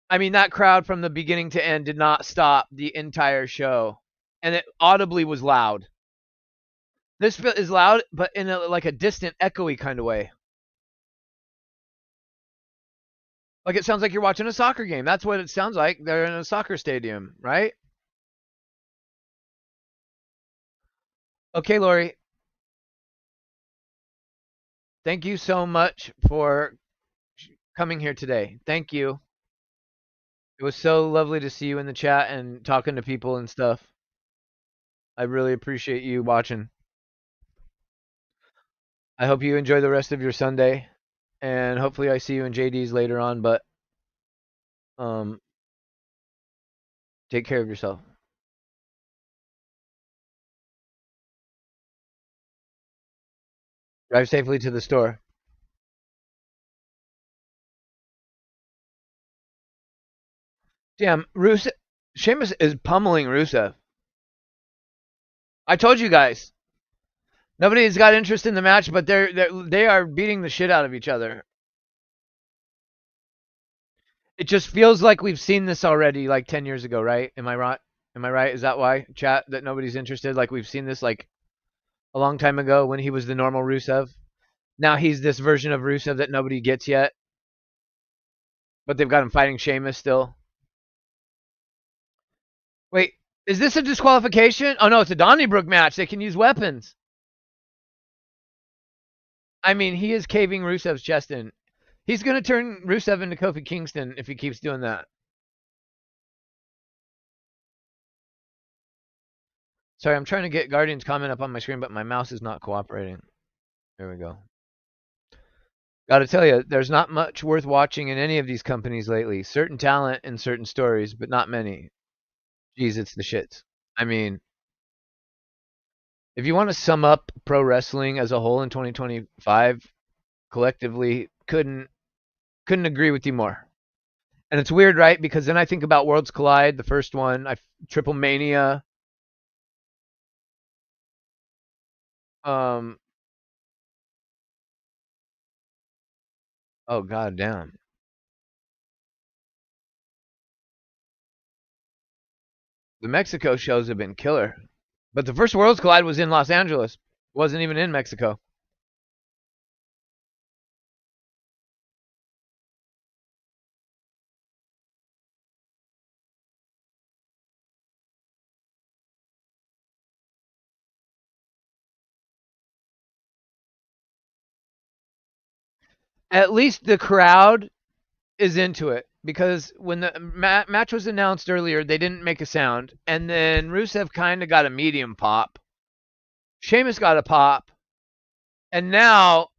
I mean, that crowd from the beginning to end did not stop the entire show, and it audibly was loud. This is loud, but in like a distant, echoey kind of way. Like it sounds like you're watching a soccer game. That's what it sounds like. They're in a soccer stadium, right? Okay, Lori. Thank you so much for coming here today. Thank you. It was so lovely to see you in the chat and talking to people and stuff. I really appreciate you watching. I hope you enjoy the rest of your Sunday, and hopefully I see you in JD's later on. But um, take care of yourself. Drive safely to the store. Damn, Rusev, Sheamus is pummeling Rusev. I told you guys. Nobody's got interest in the match, but they are beating the shit out of each other. It just feels like we've seen this already, like 10 years ago, right? Am I right? Am I right? Is that why, chat, that nobody's interested? Like we've seen this like a long time ago when he was the normal Rusev. Now he's this version of Rusev that nobody gets yet, but they've got him fighting Sheamus still. Wait, is this a disqualification? Oh no, it's a Donnybrook match. They can use weapons. I mean, he is caving Rusev's chest in. He's going to turn Rusev into Kofi Kingston if he keeps doing that. Sorry, I'm trying to get Guardian's comment up on my screen, but my mouse is not cooperating. There we go. Gotta tell you, there's not much worth watching in any of these companies lately. Certain talent and certain stories, but not many. Jeez, it's the shits. I mean, if you want to sum up pro wrestling as a whole in 2025, collectively, couldn't agree with you more. And it's weird, right? Because then I think about Worlds Collide, the first one, Triple Mania, um, oh god damn. The Mexico shows have been killer. But the first Worlds Collide was in Los Angeles. Wasn't even in Mexico. At least the crowd is into it because when the match was announced earlier, they didn't make a sound, and then Rusev kind of got a medium pop. Sheamus got a pop, and now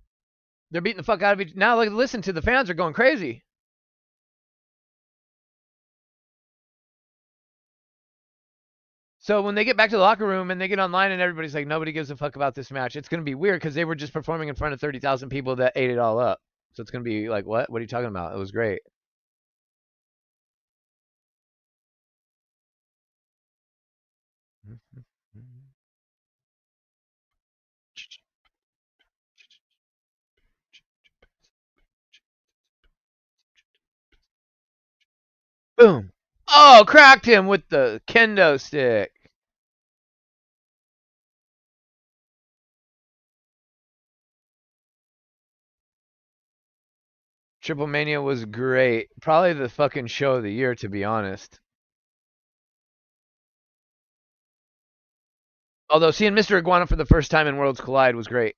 they're beating the fuck out of each. Now, like, listen to the fans are going crazy. So when they get back to the locker room and they get online and everybody's like, nobody gives a fuck about this match, it's gonna be weird because they were just performing in front of 30,000 people that ate it all up. So it's gonna be like, what? What are you talking about? It was great. Boom. Oh, cracked him with the kendo stick. Triple Mania was great. Probably the fucking show of the year, to be honest. Although seeing Mr. Iguana for the first time in Worlds Collide was great.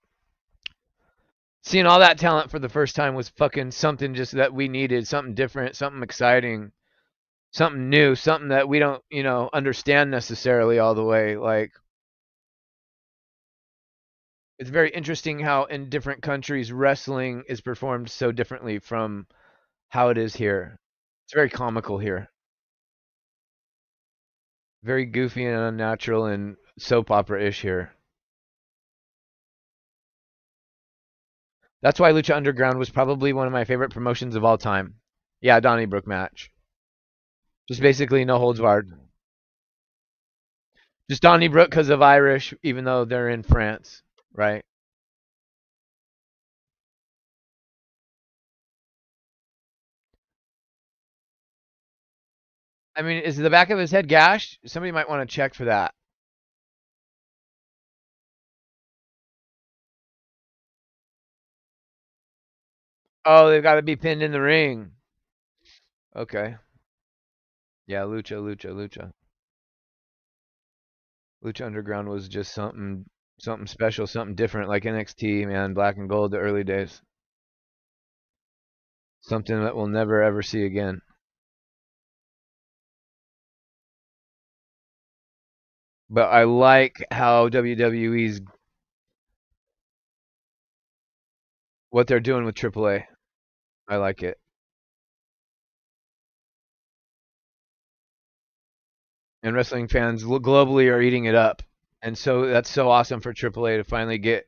Seeing all that talent for the first time was fucking something just that we needed, something different, something exciting, something new, something that we don't, understand necessarily all the way. Like, it's very interesting how in different countries wrestling is performed so differently from how it is here. It's very comical here. Very goofy and unnatural and soap opera-ish here. That's why Lucha Underground was probably one of my favorite promotions of all time. Yeah, Donnybrook match. Just basically no holds barred. Just Donnybrook because of Irish, even though they're in France, right? I mean, is the back of his head gashed? Somebody might want to check for that. Oh, they've got to be pinned in the ring. Okay. Yeah, Lucha, Lucha, Lucha. Lucha Underground was just something special, something different, like NXT, man, Black and Gold, the early days. Something that we'll never ever see again. But I like how WWE's what they're doing with AAA. I like it. And wrestling fans globally are eating it up. And so that's so awesome for AAA to finally get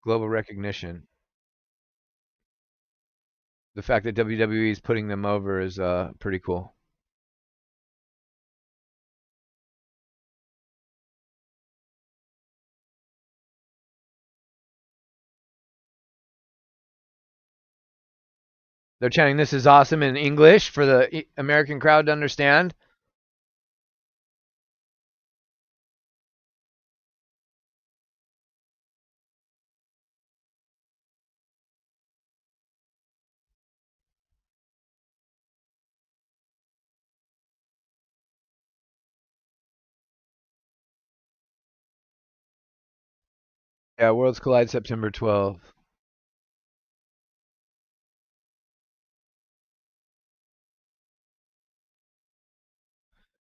global recognition. The fact that WWE is putting them over is pretty cool. They're chanting "This is awesome" in English for the American crowd to understand. Yeah, Worlds Collide September 12th.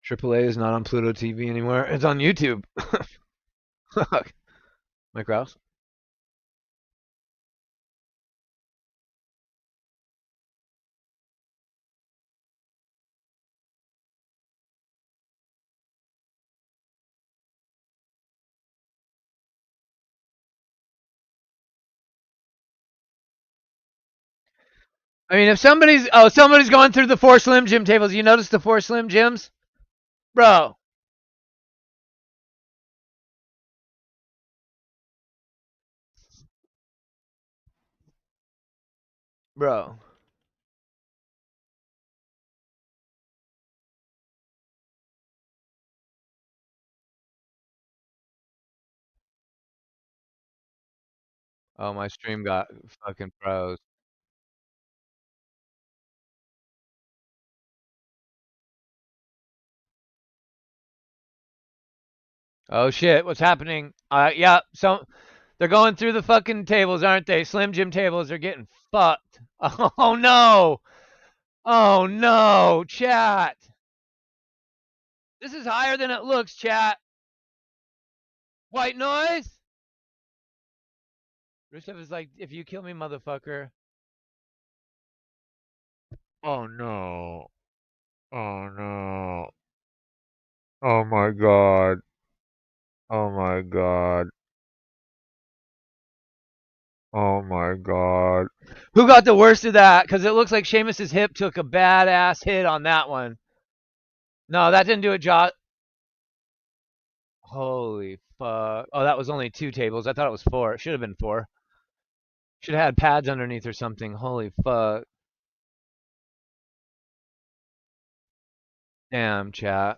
AAA is not on Pluto TV anymore. It's on YouTube. Mike Rouse. I mean, if somebody's going through the four Slim Jim tables, you notice the four Slim Jims, bro, bro. Oh, my stream got fucking froze. Oh shit, what's happening? Yeah, so they're going through the fucking tables, aren't they? Slim Jim tables are getting fucked. Oh no. Oh no, chat. This is higher than it looks, chat. White noise? Rusev is like, if you kill me, motherfucker. Oh no. Oh no. Oh my god. Oh my god. Oh my god. Who got the worst of that? Because it looks like Sheamus's hip took a badass hit on that one. No, that didn't do it, Josh. Holy fuck. Oh, that was only 2 tables. I thought it was 4. It should have been 4. Should have had pads underneath or something. Holy fuck. Damn, chat.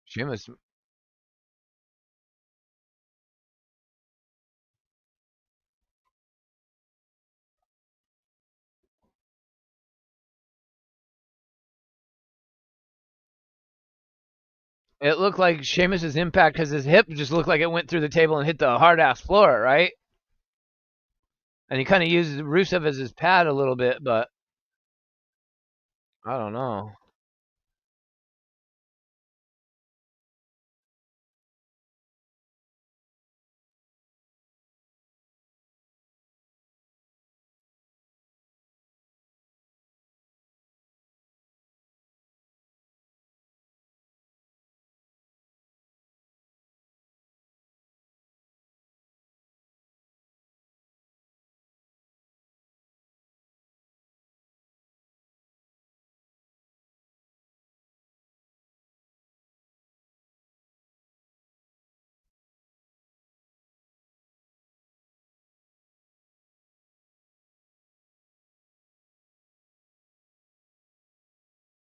Sheamus. It looked like Sheamus's impact because his hip just looked like it went through the table and hit the hard ass floor, right? And he kind of used Rusev as his pad a little bit, but I don't know.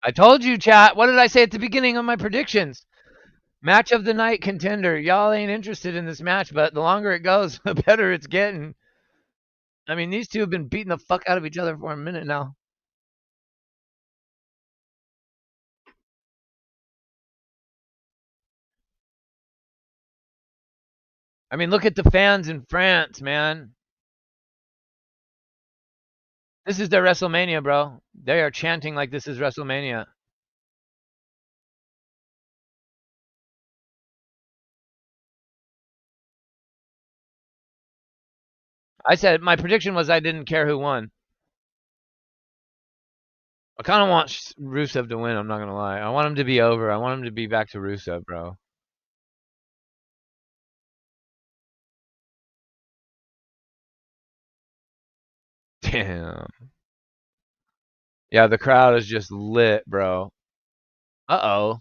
I told you, chat. What did I say at the beginning of my predictions? Match of the night contender. Y'all ain't interested in this match, but the longer it goes, the better it's getting. I mean, these two have been beating the fuck out of each other for a minute now. I mean, look at the fans in France, man. This is their WrestleMania, bro. They are chanting like this is WrestleMania. I said my prediction was I didn't care who won. I kind of want Rusev to win. I'm not gonna lie. I want him to be over. I want him to be back to Rusev, bro. Damn. Yeah, the crowd is just lit, bro. Uh oh.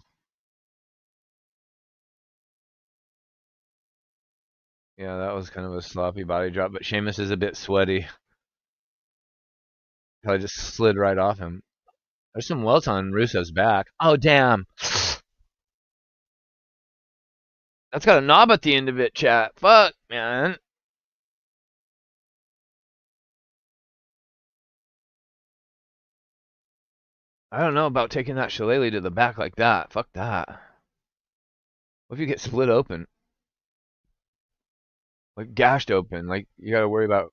Yeah, that was kind of a sloppy body drop, but Sheamus is a bit sweaty. Probably just slid right off him. There's some welts on Rusev's back. Oh, damn. That's got a knob at the end of it, chat. Fuck, man. I don't know about taking that shillelagh to the back like that. Fuck that. What if you get split open? Like gashed open. Like you gotta worry about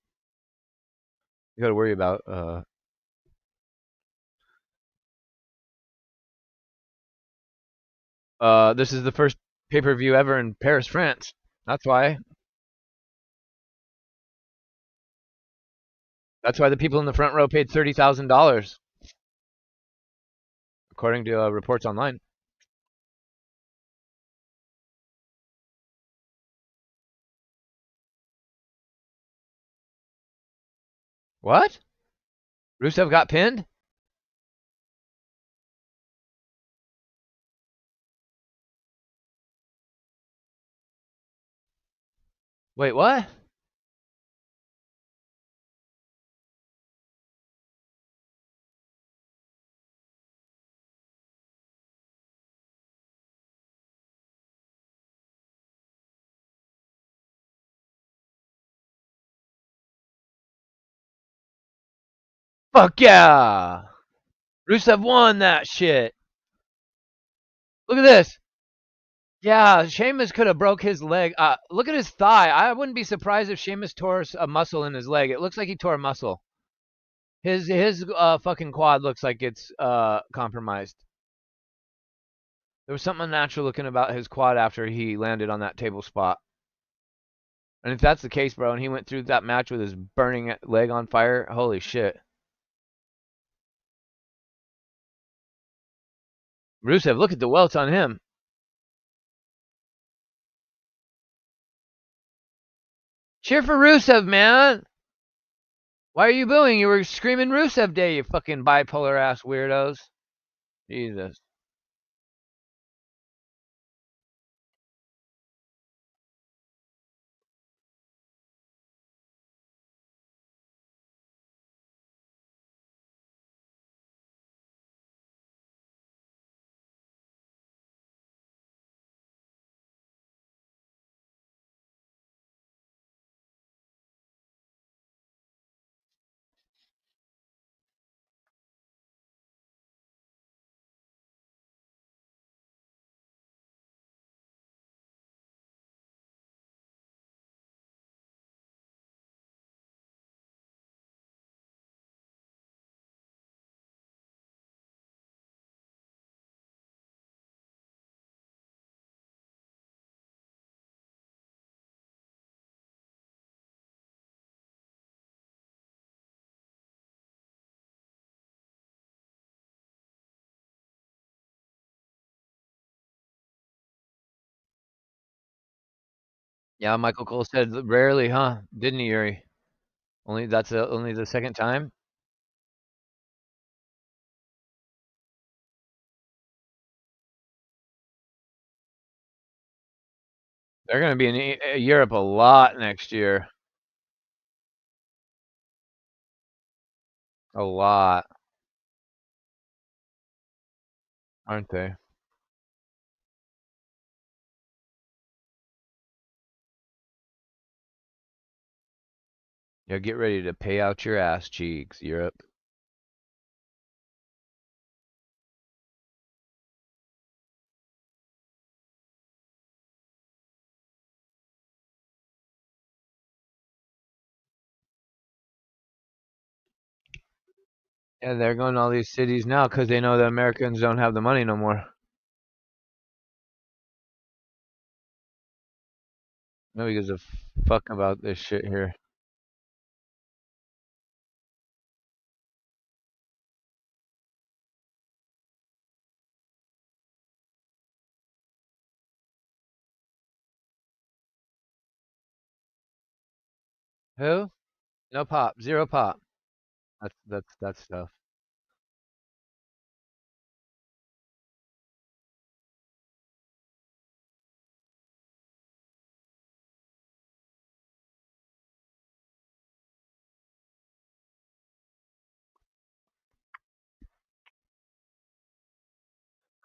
this is the first pay-per-view ever in Paris, France. That's why. That's why the people in the front row paid $30,000, according to reports online. What? Rusev got pinned? Wait, what? Fuck yeah! Rusev won that shit. Look at this. Yeah, Sheamus could have broke his leg. Look at his thigh. I wouldn't be surprised if Sheamus tore a muscle in his leg. It looks like he tore a muscle. His fucking quad looks like it's compromised. There was something unnatural looking about his quad after he landed on that table spot. And if that's the case, bro, and he went through that match with his burning leg on fire, holy shit. Rusev, look at the welts on him. Cheer for Rusev, man. Why are you booing? You were screaming Rusev Day, you fucking bipolar ass weirdos. Jesus. Yeah, Michael Cole said rarely, huh? Didn't he, Yuri? Only the second time. They're going to be in Europe a lot next year. A lot, aren't they? Yeah, get ready to pay out your ass cheeks, Europe. Yeah, they're going to all these cities now because they know the Americans don't have the money no more. Nobody gives a fuck about this shit here. Who? No pop. Zero pop. That's stuff.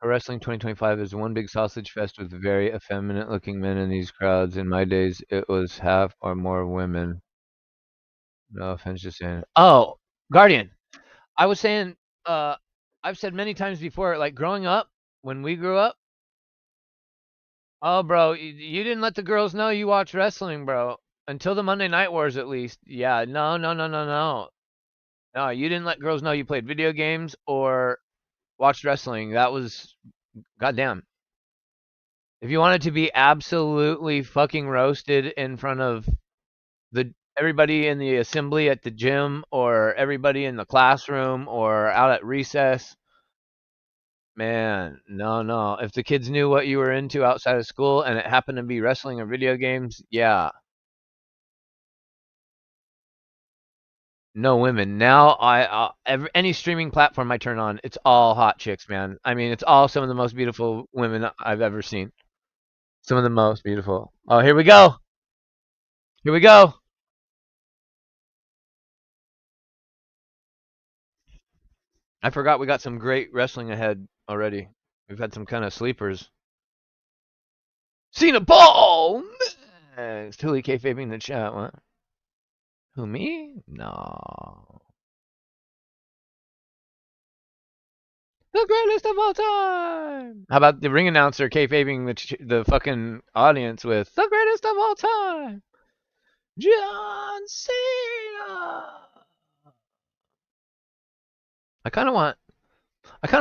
Pro Wrestling 2025 is one big sausage fest with very effeminate looking men in these crowds. In my days, it was half or more women. No offense, just saying. Oh, Guardian. I was saying, uh, I've said many times before, like growing up, when we grew up, oh, bro, you didn't let the girls know you watched wrestling, bro. Until the Monday Night Wars, at least. Yeah, no, no, no, no, no. No, you didn't let girls know you played video games or watched wrestling. That was goddamn. If you wanted to be absolutely fucking roasted in front of the everybody in the assembly at the gym or everybody in the classroom or out at recess, man, no, no. If the kids knew what you were into outside of school and it happened to be wrestling or video games, yeah, no women. Now any streaming platform I turn on, it's all hot chicks, man. I mean, it's all some of the most beautiful women I've ever seen. Some of the most beautiful. Oh, here we go. Here we go. I forgot we got some great wrestling ahead already. We've had some kind of sleepers. Cena Ball! It's Tuli kayfabing the chat. What? Who, me? No. The greatest of all time. How about the ring announcer kayfabing the fucking audience with the greatest of all time, John Cena? I kind of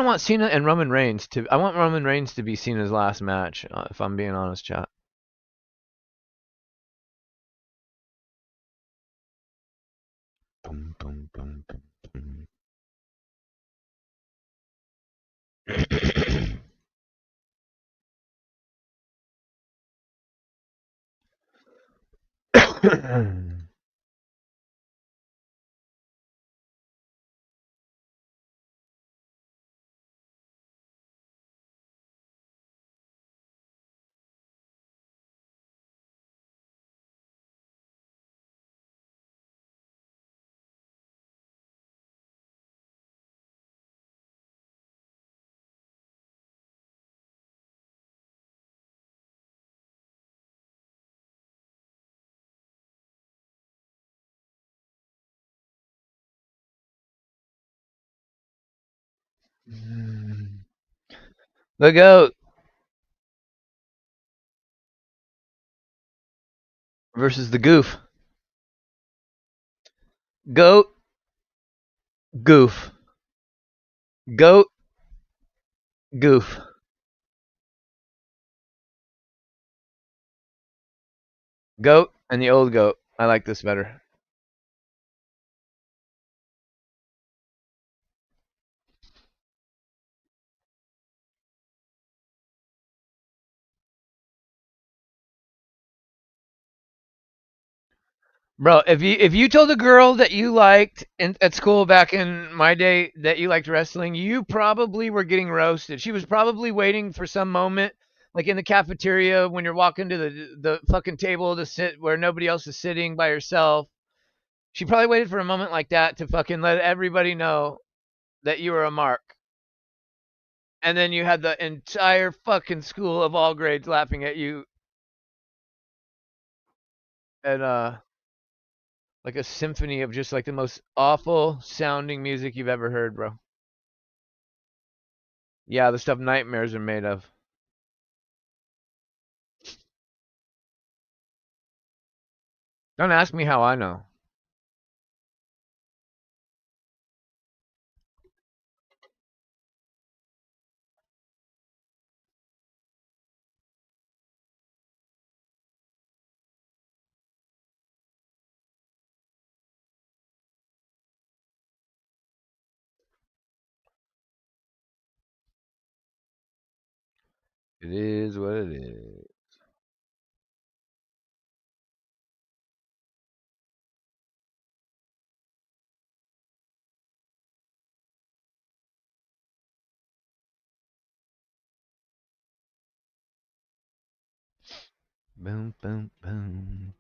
want Cena and Roman Reigns to. I want Roman Reigns to be Cena's last match. If I'm being honest, chat. Boom, boom, boom, boom, boom. The GOAT versus the Goof. GOAT, Goof. GOAT, Goof. GOAT and the old GOAT. I like this better. Bro, if you told a girl that you liked at school back in my day that you liked wrestling, you probably were getting roasted. She was probably waiting for some moment, like in the cafeteria when you're walking to the fucking table to sit where nobody else is sitting by herself. She probably waited for a moment like that to fucking let everybody know that you were a mark. And then you had the entire fucking school of all grades laughing at you and like a symphony of just like the most awful sounding music you've ever heard, bro. Yeah, the stuff nightmares are made of. Don't ask me how I know. It is what it is. Boom, boom, boom.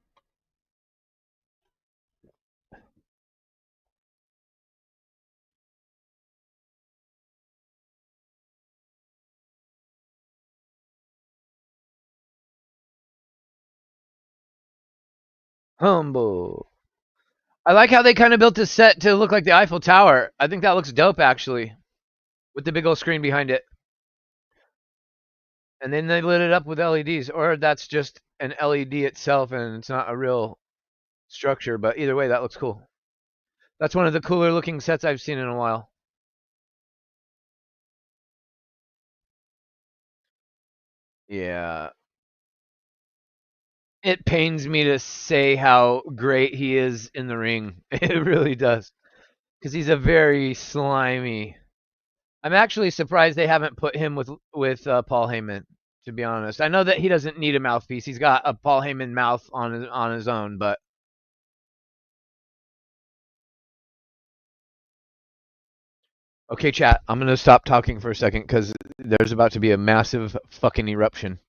Humble. I like how they kind of built this set to look like the Eiffel Tower. I think that looks dope, actually, with the big old screen behind it. And then they lit it up with LEDs, or that's just an LED itself, and it's not a real structure. But either way, that looks cool. That's one of the cooler looking sets I've seen in a while. Yeah. It pains me to say how great he is in the ring. It really does. Because he's a very slimy. I'm actually surprised they haven't put him with Paul Heyman. To be honest, I know that he doesn't need a mouthpiece. He's got a Paul Heyman mouth on his own. But okay, chat. I'm gonna stop talking for a second because there's about to be a massive fucking eruption.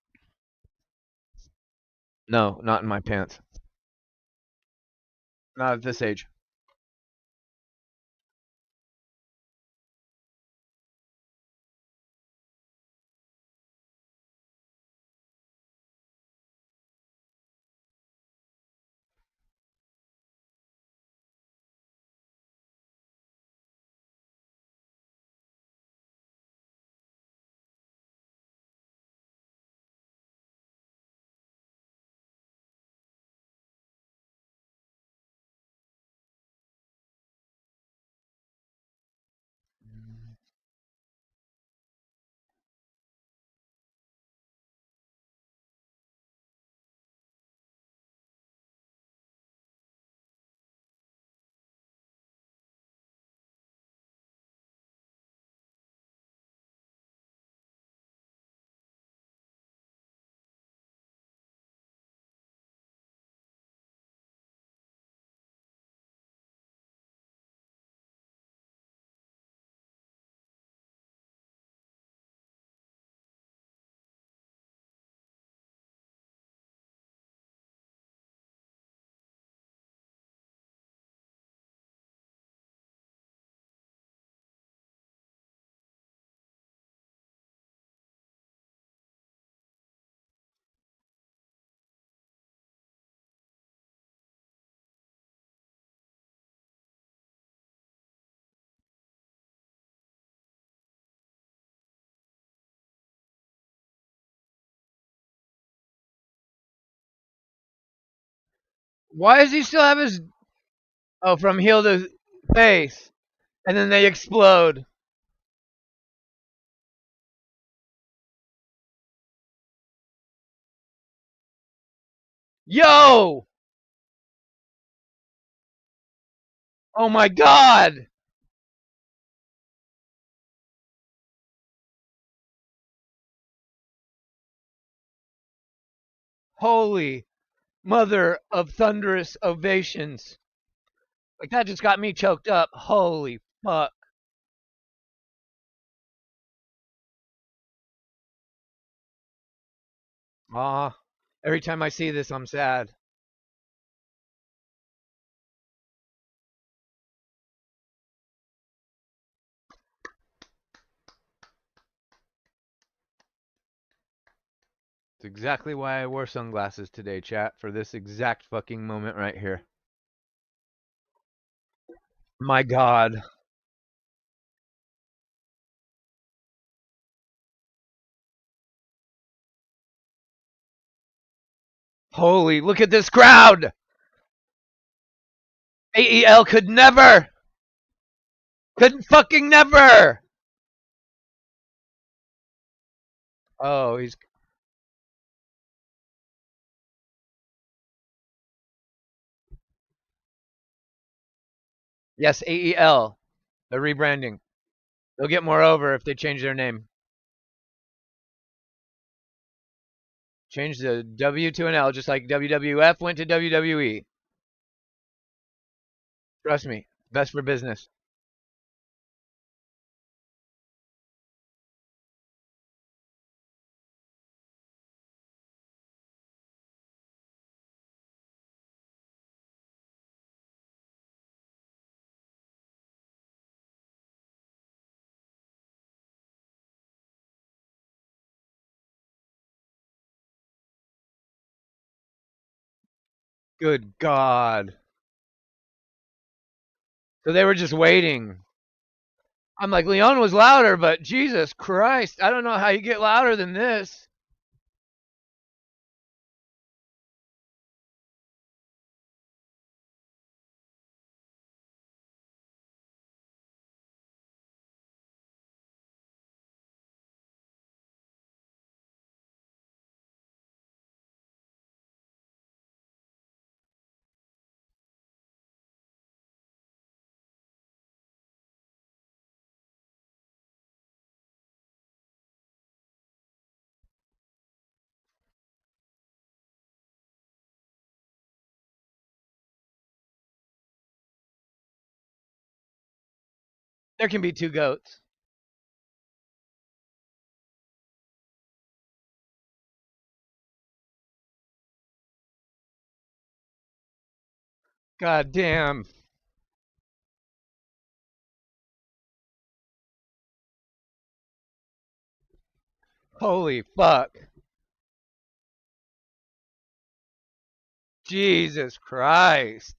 No, not in my pants. Not at this age. Why does he still have his? Oh, from heel to face, and then they explode. Yo! Oh my God! Holy mother of thunderous ovations! Like that just got me choked up. Holy fuck! Ah, every time I see this, I'm sad. It's exactly why I wore sunglasses today, chat, for this exact fucking moment right here. My God. Holy, look at this crowd! AEL could never! Couldn't fucking never! Oh, he's. Yes, AEL. They're rebranding. They'll get more over if they change their name. Change the W to an L, just like WWF went to WWE. Trust me, best for business. Good God. So they were just waiting. I'm like, Leon was louder, but Jesus Christ, I don't know how you get louder than this. There can be two goats. God damn. Holy fuck. Jesus Christ.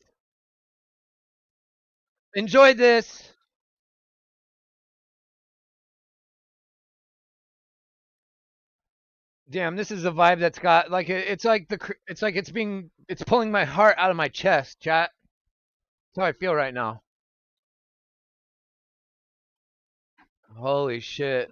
Enjoyed this. Damn, this is a vibe that's got like it's like it's like it's pulling my heart out of my chest, chat. That's how I feel right now. Holy shit.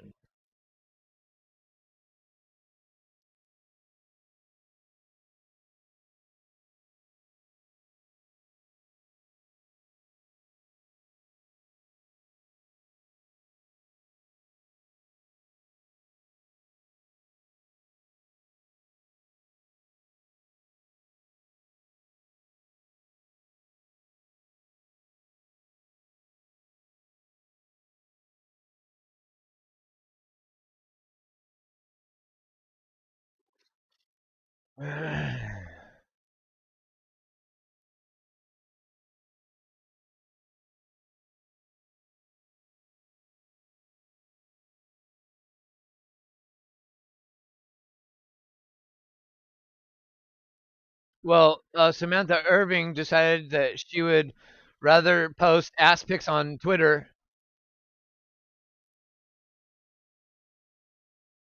Well, Samantha Irving decided that she would rather post ass pics on Twitter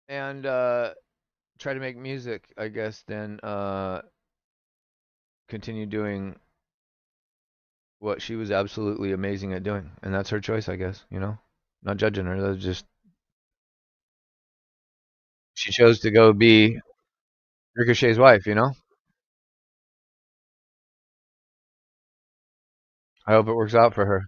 and try to make music, I guess, than continue doing what she was absolutely amazing at doing, and that's her choice, I guess. Not judging her. That's just she chose to go be Ricochet's wife. I hope it works out for her.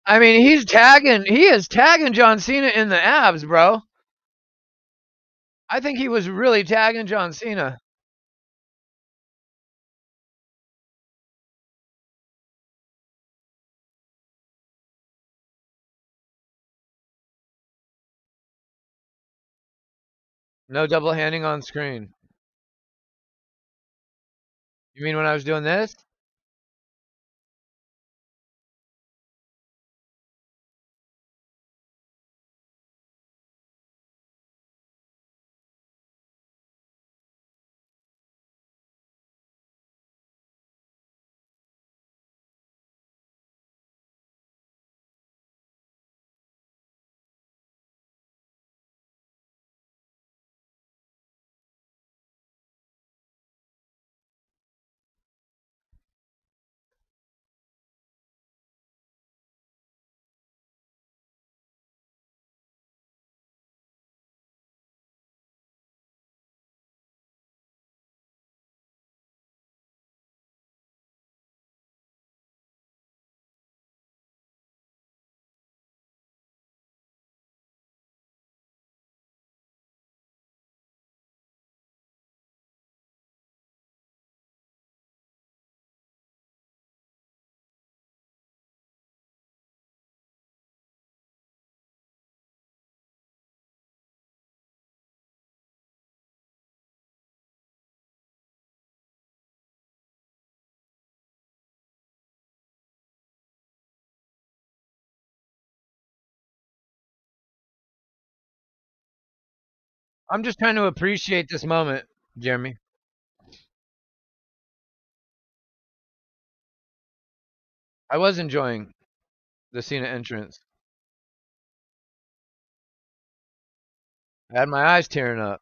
I mean, he is tagging John Cena in the abs, bro. I think he was really tagging John Cena. No double handing on screen. You mean when I was doing this? I'm just trying to appreciate this moment, Jeremy. I was enjoying the Cena entrance. I had my eyes tearing up.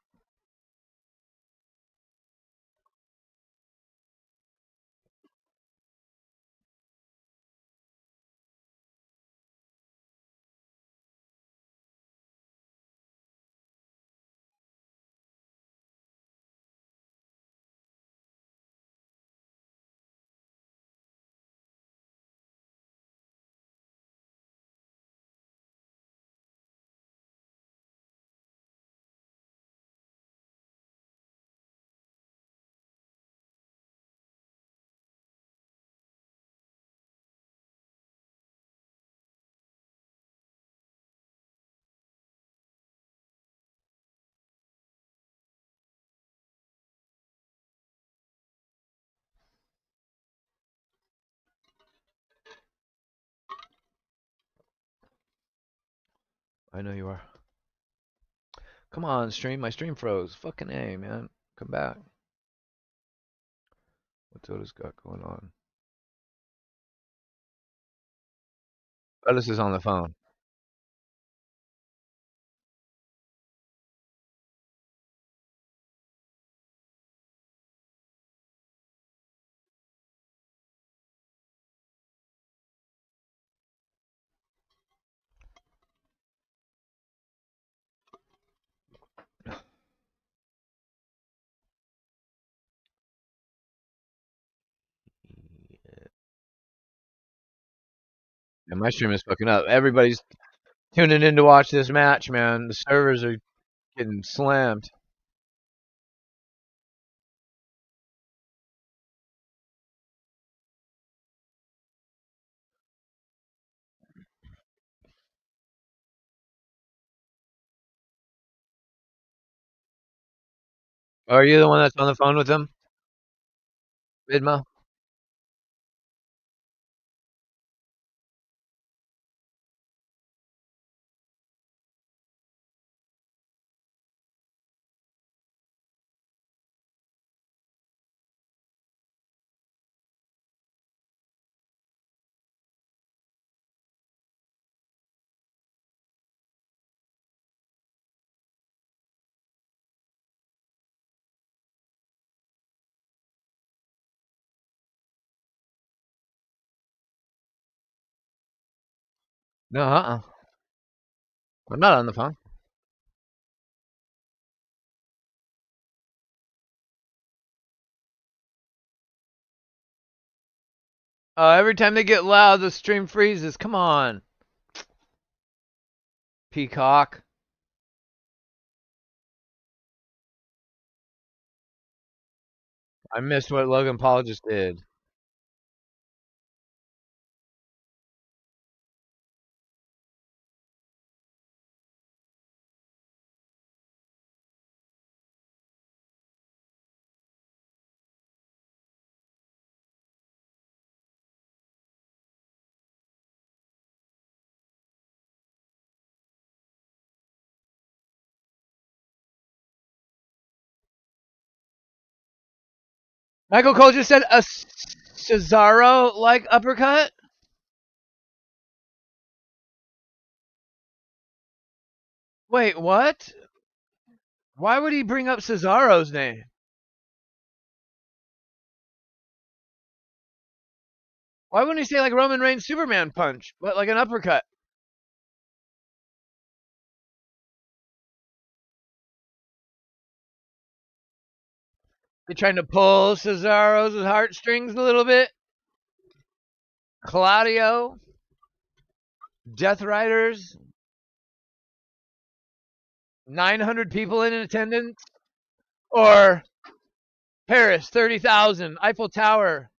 I know you are. Come on, stream. My stream froze. Fucking A, man. Come back. What's Otis got going on? Otis is on the phone. And my stream is fucking up. Everybody's tuning in to watch this match, man. The servers are getting slammed. Are you the one that's on the phone with them, Vidma? No, I'm not on the phone. Every time they get loud, the stream freezes. Come on, Peacock. I missed what Logan Paul just did. Michael Cole just said a Cesaro like uppercut. Wait, what? Why would he bring up Cesaro's name? Why wouldn't he say like Roman Reigns Superman punch, but like an uppercut? They trying to pull Cesaro's heartstrings a little bit. Claudio, Death Riders, 900 people in attendance, or Paris, 30,000, Eiffel Tower,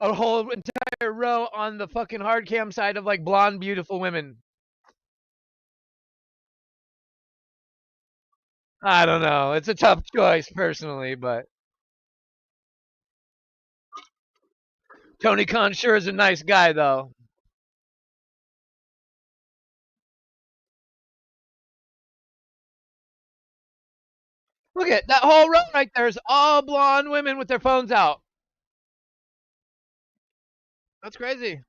a whole entire row on the fucking hard cam side of like blonde, beautiful women. I don't know. It's a tough choice personally, but Tony Khan sure is a nice guy though. Look at that whole row right there is all blonde women with their phones out. That's crazy.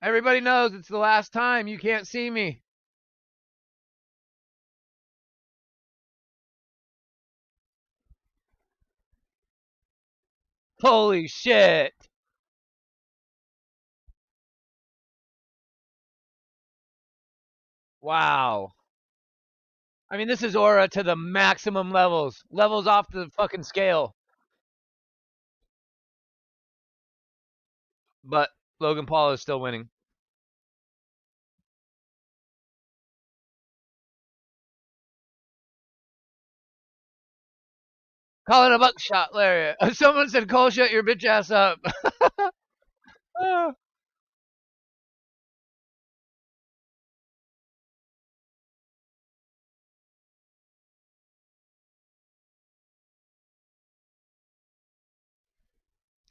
Everybody knows it's the last time. You can't see me. Holy shit. Wow. I mean, this is aura to the maximum levels. Levels off the fucking scale. But Logan Paul is still winning. Calling a buckshot, Larry. Someone said, Cole, shut your bitch ass up.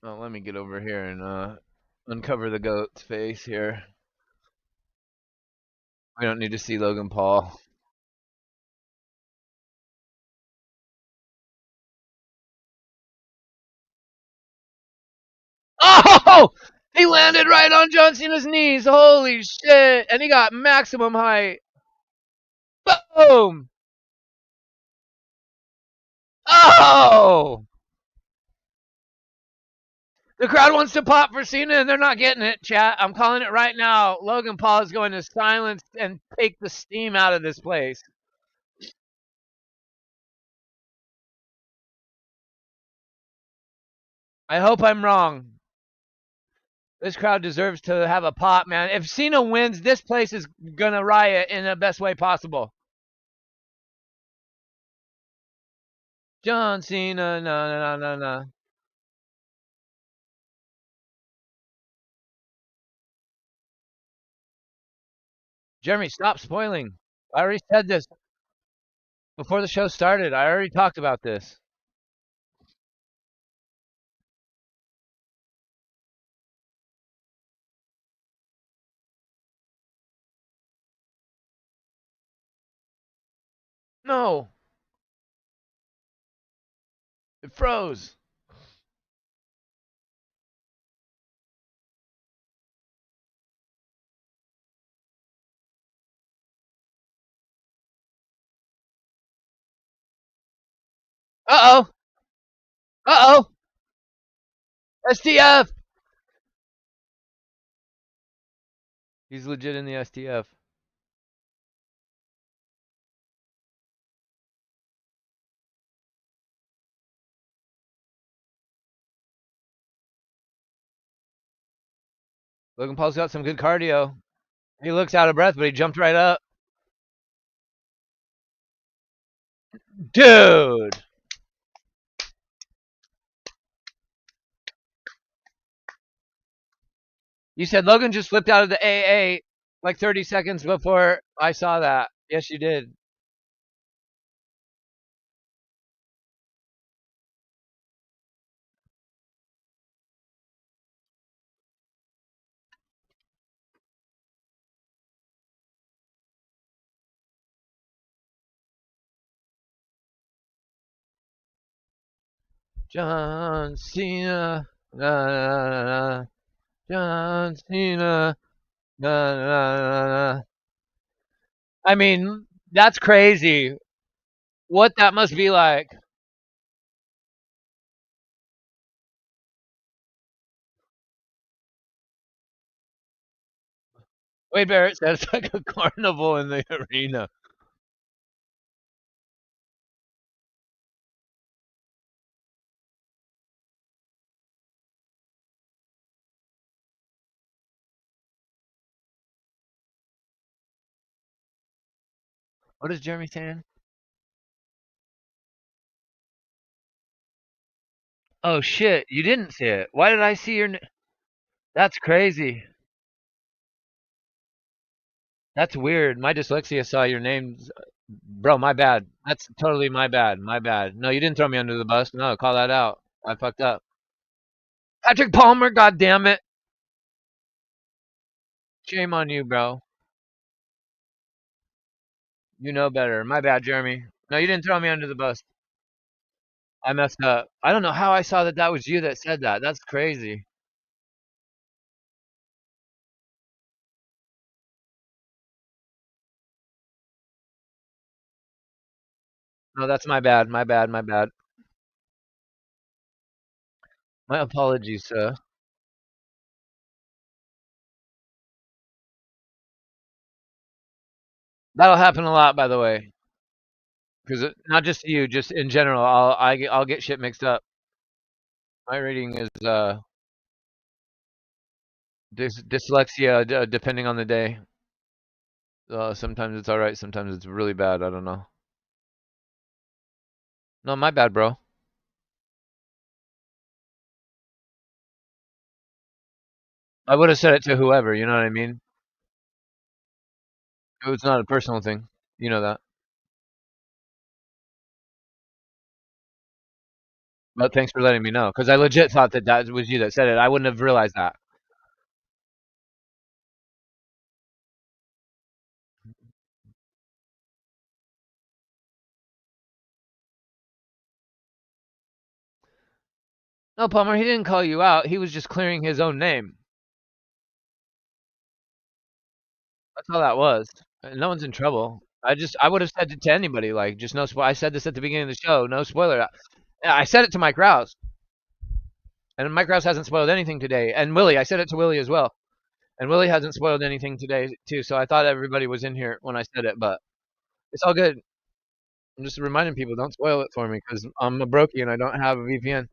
Oh, let me get over here and uncover the goat's face here. We don't need to see Logan Paul. Oh! He landed right on John Cena's knees. Holy shit. And he got maximum height. Boom! Oh! The crowd wants to pop for Cena and they're not getting it, chat. I'm calling it right now. Logan Paul is going to silence and take the steam out of this place. I hope I'm wrong. This crowd deserves to have a pop, man. If Cena wins, this place is gonna riot in the best way possible. John Cena, no. Jeremy, stop spoiling. I already said this before the show started. I already talked about this. No, it froze. Uh oh. Uh oh. STF. He's legit in the STF. Logan Paul's got some good cardio. He looks out of breath, but he jumped right up. Dude. You said Logan just flipped out of the AA like 30 seconds before I saw that. Yes, you did. John Cena. Na, na, na, na. John Cena. Na, na, na, na. I mean, that's crazy. What that must be like. Wade Barrett says it's like a carnival in the arena. What is Jeremy saying? Oh shit, you didn't see it. Why did I see your? That's crazy. That's weird. My dyslexia saw your name, bro. My bad. That's totally my bad. My bad. No, you didn't throw me under the bus. No, call that out. I fucked up. Patrick Palmer. God damn it. Shame on you, bro. You know better. My bad, Jeremy. No, you didn't throw me under the bus. I messed up. I don't know how I saw that that was you that said that. That's crazy. No, that's my bad. My bad. My bad. My apologies, sir. That'll happen a lot, by the way. Because not just you, just in general, I'll get shit mixed up. My reading is dyslexia, depending on the day. Sometimes it's all right, sometimes it's really bad. I don't know. No, my bad, bro. I would have said it to whoever. You know what I mean? It was not a personal thing. You know that. But thanks for letting me know, because I legit thought that that was you that said it. I wouldn't have realized that. No, Palmer, he didn't call you out. He was just clearing his own name. That's all that was. No one's in trouble. I would have said it to anybody, like, just no spoil. I said this at the beginning of the show, no spoiler. I said it to Mike Rouse, and Mike Rouse hasn't spoiled anything today. And Willie, I said it to Willie as well, and Willie hasn't spoiled anything today too. So I thought everybody was in here when I said it, but it's all good. I'm just reminding people, don't spoil it for me, because I'm a brokey and I don't have a VPN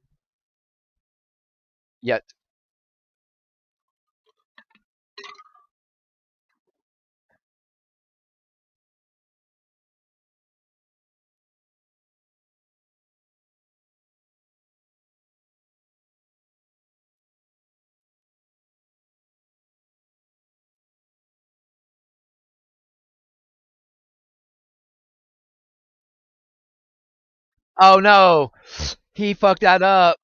yet. Oh no, he fucked that up.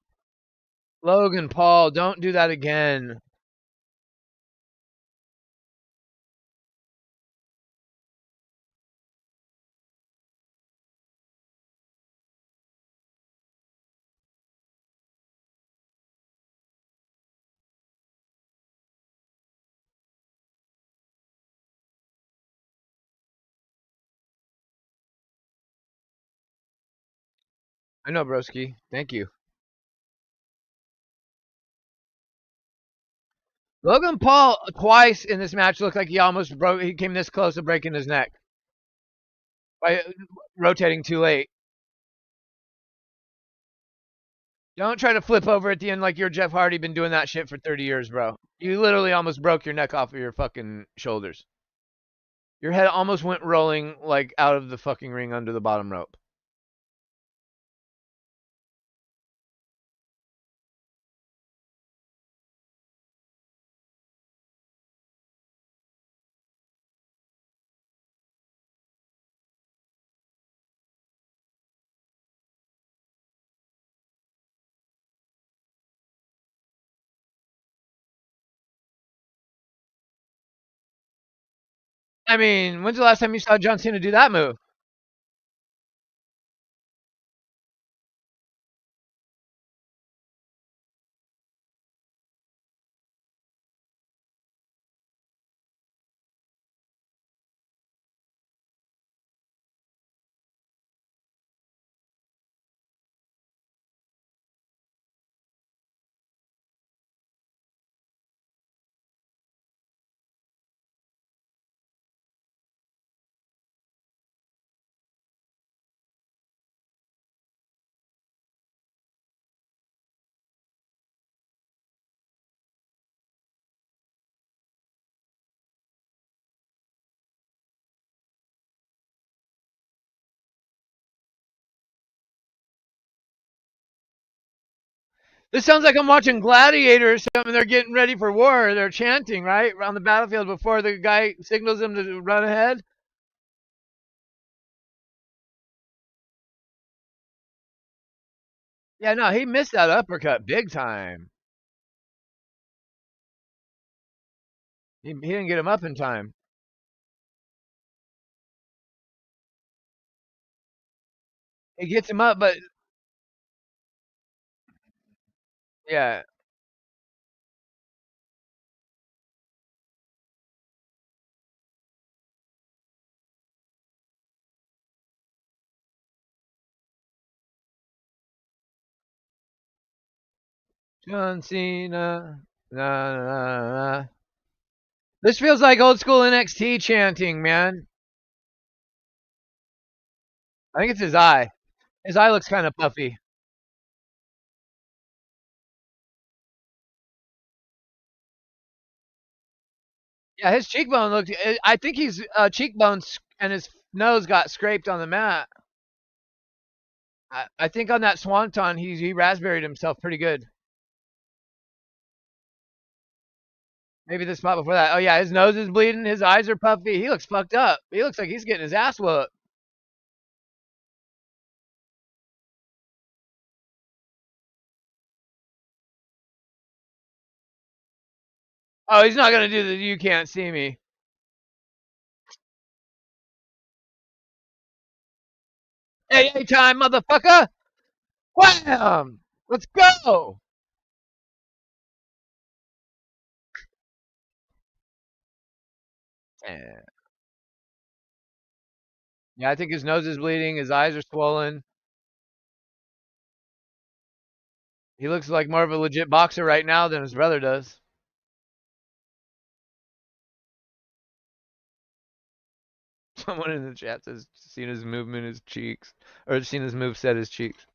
Logan Paul, don't do that again. I know, broski. Thank you. Logan Paul twice in this match looked like he almost broke. He came this close to breaking his neck by rotating too late. Don't try to flip over at the end like you're Jeff Hardy. Been doing that shit for 30 years, bro. You literally almost broke your neck off of your fucking shoulders. Your head almost went rolling like out of the fucking ring under the bottom rope. I mean, when's the last time you saw John Cena do that move? This sounds like I'm watching Gladiator or something. They're getting ready for war. They're chanting, right? On the battlefield before the guy signals them to run ahead. Yeah, no, he missed that uppercut big time. He didn't get him up in time. He gets him up, but yeah. John Cena. Nah, nah, nah. This feels like old school NXT chanting, man. I think it's his eye. His eye looks kind of puffy. Yeah, his cheekbone looks. I think his cheekbones and his nose got scraped on the mat. I think on that swanton, he raspberried himself pretty good. Maybe the spot before that. Oh yeah, his nose is bleeding. His eyes are puffy. He looks fucked up. He looks like he's getting his ass whooped. Oh, he's not gonna do the "you can't see me." Hey, time, motherfucker! Wham! Let's go! Yeah. Yeah, I think his nose is bleeding. His eyes are swollen. He looks like more of a legit boxer right now than his brother does. Someone in the chat says Cena's movement is cheeks, or Cena's move set is cheeks.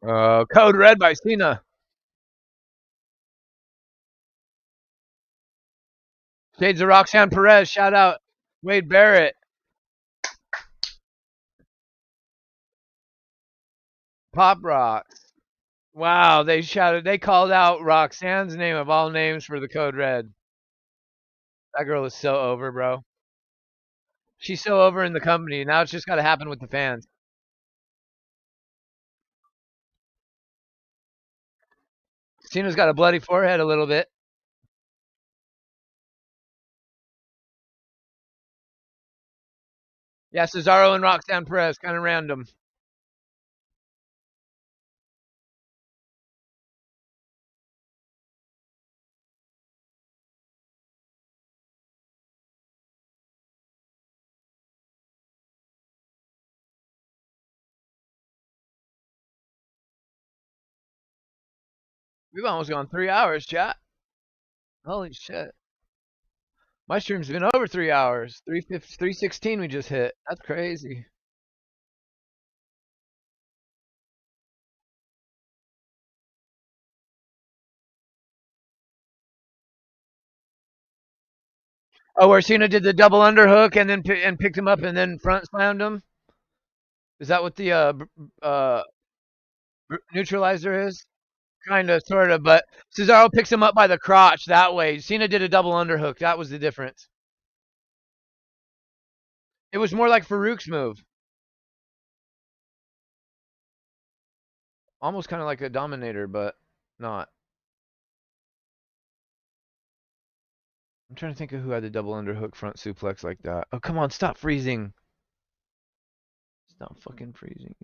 Code Red by Cena. Shades of Roxanne Perez. Shout out Wade Barrett. Pop Rocks. Wow, they shouted. They called out Roxanne's name of all names for the Code Red. That girl is so over, bro. She's so over in the company. Now it's just got to happen with the fans. Cena's got a bloody forehead a little bit. Yeah, Cesaro and Roxanne Perez, kind of random. We've almost gone 3 hours, chat. Holy shit. My stream's been over 3 hours. 316 we just hit. That's crazy. Oh, where Cena did the double underhook and then picked him up and then front slammed him? Is that what the neutralizer is? Kind of, sort of, but Cesaro picks him up by the crotch that way. Cena did a double underhook. That was the difference. It was more like Farouk's move. Almost kind of like a Dominator, but not. I'm trying to think of who had the double underhook front suplex like that. Oh, come on, stop freezing. Stop fucking freezing.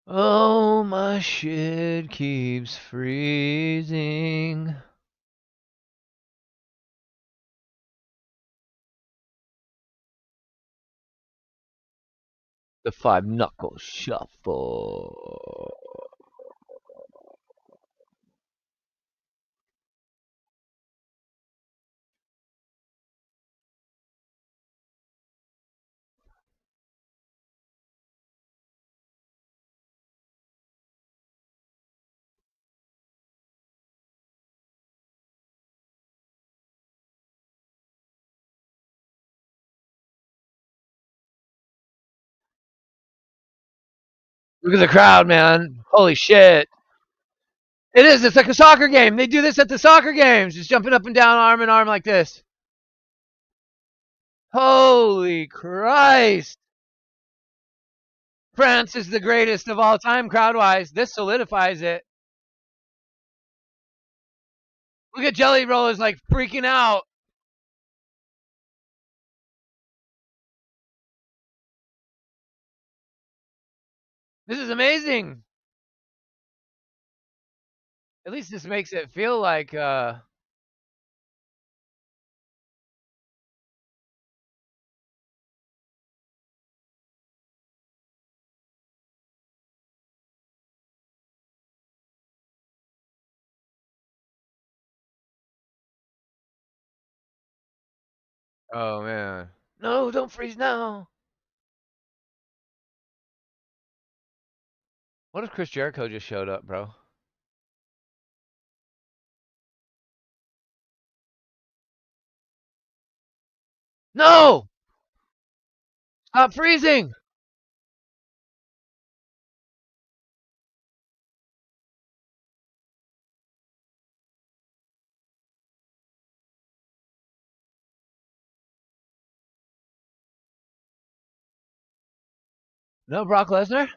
Oh, my shit keeps freezing. The five knuckle shuffle. Look at the crowd, man. Holy shit. It is. It's like a soccer game. They do this at the soccer games. Just jumping up and down, arm in arm like this. Holy Christ. France is the greatest of all time, crowd-wise. This solidifies it. Look at Jelly Rollers like freaking out. This is amazing. At least this makes it feel like oh man. No, don't freeze now. What if Chris Jericho just showed up, bro? No! Stop freezing! No, Brock Lesnar?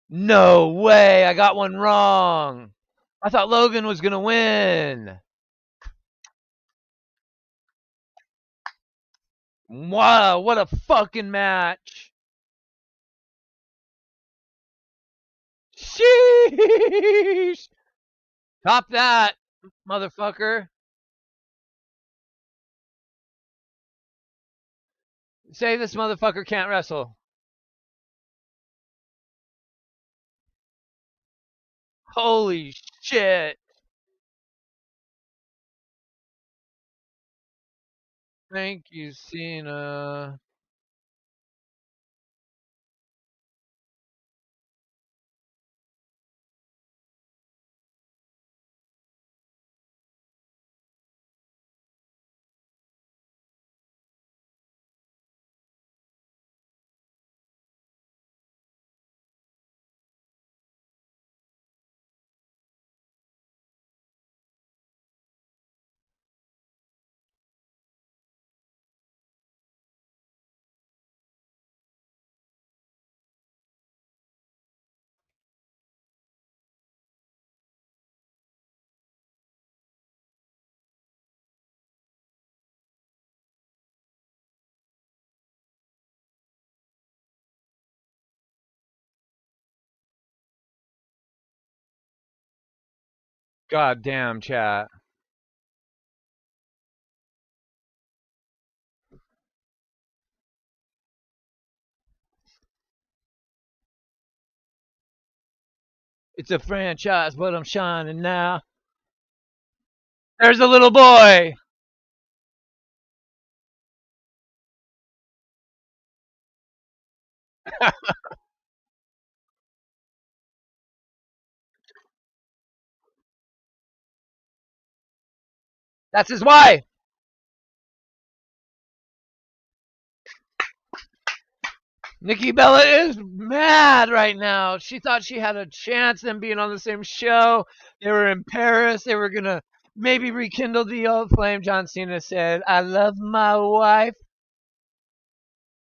No way. I got one wrong. I thought Logan was going to win. Wow, what a fucking match. Sheesh. Top that. motherfucker. Say this motherfucker can't wrestle. Holy shit. Thank you, Cena. God damn, chat. It's a franchise, but I'm shining now. There's a little boy. That's his wife. Nikki Bella is mad right now. She thought she had a chance them being on the same show. They were in Paris. They were gonna maybe rekindle the old flame. John Cena said, "I love my wife.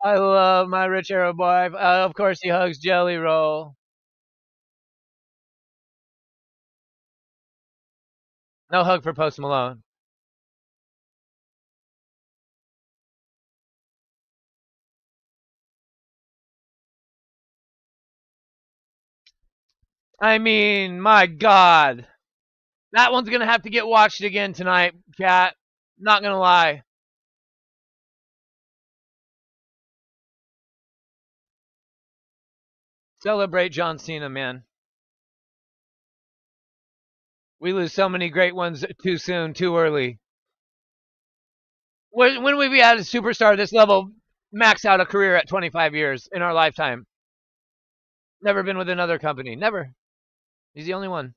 I love my rich Arab wife." Of course, he hugs Jelly Roll. No hug for Post Malone. I mean, my God. That one's going to have to get watched again tonight, chat. Not going to lie. Celebrate John Cena, man. We lose so many great ones too soon, too early. When we had a superstar this level max out a career at 25 years in our lifetime? Never been with another company. Never. He's the only one.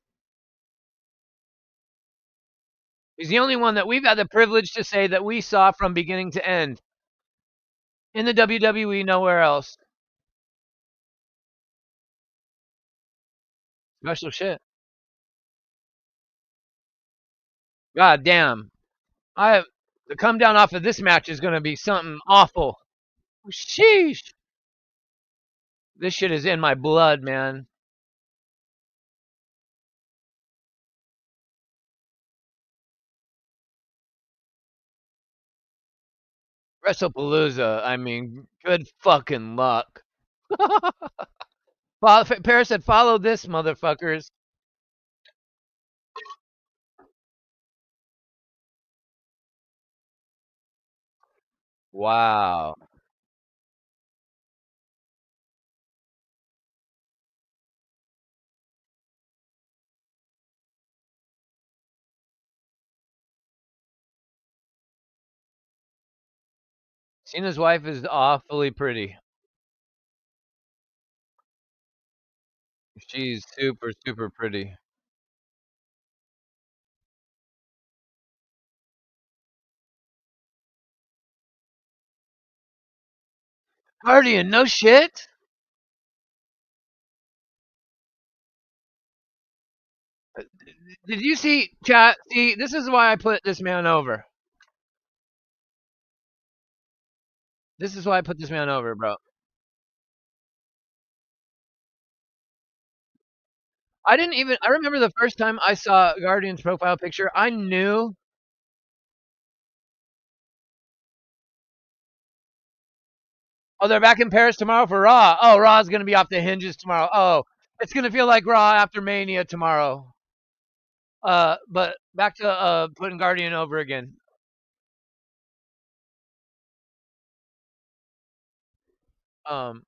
He's the only one that we've had the privilege to say that we saw from beginning to end. In the WWE, nowhere else. Special shit. God damn. The come down off of this match is going to be something awful. Sheesh. This shit is in my blood, man. WrestlePalooza. I mean, good fucking luck. Paris said, "Follow this, motherfuckers." Wow. Cena's wife is awfully pretty. She's super, super pretty. Guardian, no shit. Did you see, chat? See, this is why I put this man over. This is why I put this man over, bro. I didn't even. I remember the first time I saw Guardian's profile picture. I knew. Oh, they're back in Paris tomorrow for Raw. Oh, Raw's gonna be off the hinges tomorrow. Oh, it's gonna feel like Raw after Mania tomorrow. But back to putting Guardian over again. Um,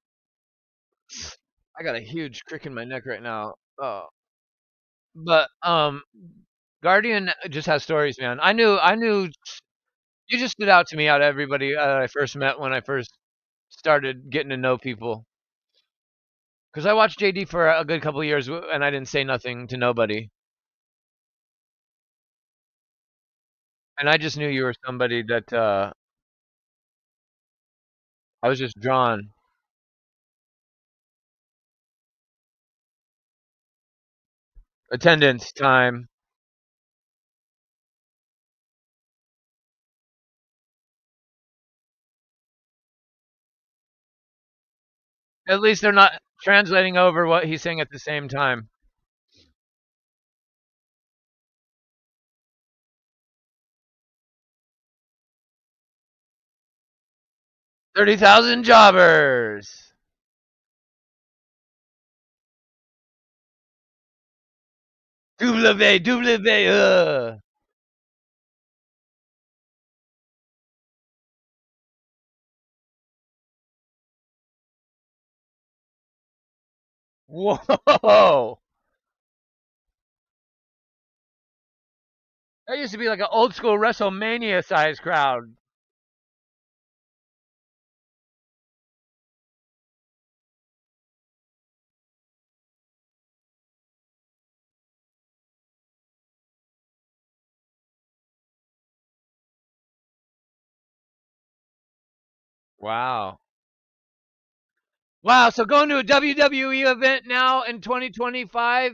I got a huge crick in my neck right now. But Guardian just has stories, man. I knew you just stood out to me out of everybody I first met when I first started getting to know people. Because I watched JD for a good couple of years and I didn't say nothing to nobody. And I just knew you were somebody that I was just drawn. Attendance, time. At least they're not translating over what he's saying at the same time. 30,000 jobbers. W. Whoa. That used to be like an old school WrestleMania size crowd. Wow. Wow. So going to a WWE event now in 2025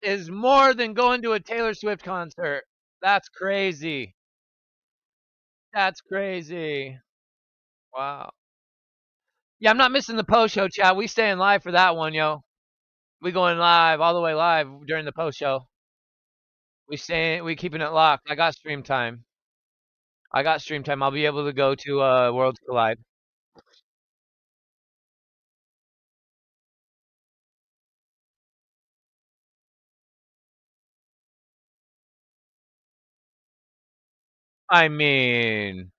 is more than going to a Taylor Swift concert. That's crazy. That's crazy. Wow. Yeah, I'm not missing the post show chat. We staying live for that one, yo. We going live all the way live during the post show. We keeping it locked. I got stream time. I got stream time. I'll be able to go to Worlds Collide. I mean,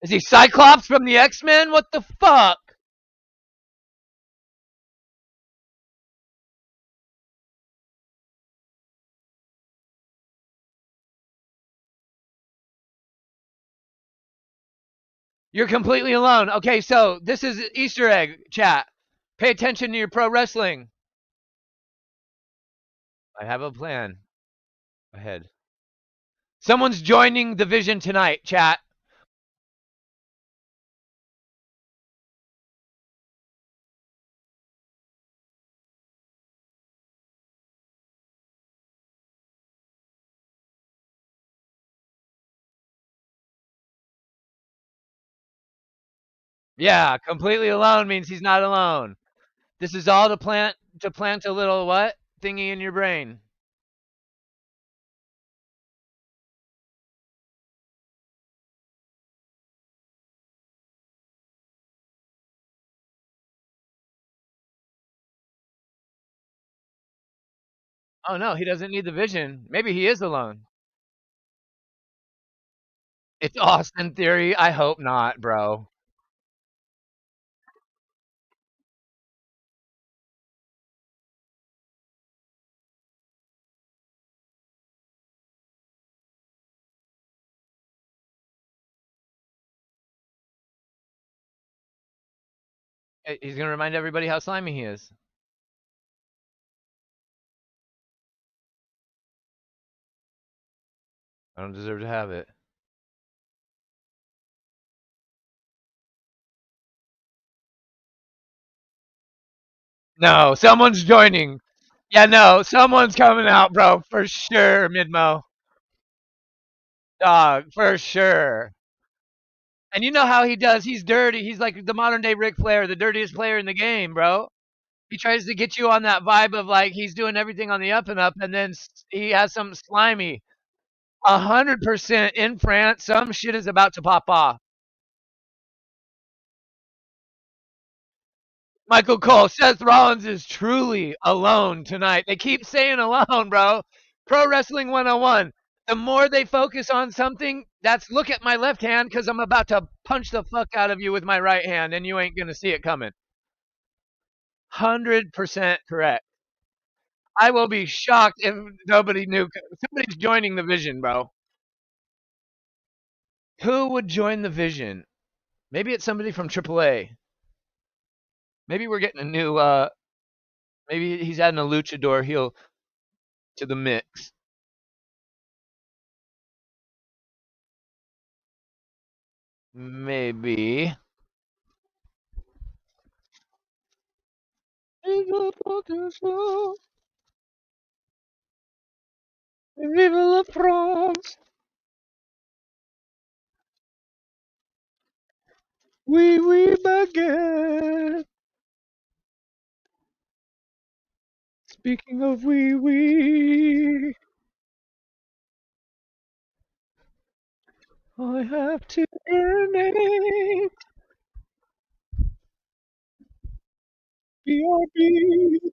is he Cyclops from the X-Men? What the fuck? You're completely alone. Okay, so this is Easter egg chat. Pay attention to your pro wrestling. I have a plan ahead. Someone's joining the Vision tonight, chat. Yeah, completely alone means he's not alone. This is all to plant a little what thingy in your brain. Oh no, he doesn't need the Vision. Maybe he is alone. It's Austin Theory. I hope not, bro. He's gonna remind everybody how slimy he is. I don't deserve to have it. No, someone's joining. Yeah, no, someone's coming out, bro, for sure, Midmo. Dog, for sure. And you know how he does. He's dirty. He's like the modern day Ric Flair, the dirtiest player in the game, bro. He tries to get you on that vibe of like he's doing everything on the up and up, and then he has something slimy. 100% in France, some shit is about to pop off. Michael Cole, Seth Rollins is truly alone tonight. They keep saying alone, bro. Pro Wrestling 101. The more they focus on something, that's look at my left hand because I'm about to punch the fuck out of you with my right hand and you ain't going to see it coming. 100% correct. I will be shocked if nobody knew. Somebody's joining the vision, bro. Who would join the vision? Maybe it's somebody from AAA. Maybe we're getting a new. Maybe he's adding a luchador heel to the mix. Maybe. Vive la France. Oui, oui, baguette. Speaking of oui, oui, I have to earn it. BRB.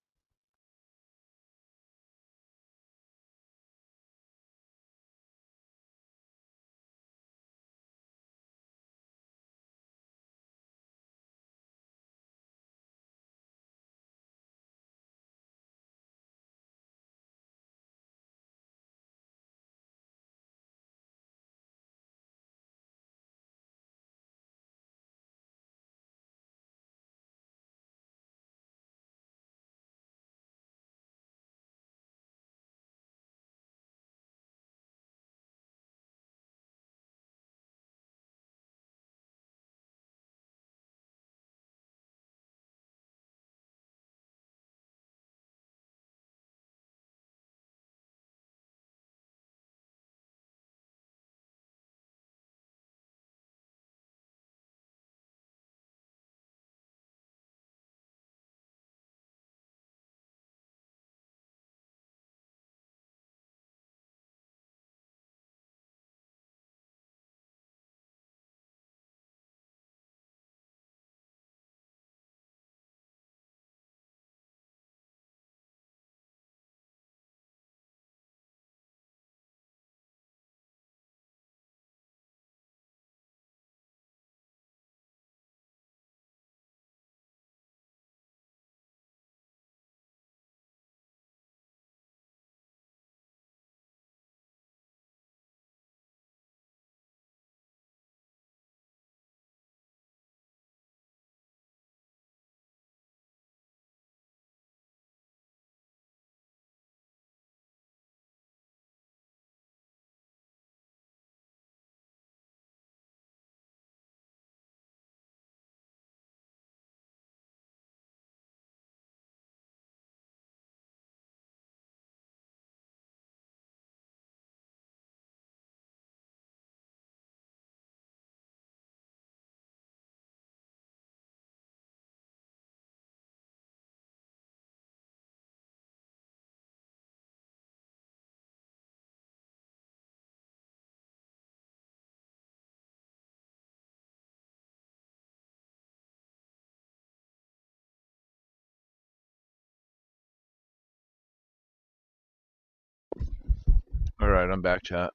All right, I'm back, chat.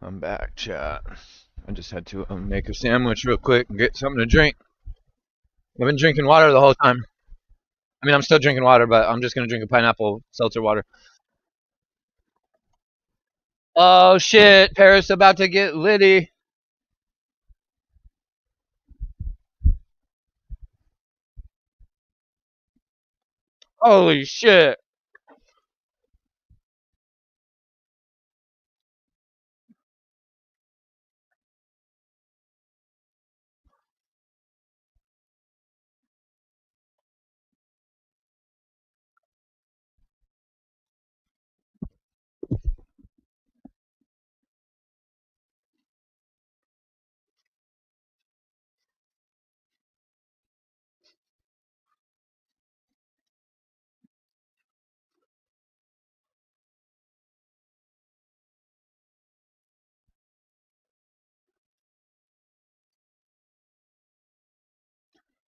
I'm back, chat. I just had to make a sandwich real quick and get something to drink. I've been drinking water the whole time. I mean, I'm still drinking water, but I'm just gonna drink a pineapple seltzer water. Oh shit, Paris about to get litty. Holy shit.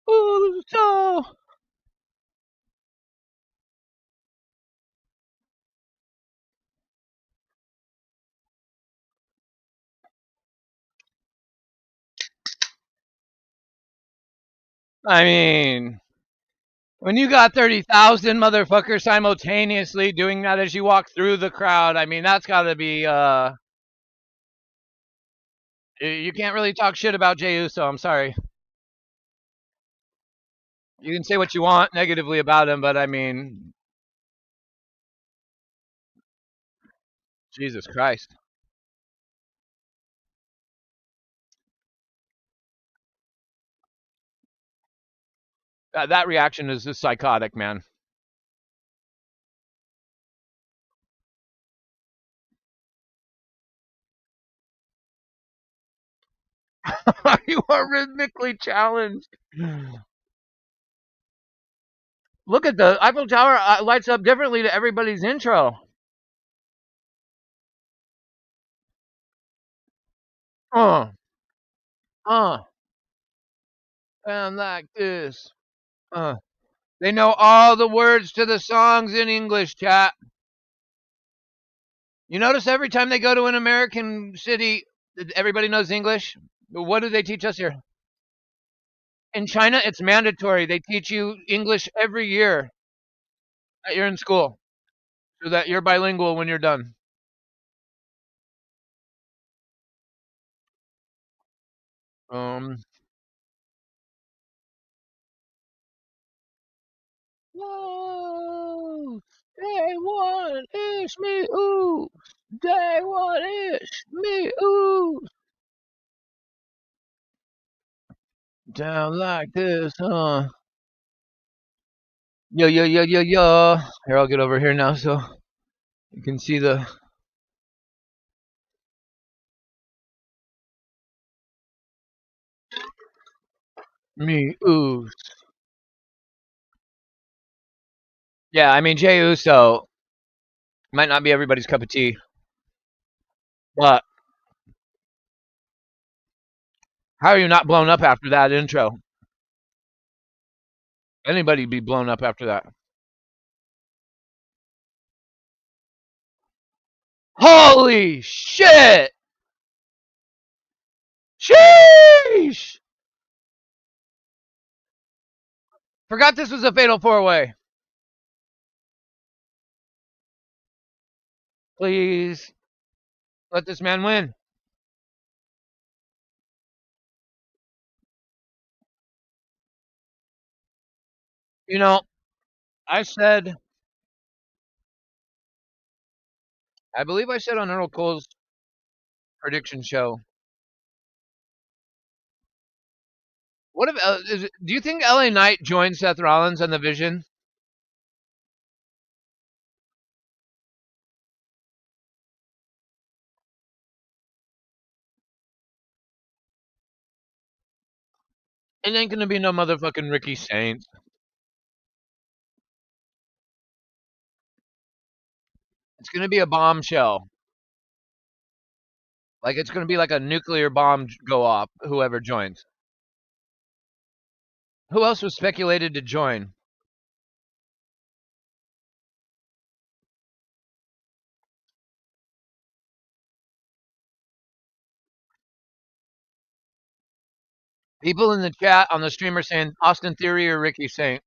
Oh, so I mean, when you got 30,000 motherfuckers simultaneously doing that as you walk through the crowd, I mean, that's got to be, you can't really talk shit about Jey Uso. I'm sorry. You can say what you want negatively about him, but I mean, Jesus Christ. That reaction is just psychotic, man. You are rhythmically challenged. Look at the Eiffel Tower lights up differently to everybody's intro. Uh, uh, and like this. Uh, they know all the words to the songs in English, chat. You notice every time they go to an American city, everybody knows English. What do they teach us here? In China, it's mandatory. They teach you English every year that you're in school, so that you're bilingual when you're done. Um. Whoa! Day one is me, ooh. Day one is me, ooh. Down like this, huh? Yo, yo, yo, yo, yo. Here, I'll get over here now so you can see the. Me, ooh. Yeah, I mean, Jey Uso might not be everybody's cup of tea, but how are you not blown up after that intro? Anybody be blown up after that? Holy shit! Sheesh! Forgot this was a fatal four way. Please let this man win. You know, I said, I believe I said on Earl Cole's prediction show. What if? Do you think LA Knight joins Seth Rollins and the Vision? It ain't gonna be no motherfucking Ricky Saints. It's gonna be a bombshell. Like it's gonna be like a nuclear bomb go off. Whoever joins. Who else was speculated to join? People in the chat on the stream are saying Austin Theory or Ricky Saint.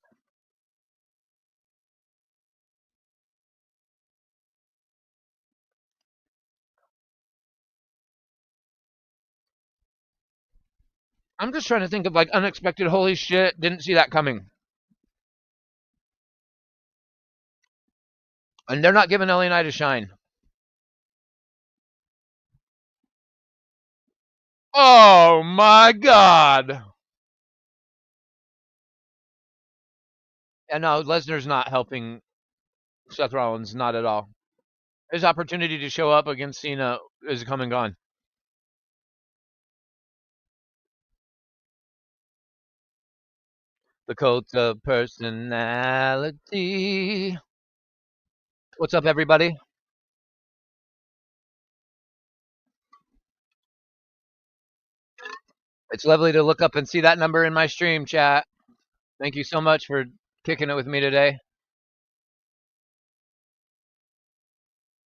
I'm just trying to think of like unexpected. Holy shit! Didn't see that coming. And they're not giving LA Knight a shine. Oh my god! And no, Lesnar's not helping Seth Rollins, not at all. His opportunity to show up against Cena is come and gone. The cult of personality. What's up, everybody? It's lovely to look up and see that number in my stream chat. Thank you so much for kicking it with me today.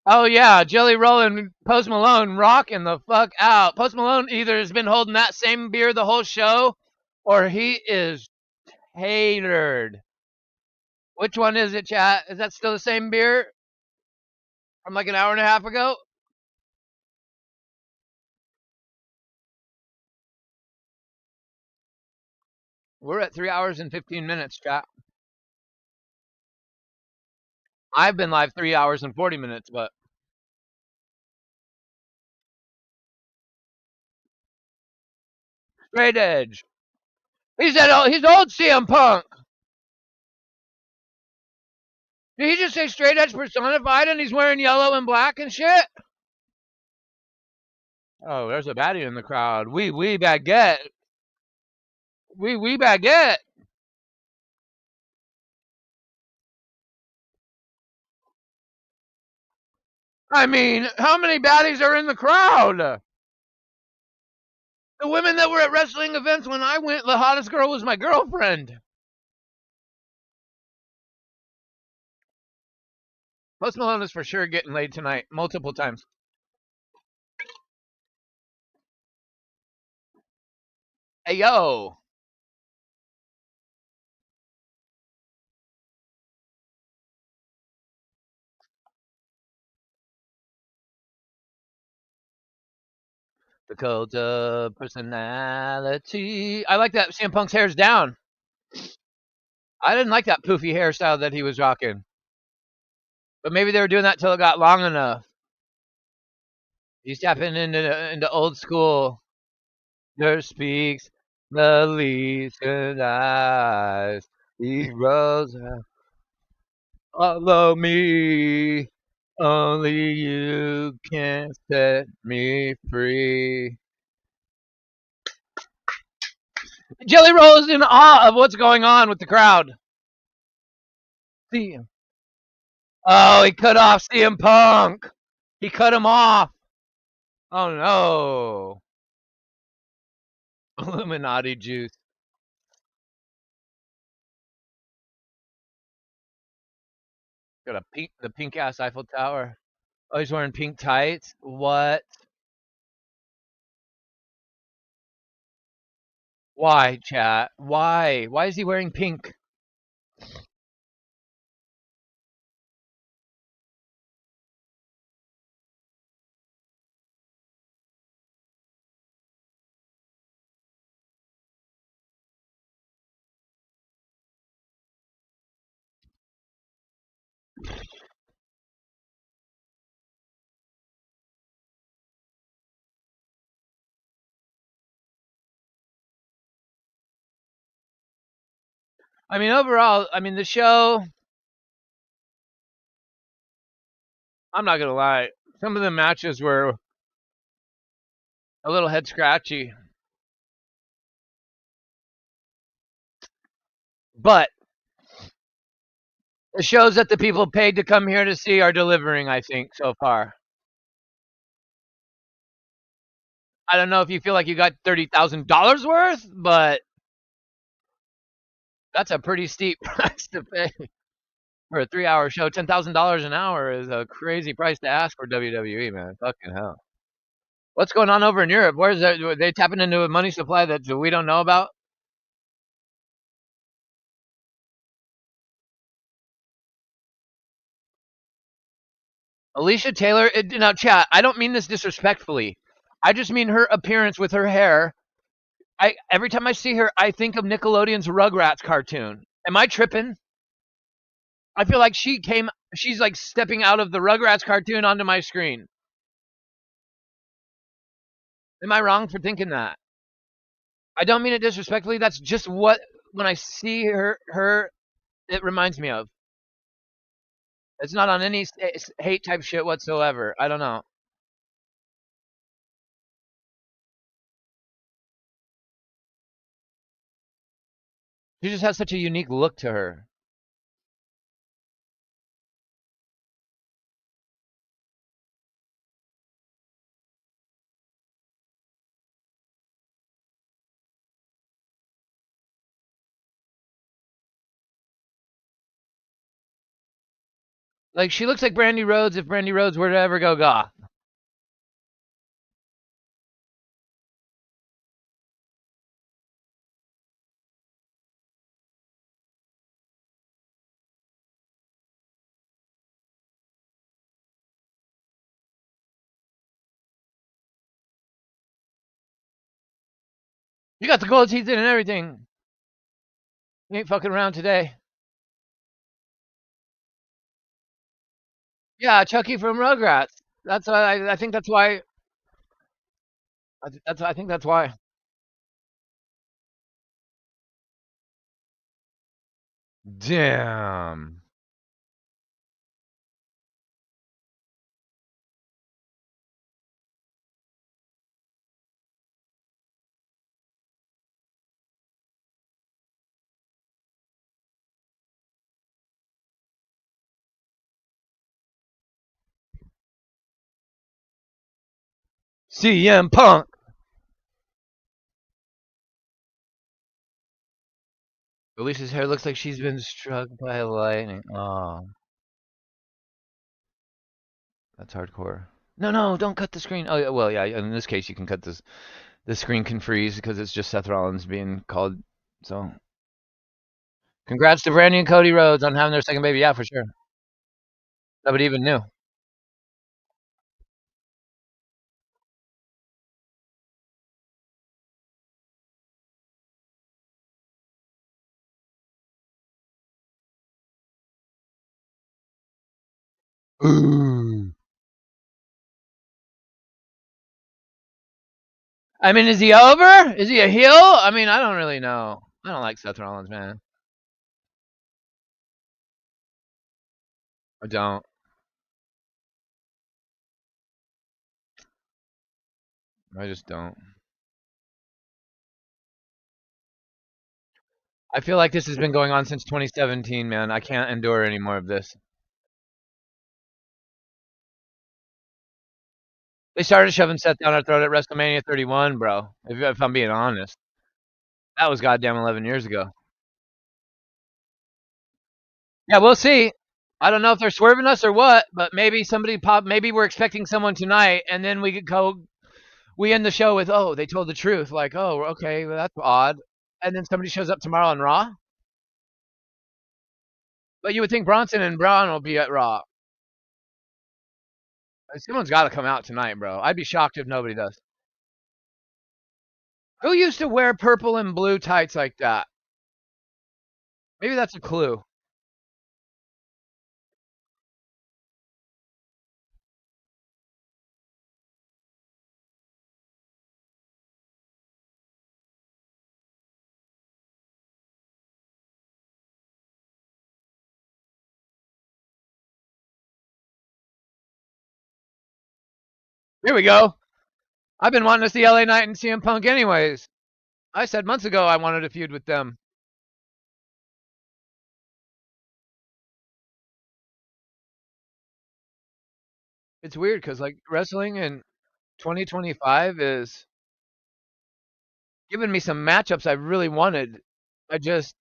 Oh yeah, Jelly Rollin', Post Malone rocking the fuck out. Post Malone either has been holding that same beer the whole show, or he is Hatered. Which one is it, chat? Is that still the same beer from like an hour and a half ago? We're at 3 hours and 15 minutes, chat. I've been live 3 hours and 40 minutes, but straight edge. He's old CM Punk. Did he just say straight edge personified and he's wearing yellow and black and shit? Oh, there's a baddie in the crowd. We baguette. We baguette. I mean, how many baddies are in the crowd? The women that were at wrestling events when I went, the hottest girl was my girlfriend. Post Malone is for sure getting laid tonight, multiple times. Hey, yo. The cult of personality. I like that CM Punk's hair's down. I didn't like that poofy hairstyle that he was rocking. But maybe they were doing that till it got long enough. He's tapping into old school. There speaks the least eyes. He rose up. Follow me. Only you can set me free. Jelly Roll is in awe of what's going on with the crowd. See him. Oh, he cut off CM Punk. He cut him off. Oh no. Illuminati juice. Got the pink ass Eiffel Tower. Oh, he's wearing pink tights. What? Why, chat? Why? Why is he wearing pink? I mean, overall, I mean, the show, I'm not going to lie. Some of the matches were a little head scratchy. But the shows that the people paid to come here to see are delivering, I think, so far. I don't know if you feel like you got $30,000 worth, but that's a pretty steep price to pay for a 3-hour show. $10,000 an hour is a crazy price to ask for WWE, man. Fucking hell. What's going on over in Europe? Where's that? Are they tapping into a money supply that we don't know about? Alicia Taylor, now chat, I don't mean this disrespectfully. I just mean her appearance with her hair. Every time I see her, I think of Nickelodeon's Rugrats cartoon. Am I tripping? I feel like she's like stepping out of the Rugrats cartoon onto my screen. Am I wrong for thinking that? I don't mean it disrespectfully. That's just what, when I see her, it reminds me of. It's not on any hate type shit whatsoever. I don't know. She just has such a unique look to her. Like, she looks like Brandy Rhodes if Brandy Rhodes were to ever go goth. You got the gold teeth in and everything. You ain't fucking around today. Yeah, Chucky from Rugrats. That's why I think that's why. I think that's why. Damn. CM Punk. Elisa's hair looks like she's been struck by lightning. Oh, that's hardcore. No, no, don't cut the screen. Oh, yeah, well, yeah. In this case, you can cut this. The screen can freeze because it's just Seth Rollins being called. So, congrats to Brandy and Cody Rhodes on having their second baby. Yeah, for sure. Nobody even knew. Ooh. I mean, is he over? Is he a heel? I mean, I don't really know. I don't like Seth Rollins, man. I don't. I just don't. I feel like this has been going on since 2017, man. I can't endure any more of this. They started shoving Seth down our throat at WrestleMania 31, bro. If I'm being honest, that was goddamn 11 years ago. Yeah, we'll see. I don't know if they're swerving us or what, but maybe somebody pop. Maybe we're expecting someone tonight, and then we could go. We end the show with, "Oh, they told the truth." Like, "Oh, okay, well, that's odd." And then somebody shows up tomorrow on Raw. But you would think Bronson and Braun will be at Raw. Someone's got to come out tonight, bro. I'd be shocked if nobody does. Who used to wear purple and blue tights like that? Maybe that's a clue. Here we go. I've been wanting to see LA Knight and CM Punk anyways. I said months ago I wanted a feud with them. It's weird because like wrestling in 2025 is giving me some matchups I really wanted. I just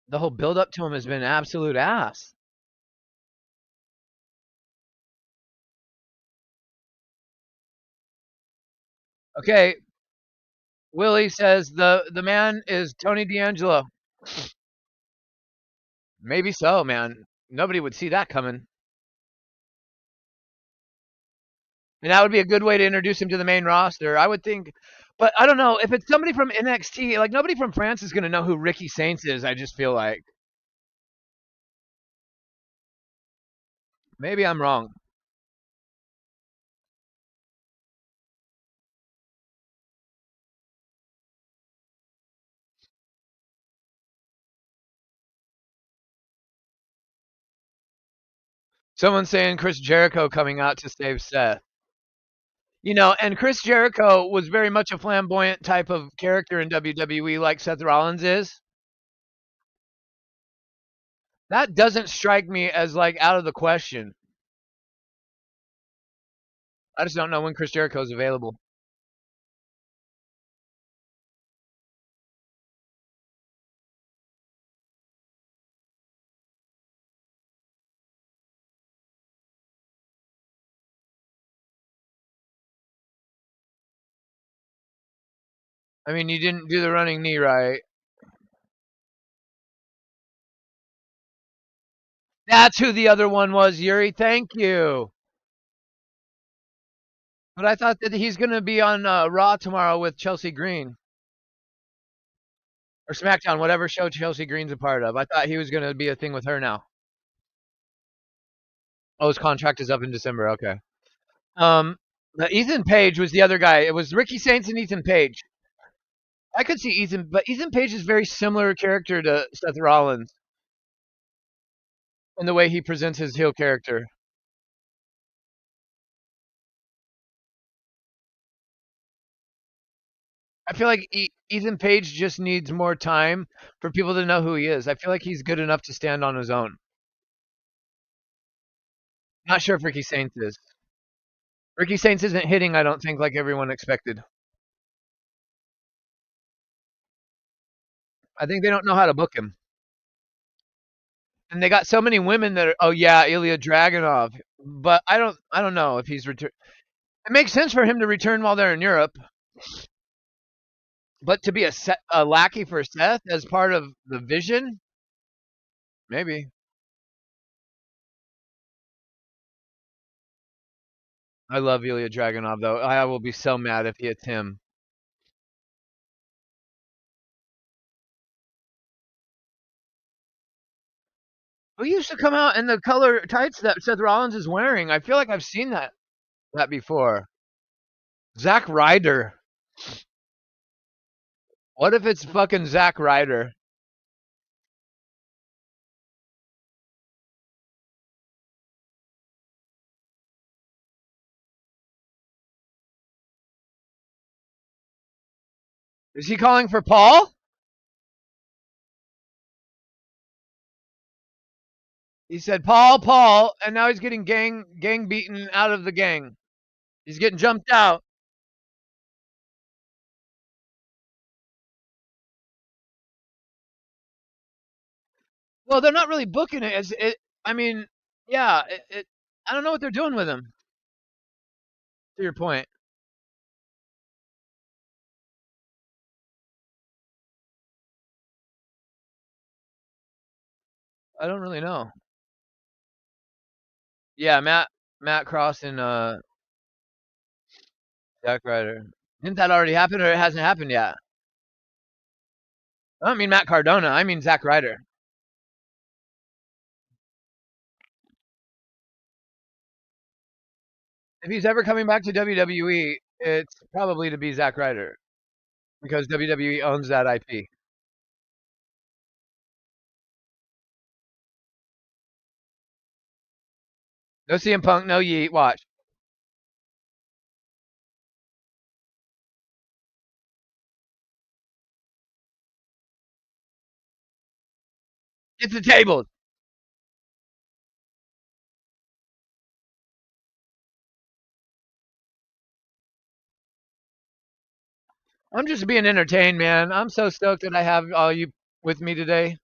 the whole build up to them has been absolute ass. Okay, Willie says the man is Tony D'Angelo. Maybe so, man. Nobody would see that coming. And that would be a good way to introduce him to the main roster. I would think, but I don't know if it's somebody from NXT. Like nobody from France is going to know who Ricky Saints is. I just feel like maybe I'm wrong. Someone's saying Chris Jericho coming out to save Seth. And Chris Jericho was very much a flamboyant type of character in WWE, like Seth Rollins is. That doesn't strike me as like out of the question. I just don't know when Chris Jericho is available. I mean, you didn't do the running knee right. That's who the other one was, Yuri. Thank you. But I thought that he's going to be on Raw tomorrow with Chelsea Green. or SmackDown, whatever show Chelsea Green's a part of. I thought he was going to be a thing with her now. Oh, his contract is up in December. Okay. Um, Ethan Page was the other guy. It was Ricky Saints and Ethan Page. I could see Ethan, but Ethan Page is very similar character to Seth Rollins in the way he presents his heel character. I feel like Ethan Page just needs more time for people to know who he is. I feel like he's good enough to stand on his own. Not sure if Ricky Saints is. Ricky Saints isn't hitting, I don't think, like everyone expected. I think they don't know how to book him. And they got so many women that are, oh yeah, Ilya Dragunov. But I don't know if he's return. It makes sense for him to return while they're in Europe, but to be a lackey for Seth as part of the vision, maybe. I love Ilya Dragunov though. I will be so mad if it's him. Who used to come out in the color tights that Seth Rollins is wearing? I feel like I've seen that before. Zack Ryder. What if it's fucking Zack Ryder? Is he calling for Paul? He said Paul, Paul, and now he's getting gang beaten out of the gang. He's getting jumped out. Well, they're not really booking it as it. I mean, yeah, I don't know what they're doing with him. To your point, I don't really know. Yeah, Matt Cross and Zack Ryder. Didn't that already happen, or it hasn't happened yet? I don't mean Matt Cardona. I mean Zack Ryder. If he's ever coming back to WWE, it's probably to be Zack Ryder because WWE owns that IP. No CM Punk, no Yeet. Watch. Get the tables. I'm just being entertained, man. I'm so stoked that I have all you with me today.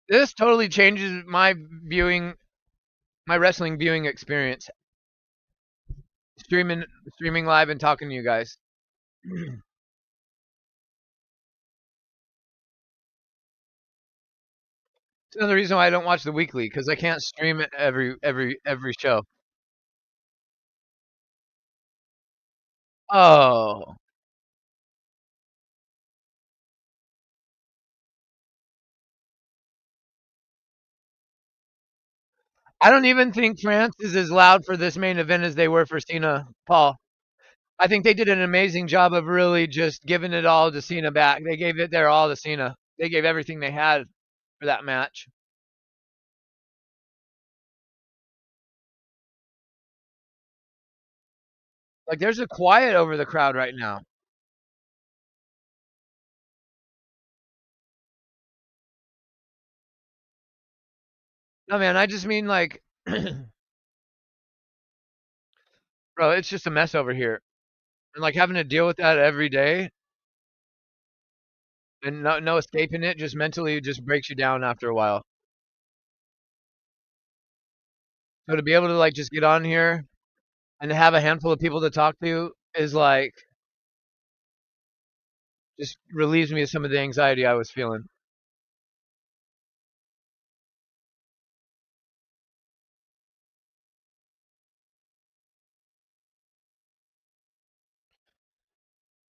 This totally changes my wrestling viewing experience. Streaming live and talking to you guys. It's another reason why I don't watch the weekly because I can't stream it every show. Oh, I don't even think France is as loud for this main event as they were for Cena Paul. I think they did an amazing job of really just giving it all to Cena back. They gave it their all to Cena. They gave everything they had for that match. Like there's a quiet over the crowd right now. No man, I just mean like bro, it's just a mess over here. And like having to deal with that every day and no escaping it just mentally just breaks you down after a while. So to be able to like just get on here and to have a handful of people to talk to is like just relieves me of some of the anxiety I was feeling.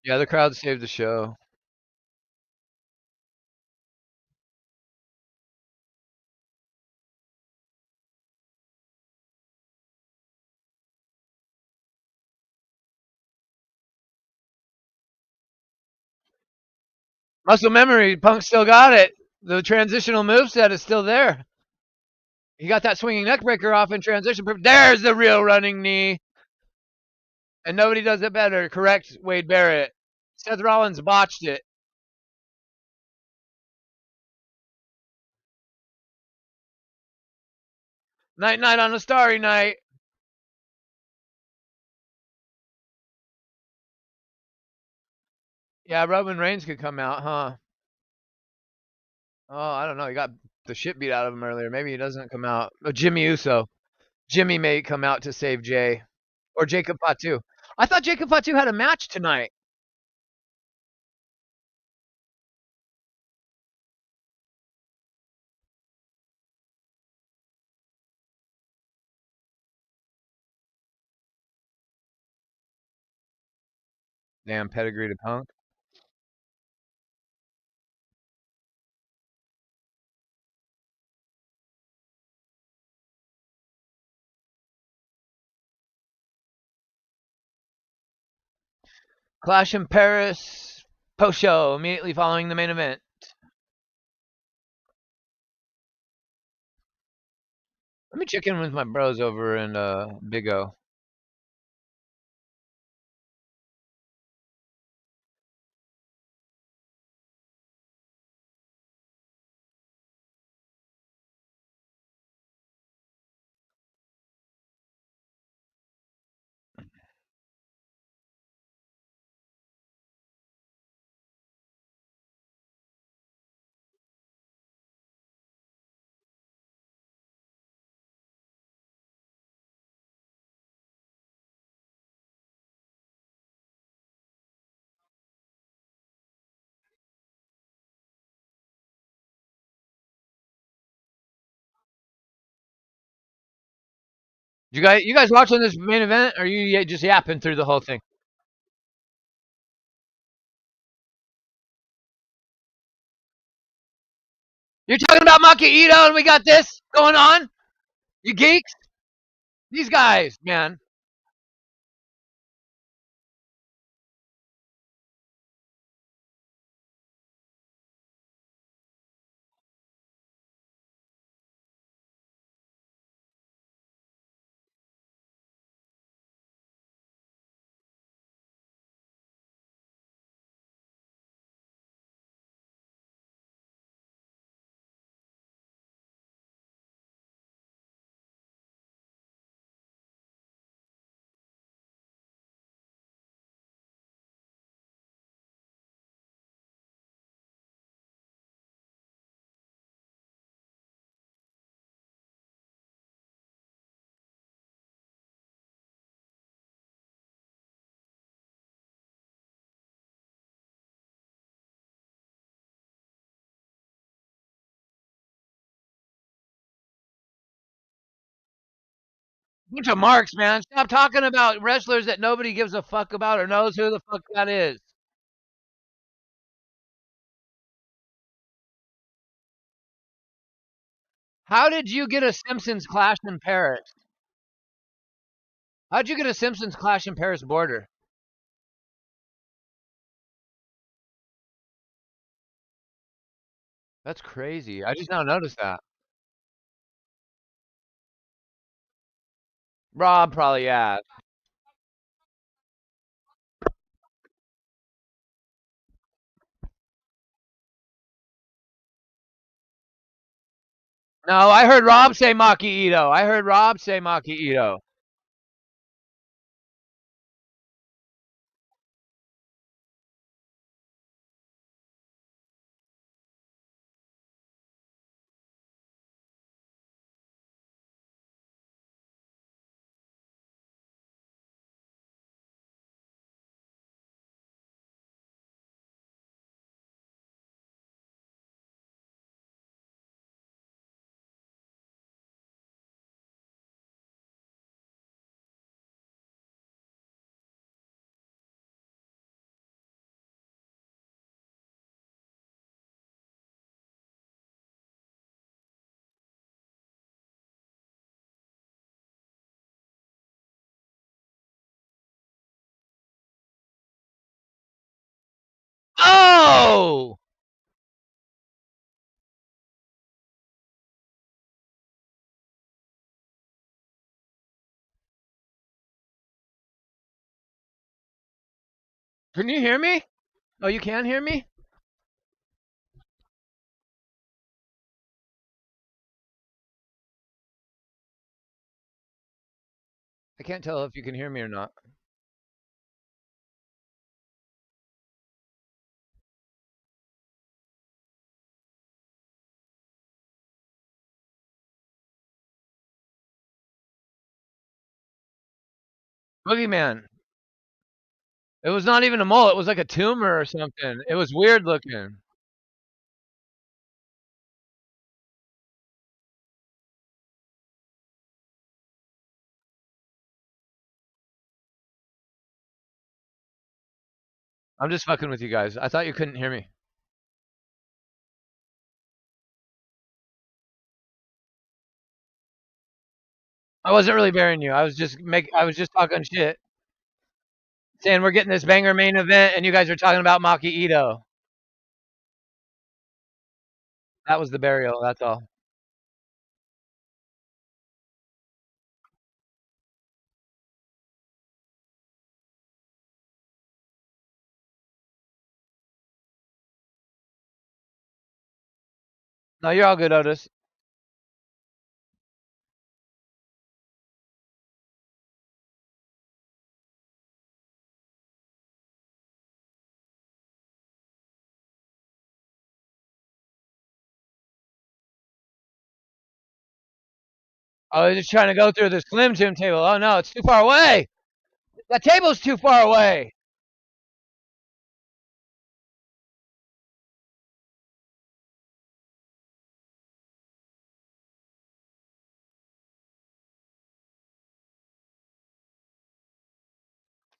Yeah, the crowd saved the show. Muscle memory, Punk still got it. The transitional moveset is still there. He got that swinging neck breaker off in transition. There's the real running knee. And nobody does it better. Correct, Wade Barrett. Seth Rollins botched it. Night night on a starry night. Yeah, Roman Reigns could come out, huh? Oh, I don't know. He got the shit beat out of him earlier. Maybe he doesn't come out. Oh, Jimmy Uso. Jimmy may come out to save Jay. Or Jacob Fatu. I thought Jacob Fatu had a match tonight. Damn pedigree to Punk. Clash in Paris post show immediately following the main event. Let me check in with my bros over in Big O. You guys watching this main event, or are you just yapping through the whole thing? You're talking about Maki Ito, and we got this going on. You geeks, these guys, man. Bunch of marks, man. Stop talking about wrestlers that nobody gives a fuck about or knows who the fuck that is. How did you get a Simpsons clash in Paris? How'd you get a Simpsons clash in Paris border? That's crazy. I just now noticed that. Rob probably, yeah. No, I heard Rob say Maki Ito. I heard Rob say Maki Ito. Can you hear me? Oh, you can hear me? I can't tell if you can hear me or not. Boogeyman. It was not even a mole. It was like a tumor or something. It was weird looking. I'm just fucking with you guys. I thought you couldn't hear me. I wasn't really burying you. I was just talking shit. Saying we're getting this banger main event and you guys are talking about Maki Ito. That was the burial, that's all. No, you're all good, Otis. I was just trying to go through the Slim Jim table. Oh no, it's too far away. That table's too far away.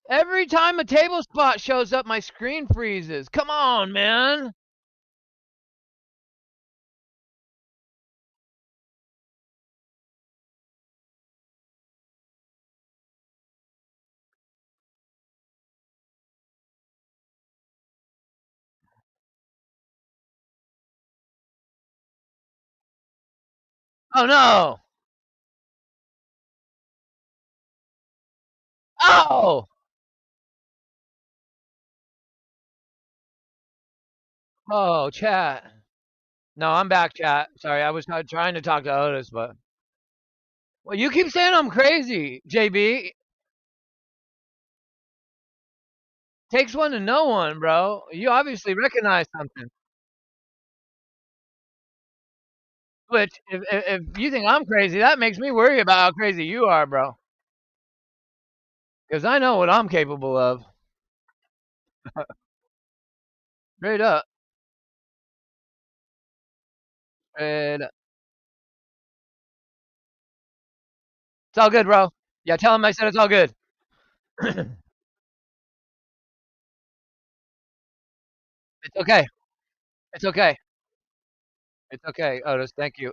Every time a table spot shows up, my screen freezes. Come on, man. Oh no. Oh. Oh, chat. No, I'm back, chat. Sorry, I was not trying to talk to Otis, but well, you keep saying I'm crazy, JB. Takes one to know one, bro. You obviously recognize something. Which, if you think I'm crazy, that makes me worry about how crazy you are, bro. Because I know what I'm capable of. Straight up. Straight up. It's all good, bro. Yeah, tell him I said it's all good. It's okay. It's okay. It's okay, Otis. Thank you.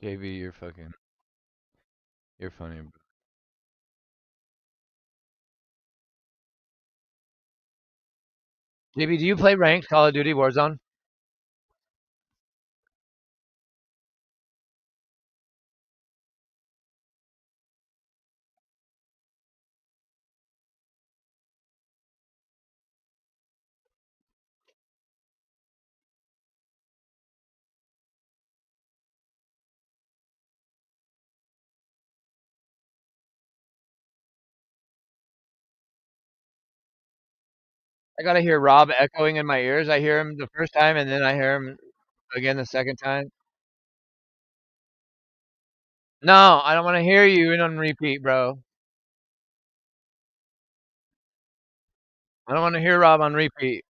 JB, you're funny. JB, do you play ranked Call of Duty Warzone? I gotta hear Rob echoing in my ears. I hear him the first time, and then I hear him again the second time. No, I don't want to hear you in on repeat, bro. I don't want to hear Rob on repeat.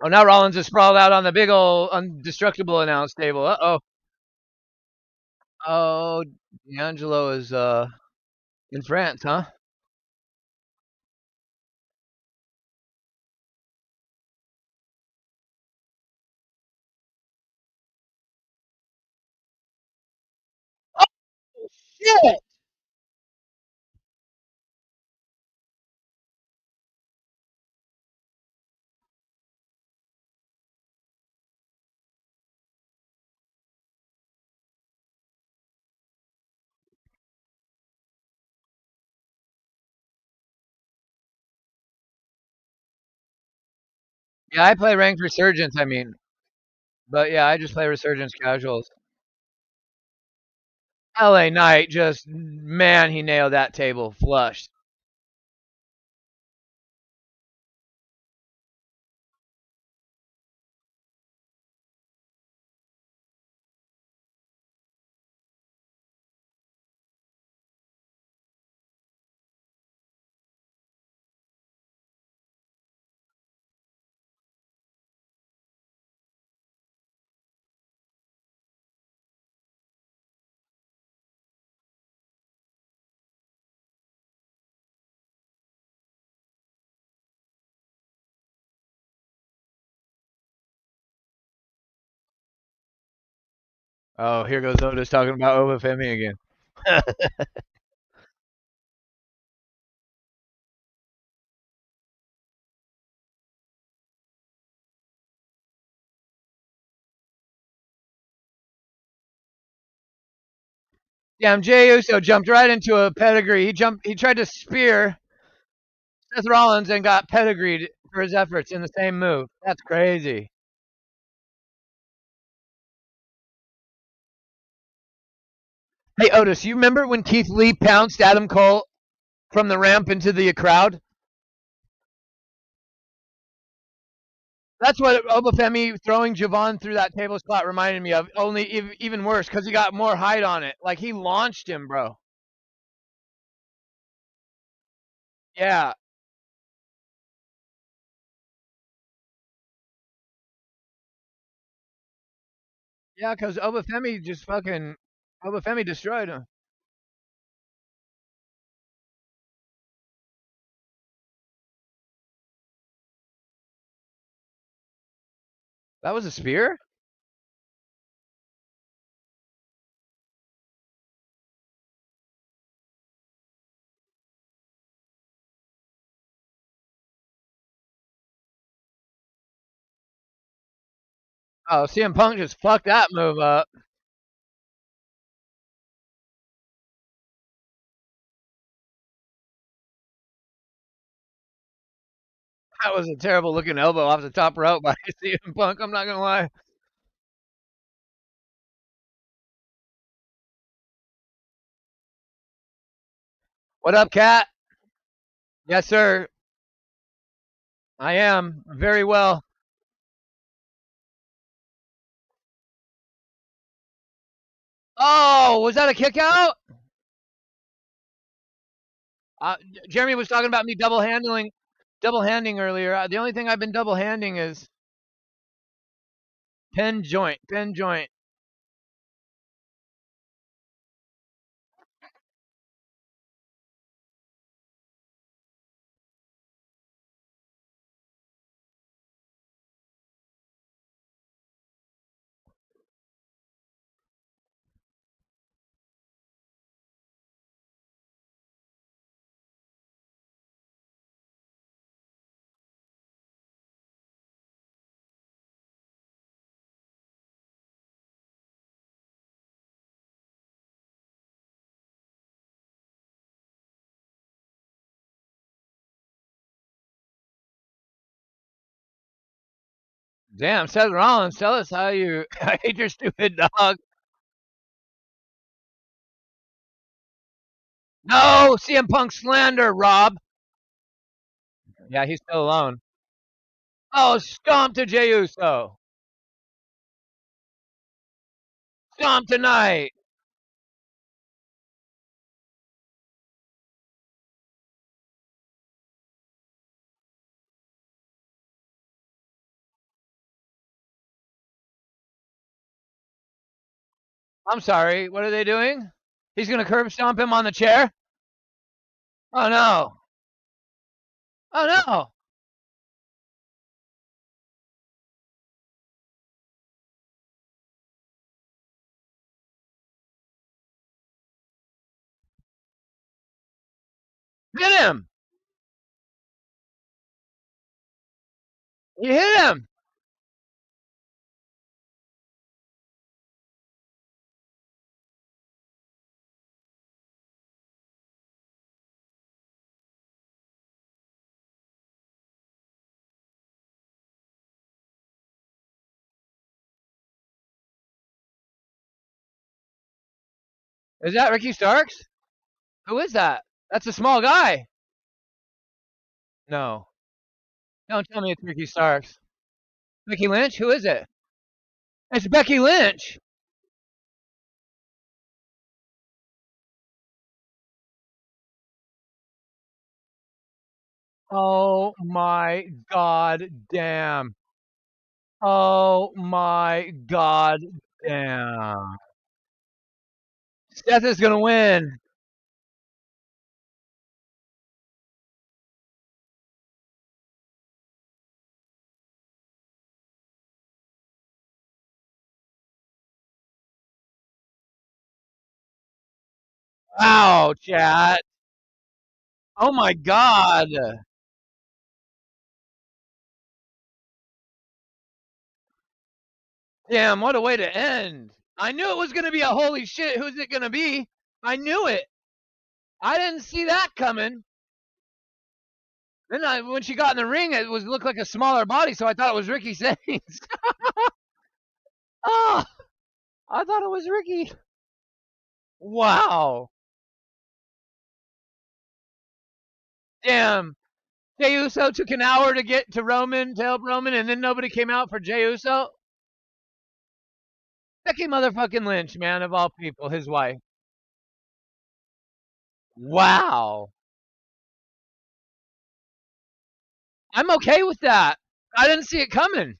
Oh, now Rollins is sprawled out on the big old undestructible announce table. Uh-oh. Oh, D'Angelo is in France, huh? Oh shit! Yeah, I play ranked resurgence, I mean. But yeah, I just play resurgence casuals. LA Knight just man, he nailed that table flush. Oh, here goes Otis talking about Obafemi again. Damn, Jey Uso jumped right into a pedigree. He tried to spear Seth Rollins and got pedigreed for his efforts in the same move. That's crazy. Hey Otis, you remember when Keith Lee pounced Adam Cole from the ramp into the crowd? That's what Obafemi throwing Javon through that table spot reminded me of. Only even worse because he got more height on it. Like he launched him, bro. Yeah, yeah, because Obafemi just fucking Obafemi destroyed him. That was a spear. Oh, CM Punk just fucked that move up. That was a terrible looking elbow off the top rope by CM Punk. I'm not gonna lie. What up, Cat? Yes, sir. I am very well. Oh, was that a kick out? Jeremy was talking about me double handing earlier. The only thing I've been double handing is pin joint. Damn, Seth Rollins, tell us how you I hate your stupid dog. No, CM Punk slander, Rob. Yeah, he's still alone. Oh, stomp to Jey Uso. Stomp tonight. I'm sorry. What are they doing? He's gonna curb stomp him on the chair. Oh no! Oh no! Hit him! You hit him! Is that Ricky Starks? Who is that? That's a small guy. No. Don't tell me it's Ricky Starks. Becky Lynch? Who is it? It's Becky Lynch. Oh my god damn. Oh my god damn. Seth is gonna win. Wow, chat. Oh my god. Damn, what a way to end. I knew it was gonna be a holy shit. Who's it gonna be? I knew it. I didn't see that coming. Then when she got in the ring, it looked like a smaller body, so I thought it was Ricky Sayings. Oh, I thought it was Ricky. Wow. Damn. Jey Uso took an hour to get to Roman, to help Roman, and then nobody came out for Jey Uso. Becky motherfucking Lynch, man, of all people, his wife. Wow. I'm okay with that. I didn't see it coming.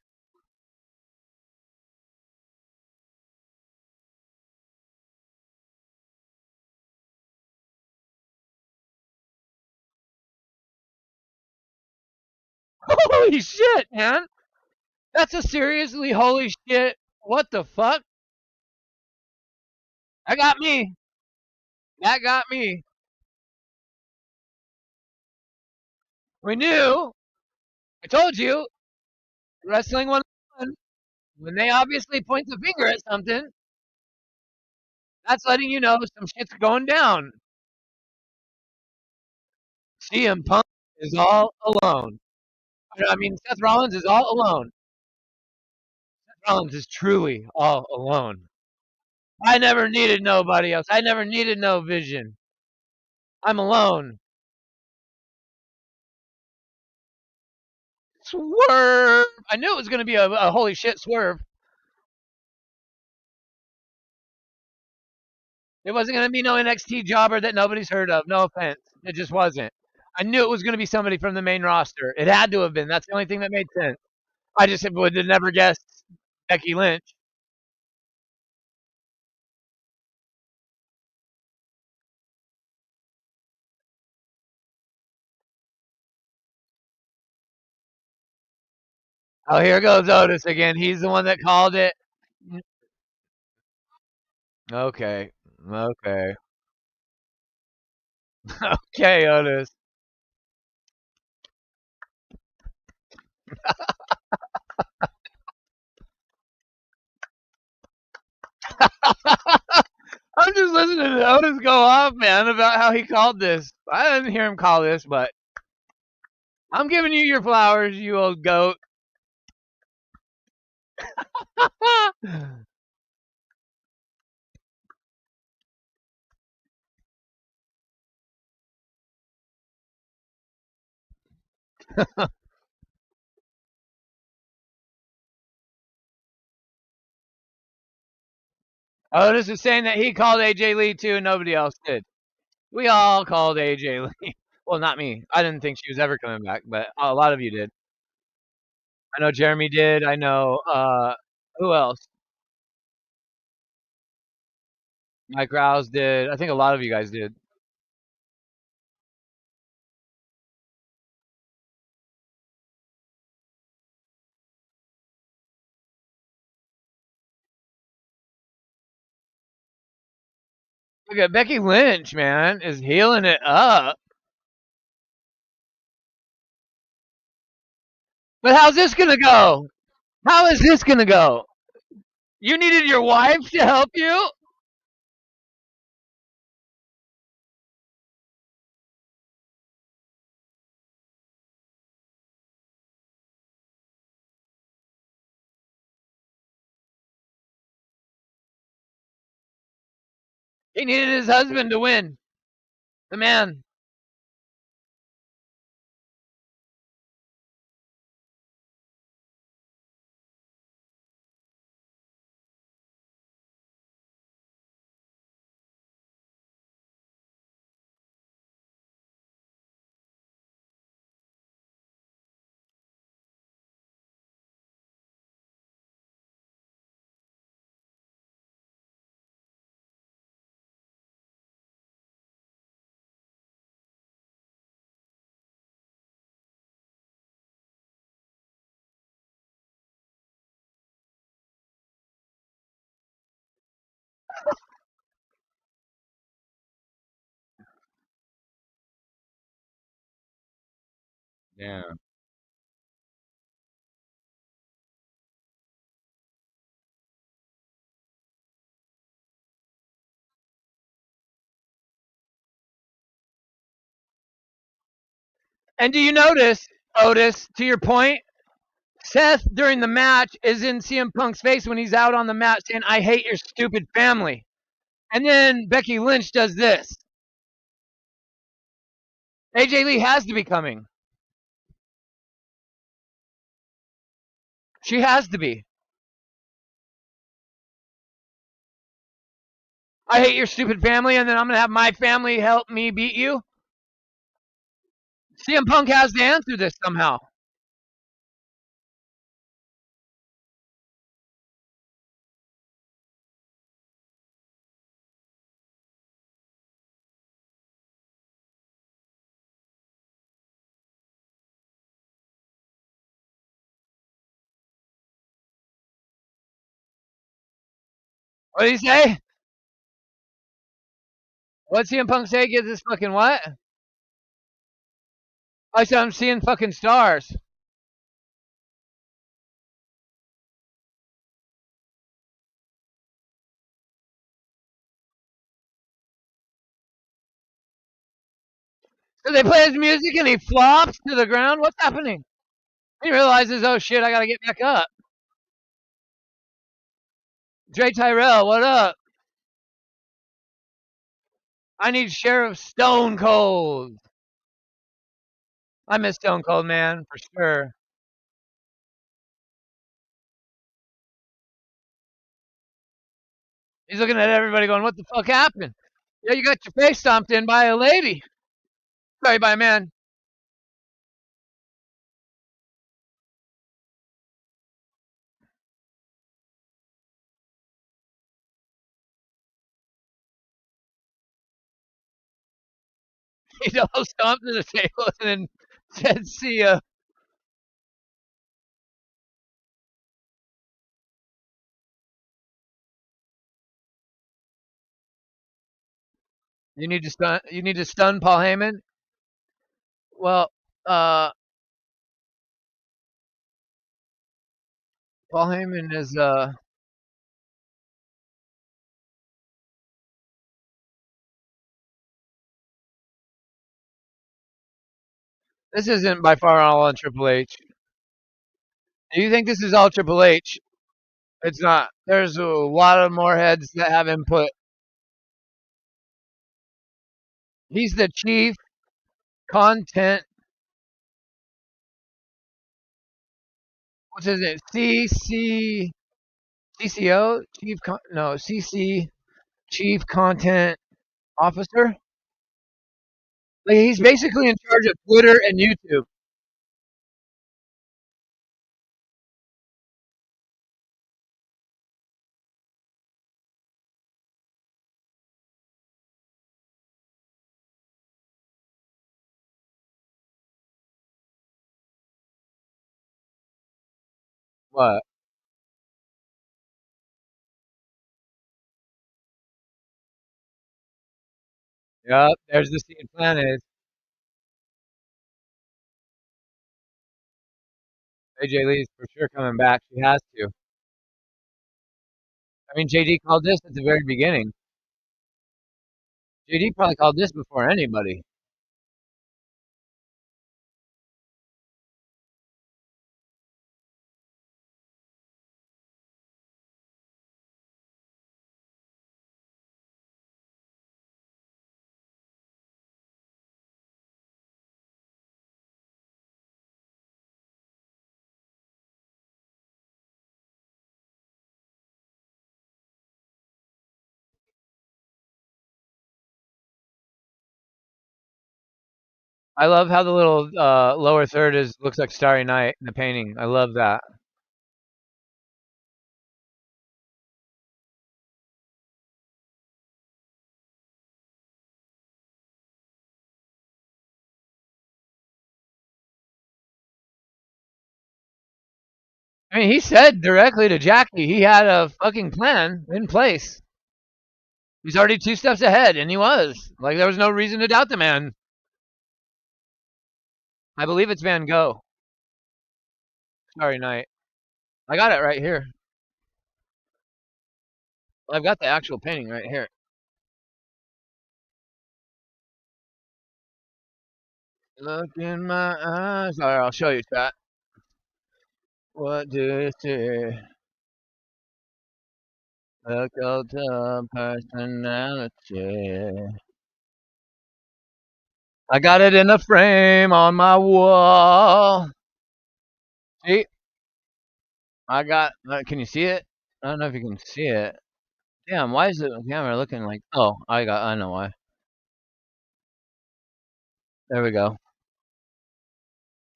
Holy shit, man. That's a seriously holy shit. What the fuck? That got me. That got me. We knew. I told you. Wrestling 101. When they obviously point the finger at something, that's letting you know some shit's going down. CM Punk is all alone. I mean, Seth Rollins is all alone. Seth Rollins is truly all alone. I never needed nobody else. I never needed no vision. I'm alone. Swerve. I knew it was going to be a holy shit swerve. It wasn't going to be no NXT jobber that nobody's heard of. No offense. It just wasn't. I knew it was going to be somebody from the main roster. It had to have been. That's the only thing that made sense. I just would have never guessed Becky Lynch. Oh, here goes Otis again. He's the one that called it. Okay. Okay. Okay, Otis. I'm just listening to Otis go off, man, about how he called this. I didn't hear him call this, but I'm giving you your flowers, you old goat. Otis is saying that he called AJ Lee too, and nobody else did. We all called AJ Lee. Well, not me. I didn't think she was ever coming back, but a lot of you did. I know Jeremy did. I know who else? Mike Rouse did. I think a lot of you guys did. Look at Becky Lynch, man, is healing it up. But how's this gonna go? How is this gonna go? You needed your wife to help you? He needed his husband to win. The man. Yeah. And do you notice, Otis, to your point, Seth during the match is in CM Punk's face when he's out on the mat saying, I hate your stupid family. And then Becky Lynch does this. AJ Lee has to be coming. She has to be. I hate your stupid family, and then I'm going to have my family help me beat you. CM Punk has to answer this somehow. What did he say? What'd CM Punk say? Get this fucking what? I said, I'm seeing fucking stars. So they play his music and he flops to the ground. What's happening? He realizes, oh shit, I gotta get back up. Dre Tyrell, what up? I need Sheriff Stone Cold. I miss Stone Cold, man, for sure. He's looking at everybody going, what the fuck happened? Yeah, you got your face stomped in by a lady. Sorry, by a man. He double stomped to the table and then said, see ya. You need to stun Paul Heyman? Well, uh Paul Heyman is this isn't by far all on Triple H. Do you think this is all Triple H? It's not. There's a lot of more heads that have input. He's the chief content. What's his name? CCO? No, CC, Chief Content Officer. Like he's basically in charge of Twitter and YouTube. What? Yep, there's the seed planted. AJ Lee's for sure coming back. She has to. I mean, JD called this at the very beginning. JD probably called this before anybody. I love how the little lower third looks like Starry Night in the painting. I love that. I mean, he said directly to Jackie he had a fucking plan in place. He's already 2 steps ahead, and he was. Like, there was no reason to doubt the man. I believe it's Van Gogh. Starry Night. I got it right here. I've got the actual painting right here. Look in my eyes. All right, I'll show you, chat. What do you see? Look at the personality. I got it in a frame on my wall. See? I got. Can you see it? I don't know if you can see it. Damn, why is the camera looking like? Oh, I know why. There we go.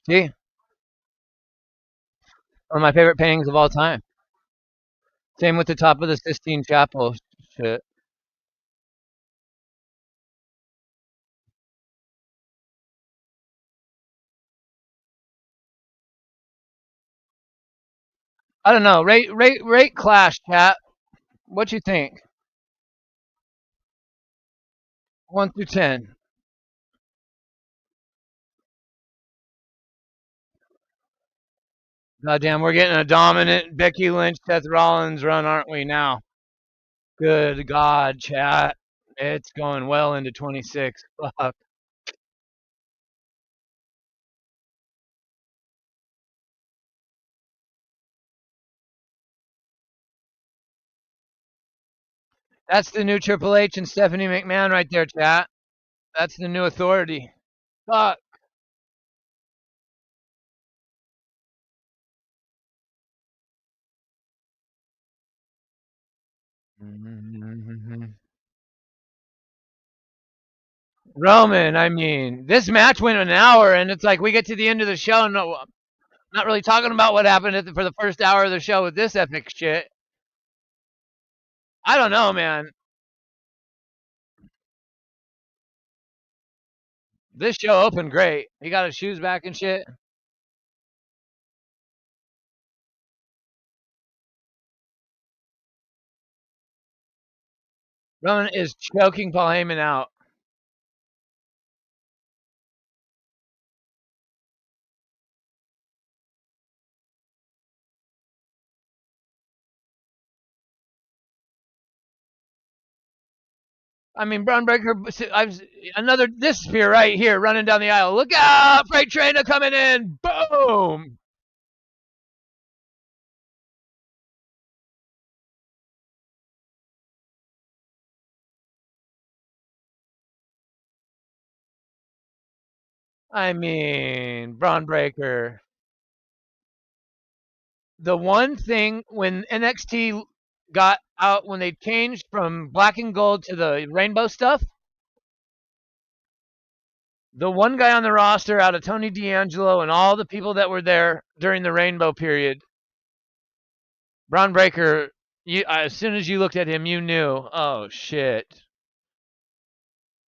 See? One of my favorite paintings of all time. Same with the top of the Sistine Chapel shit. I don't know. Rate Clash, chat. What you think? 1 through 10. Goddamn, we're getting a dominant Becky Lynch, Seth Rollins run, aren't we now? Good God, chat. It's going well into 26. Fuck. That's the new Triple H and Stephanie McMahon right there, chat. That's the new authority. Fuck. Roman, I mean, this match went an hour, and it's like we get to the end of the show. No, not really talking about what happened for the first hour of the show with this epic shit. I don't know, man. This show opened great. He got his shoes back and shit. Roman is choking Paul Heyman out. I mean, Braun Breaker, another this spear right here running down the aisle. Look out! Freight trainer coming in. Boom! I mean, Braun Breaker. The one thing when NXT got out, when they changed from black and gold to the rainbow stuff, the one guy on the roster out of Tony D'Angelo and all the people that were there during the rainbow period, Braun Breaker, as soon as you looked at him, you knew, oh shit.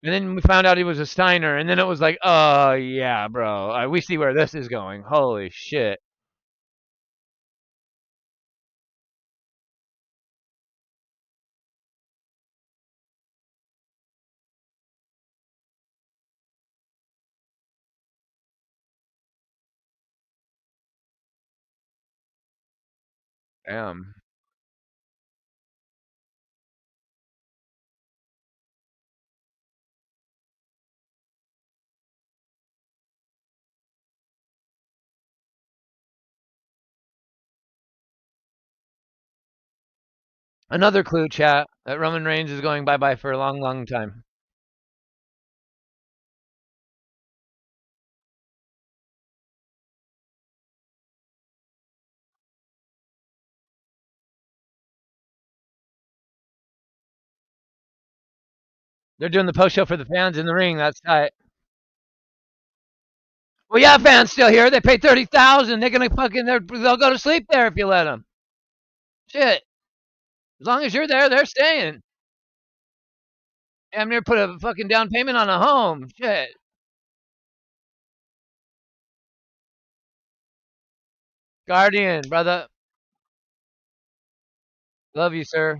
And then we found out he was a Steiner, and then it was like, oh yeah, bro, we see where this is going. Holy shit. Damn. Another clue, chat, that Roman Reigns is going bye-bye for a long, long time. They're doing the post show for the fans in the ring. That's tight. Well, yeah, fans still here. They paid 30,000. They're gonna they'll go to sleep there if you let them. Shit. As long as you're there, they're staying. Damn near put a fucking down payment on a home. Shit. Guardian, brother. Love you, sir.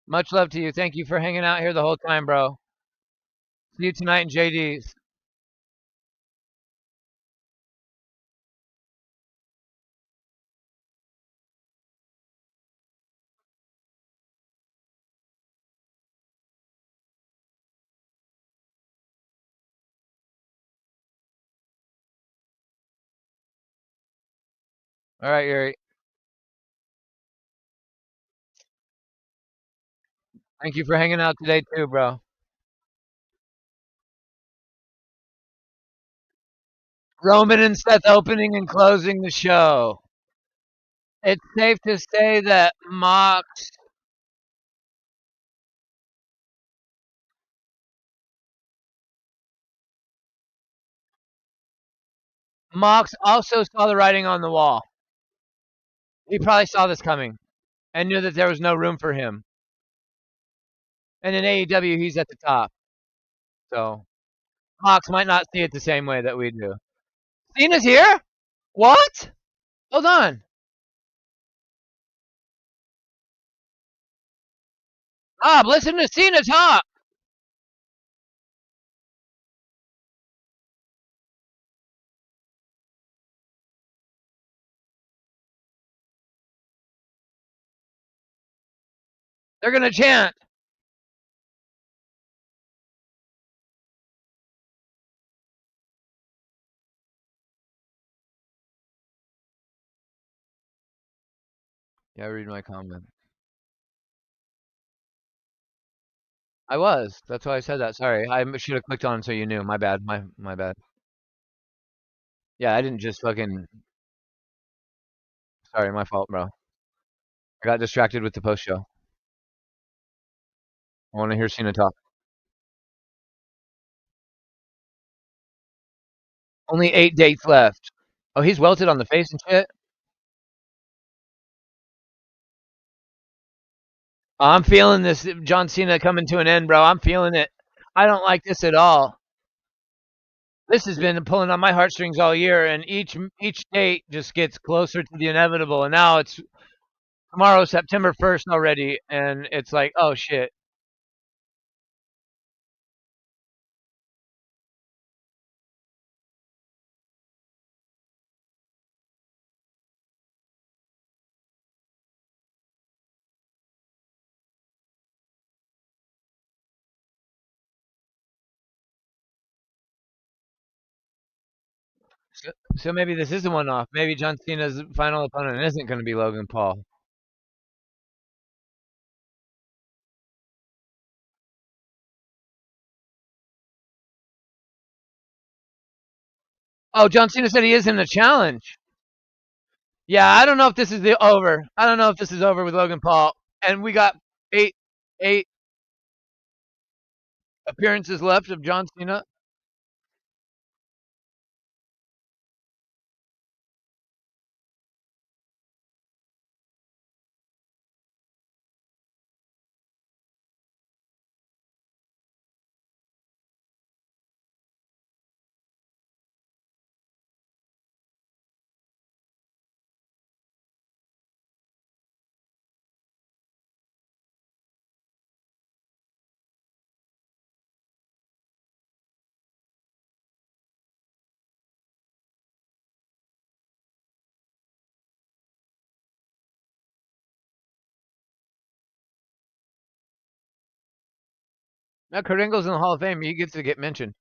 Much love to you. Thank you for hanging out here the whole time, bro. See you tonight in JD's. All right, Yuri. Thank you for hanging out today too, bro. Roman and Seth opening and closing the show. It's safe to say that Mox also saw the writing on the wall. He probably saw this coming and knew that there was no room for him. And in AEW, he's at the top. So Mox might not see it the same way that we do. Cena's here? What? Hold on. Bob, listen to Cena talk. They're going to chant. Yeah, read my comment. I was. That's why I said that. Sorry. I should have clicked on so you knew. My bad. My bad. Yeah, I didn't just fucking. Sorry, my fault, bro. I got distracted with the post show. I want to hear Cena talk. Only 8 dates left. Oh, he's welted on the face and shit. I'm feeling this John Cena coming to an end, bro. I'm feeling it. I don't like this at all. This has been pulling on my heartstrings all year, and each date just gets closer to the inevitable. And now it's tomorrow, September 1st already, and it's like, oh shit. So maybe this is a one-off. Maybe John Cena's final opponent isn't going to be Logan Paul. Oh, John Cena said he is in the challenge. Yeah, I don't know if this is the over. I don't know if this is over with Logan Paul. And we got eight appearances left of John Cena. Now Kurt Angle's in the Hall of Fame. He gets to get mentioned.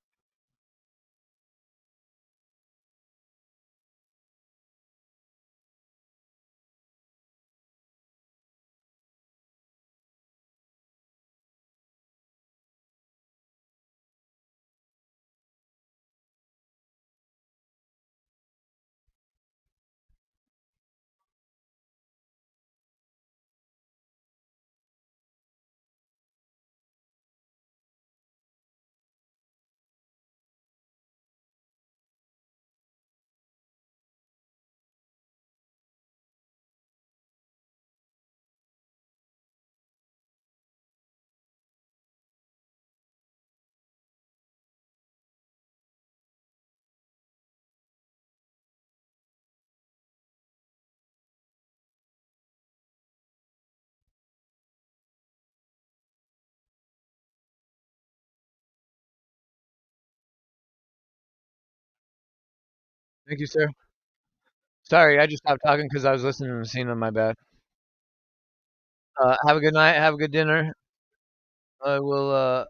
Thank you, sir. Sorry, I just stopped talking because I was listening to the scene on my bad. Have a good night. Have a good dinner. I will.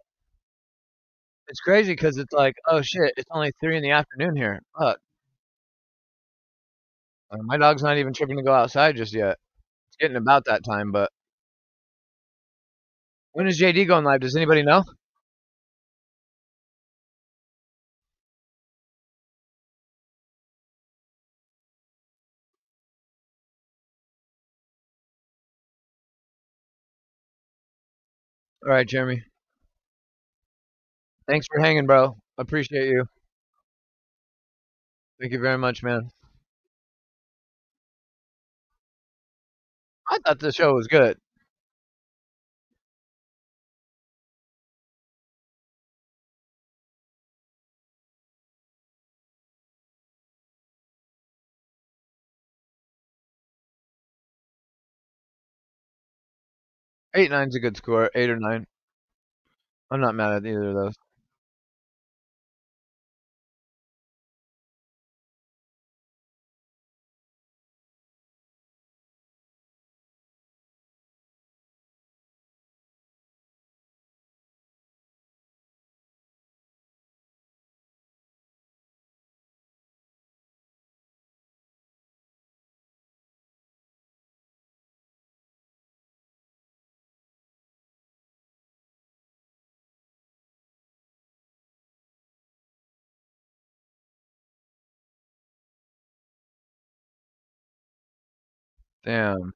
It's crazy because it's like, oh shit, it's only 3 in the afternoon here. Fuck. My dog's not even tripping to go outside just yet. It's getting about that time, but when is JD going live? Does anybody know? All right, Jeremy. Thanks for hanging, bro. Appreciate you. Thank you very much, man. I thought the show was good. Eight nine's a good score. 8 or 9. I'm not mad at either of those. Damn.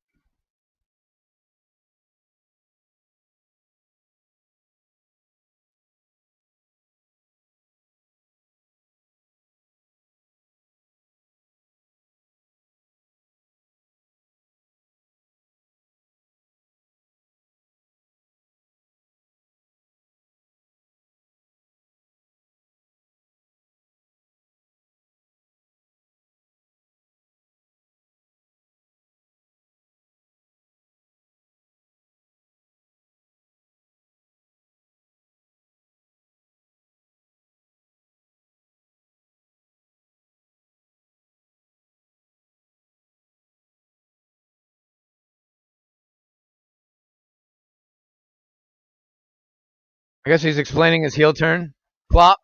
I guess he's explaining his heel turn. Flop.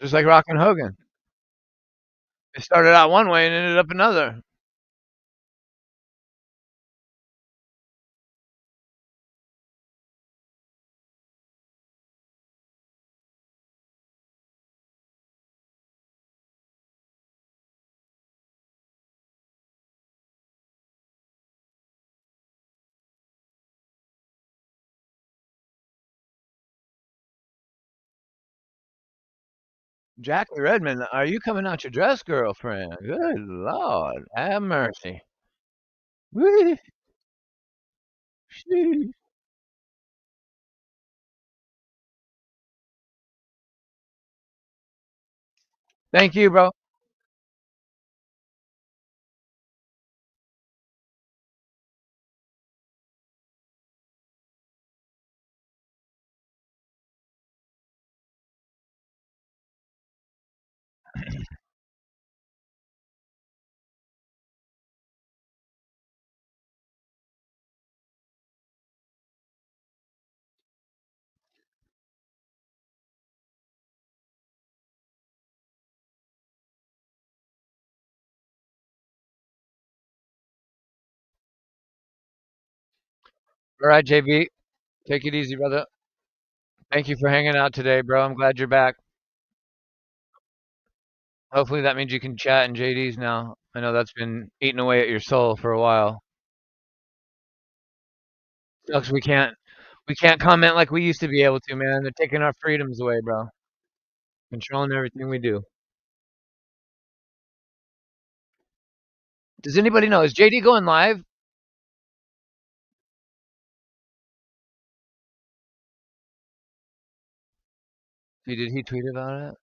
Just like Rock and Hogan. It started out one way and ended up another. Jackie Redmond, are you coming out your dress, girlfriend? Good Lord. Have mercy. Whee! Sheesh. Thank you, bro. All right, JB. Take it easy, brother. Thank you for hanging out today, bro. I'm glad you're back. Hopefully that means you can chat in JD's now. I know that's been eating away at your soul for a while. Sucks we can't comment like we used to be able to, man. They're taking our freedoms away, bro. Controlling everything we do. Does anybody know? Is JD going live? Did he tweet about it?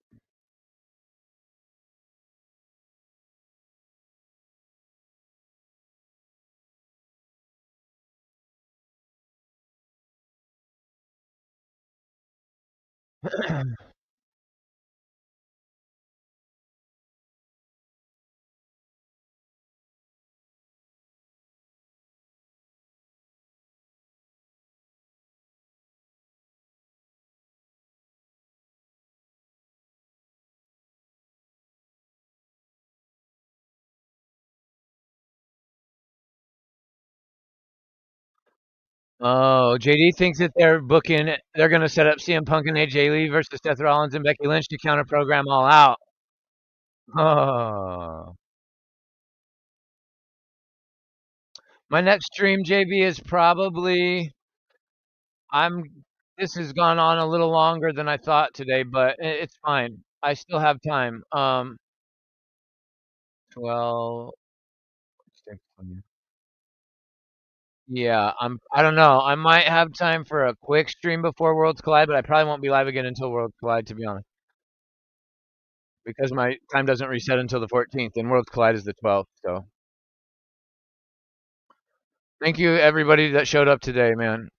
Oh, JD thinks that they're going to set up CM Punk and AJ Lee versus Seth Rollins and Becky Lynch to counter program All Out. Oh. My next stream, JB, is probably I'm this has gone on a little longer than I thought today, but it's fine. I still have time. 12 6, yeah, I don't know. I might have time for a quick stream before Worlds Collide, but I probably won't be live again until Worlds Collide, to be honest, because my time doesn't reset until the 14th, and Worlds Collide is the 12th. So, thank you everybody that showed up today, man.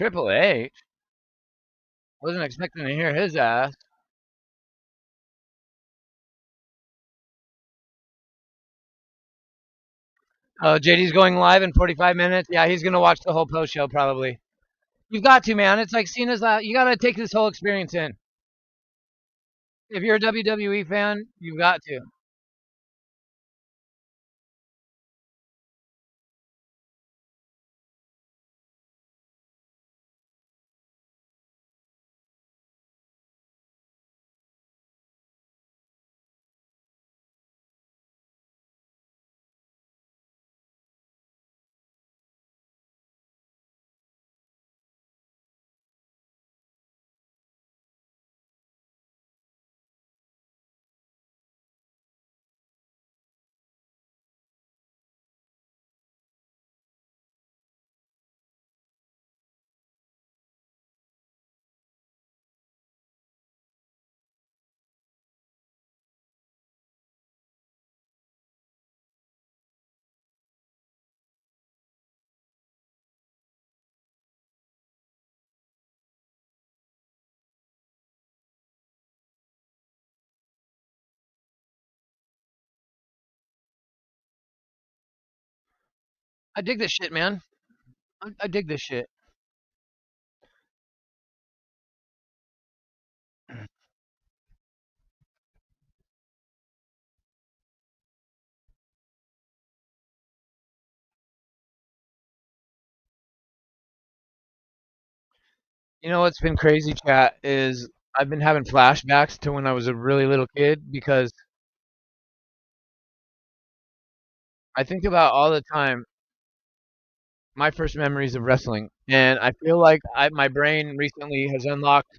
Triple H. Wasn't expecting to hear his ass. Oh, JD's going live in 45 minutes. Yeah, he's gonna watch the whole post show probably. You've got to, man. It's like Cena's. You gotta take this whole experience in. If you're a WWE fan, you've got to. I dig this shit, man. I dig this shit. You know what's been crazy, chat, is I've been having flashbacks to when I was a really little kid because I think about all the time my first memories of wrestling, and I feel like my brain recently has unlocked.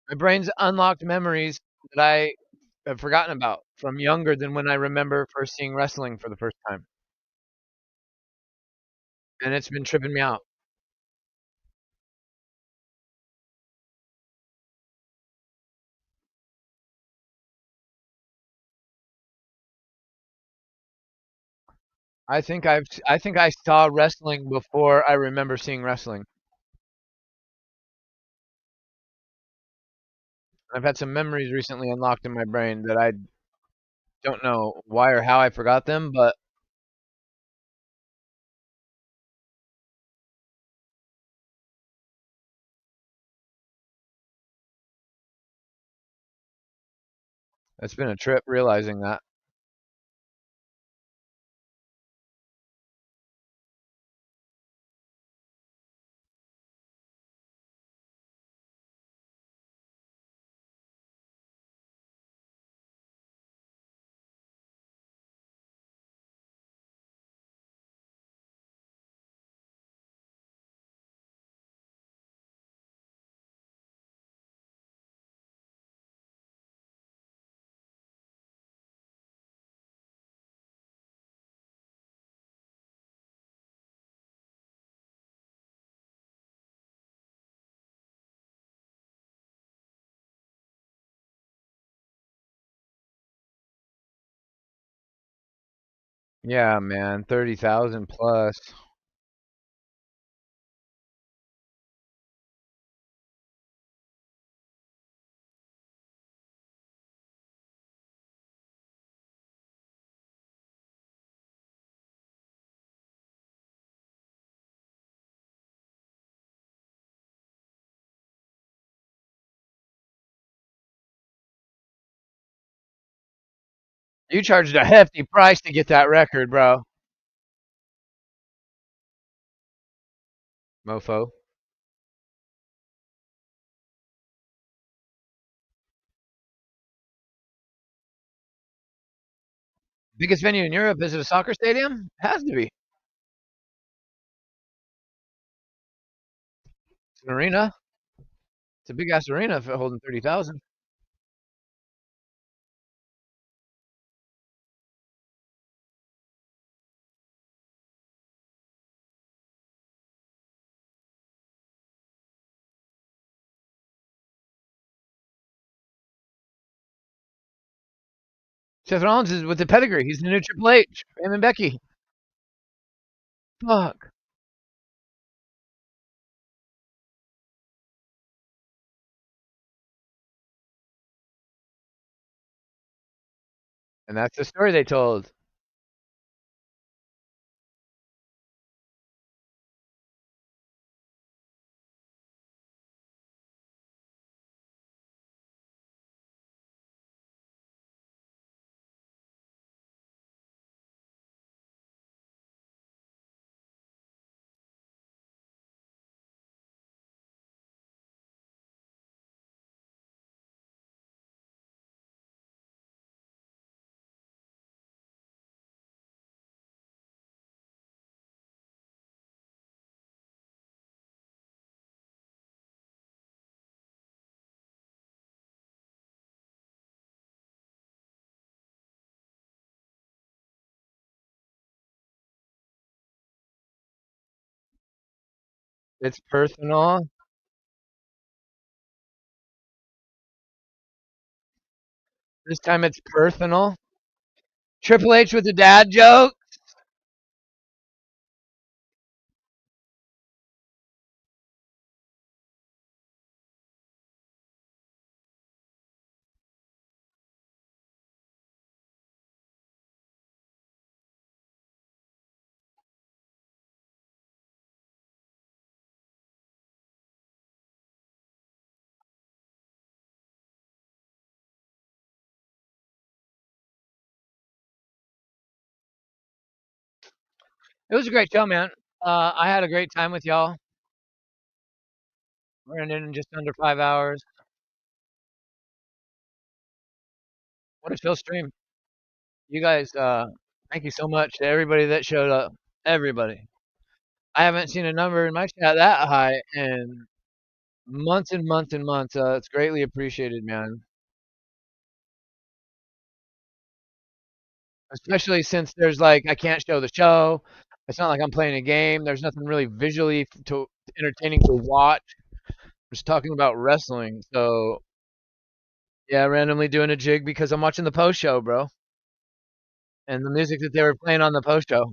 My brain's unlocked memories that I have forgotten about from younger than when I remember first seeing wrestling for the first time, and it's been tripping me out. I think I saw wrestling before I remember seeing wrestling. I've had some memories recently unlocked in my brain that I don't know why or how I forgot them, but it's been a trip realizing that. Yeah, man, 30,000 plus. You charged a hefty price to get that record, bro. Mofo. Biggest venue in Europe, is it a soccer stadium? Has to be. It's an arena. It's a big ass arena for holding 30,000. Seth Rollins is with the pedigree. He's the new Triple H. Him and Becky. Fuck. And that's the story they told. It's personal. This time it's personal. Triple H with the dad joke. It was a great show, man. I had a great time with y'all. We're in just under 5 hours. What a show stream. You guys, thank you so much to everybody that showed up. Everybody. I haven't seen a number in my chat that high in months and months and months. It's greatly appreciated, man. Especially since there's like I can't show the show. It's not like I'm playing a game. There's nothing really visually to entertaining to watch. Just talking about wrestling. So yeah, randomly doing a jig because I'm watching the post show, bro, and the music that they were playing on the post show.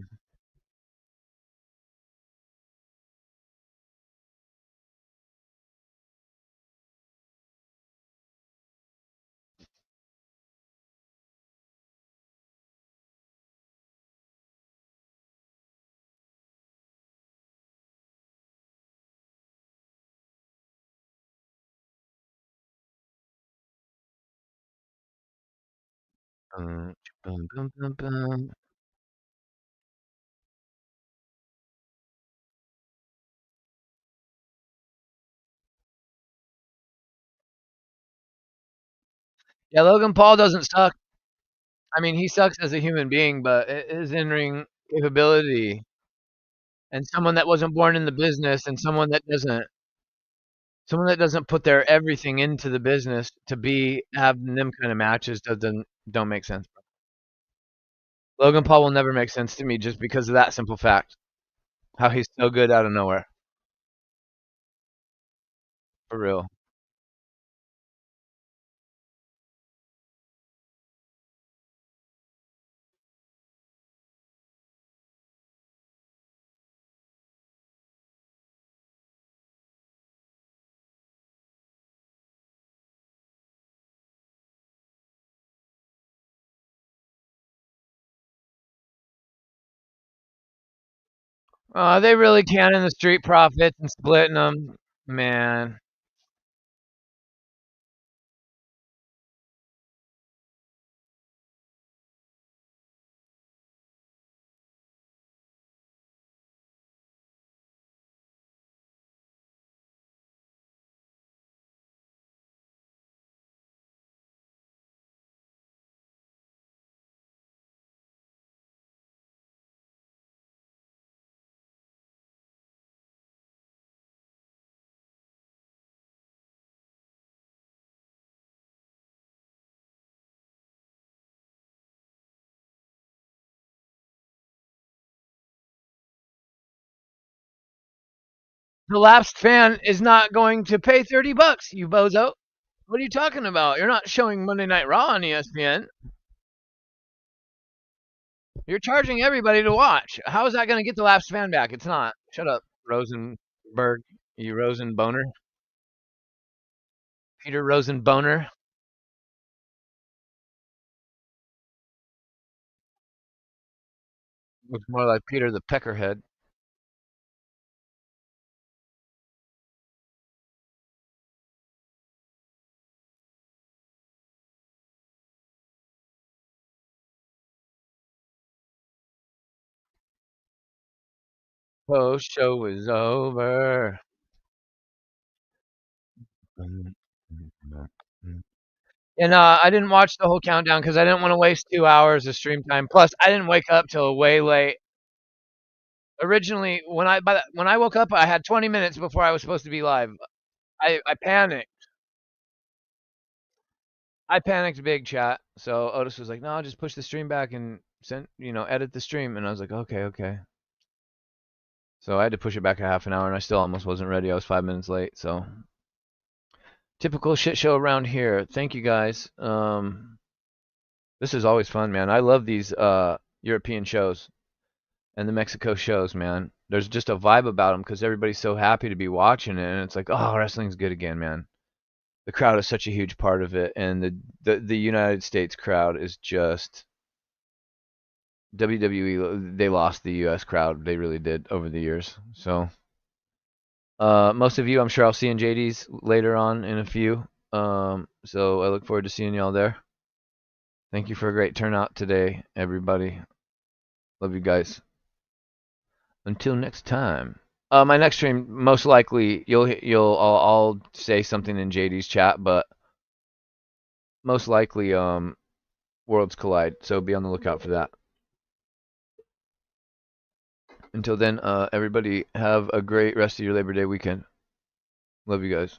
Bum, bum, bum, bum. Yeah, Logan Paul doesn't suck. I mean, he sucks as a human being, but his in-ring capability and someone that wasn't born in the business and someone that doesn't put their everything into the business to be having them kind of matches doesn't don't make sense. Logan Paul will never make sense to me just because of that simple fact. How he's so good out of nowhere. For real. They really can in the street profits and splitting them. Man. The lapsed fan is not going to pay $30, you bozo. What are you talking about? You're not showing Monday Night Raw on ESPN. You're charging everybody to watch. How is that going to get the lapsed fan back? It's not. Shut up, Rosenberg. You Rosenboner. Peter Rosenboner. Looks more like Peter the Peckerhead. Post show is over. And I didn't watch the whole countdown because I didn't want to waste 2 hours of stream time. Plus, I didn't wake up till way late. Originally, when I woke up, I had 20 minutes before I was supposed to be live. I panicked. I panicked big, chat. So Otis was like, "No, just push the stream back and edit the stream." And I was like, "Okay, okay." So I had to push it back a half an hour, and I still almost wasn't ready. I was 5 minutes late. So typical shit show around here. Thank you guys. This is always fun, man. I love these European shows and the Mexico shows, man. There's just a vibe about them because everybody's so happy to be watching it, and it's like, oh, wrestling's good again, man. The crowd is such a huge part of it, and the United States crowd is just WWE. They lost the U.S. crowd, they really did over the years. So most of you, I'm sure I'll see in JD's later on in a few. So I look forward to seeing y'all there. Thank you for a great turnout today, everybody. Love you guys. Until next time. My next stream, most likely, I'll say something in JD's chat, but most likely, Worlds Collide. So be on the lookout for that. Until then, everybody have a great rest of your Labor Day weekend. Love you guys.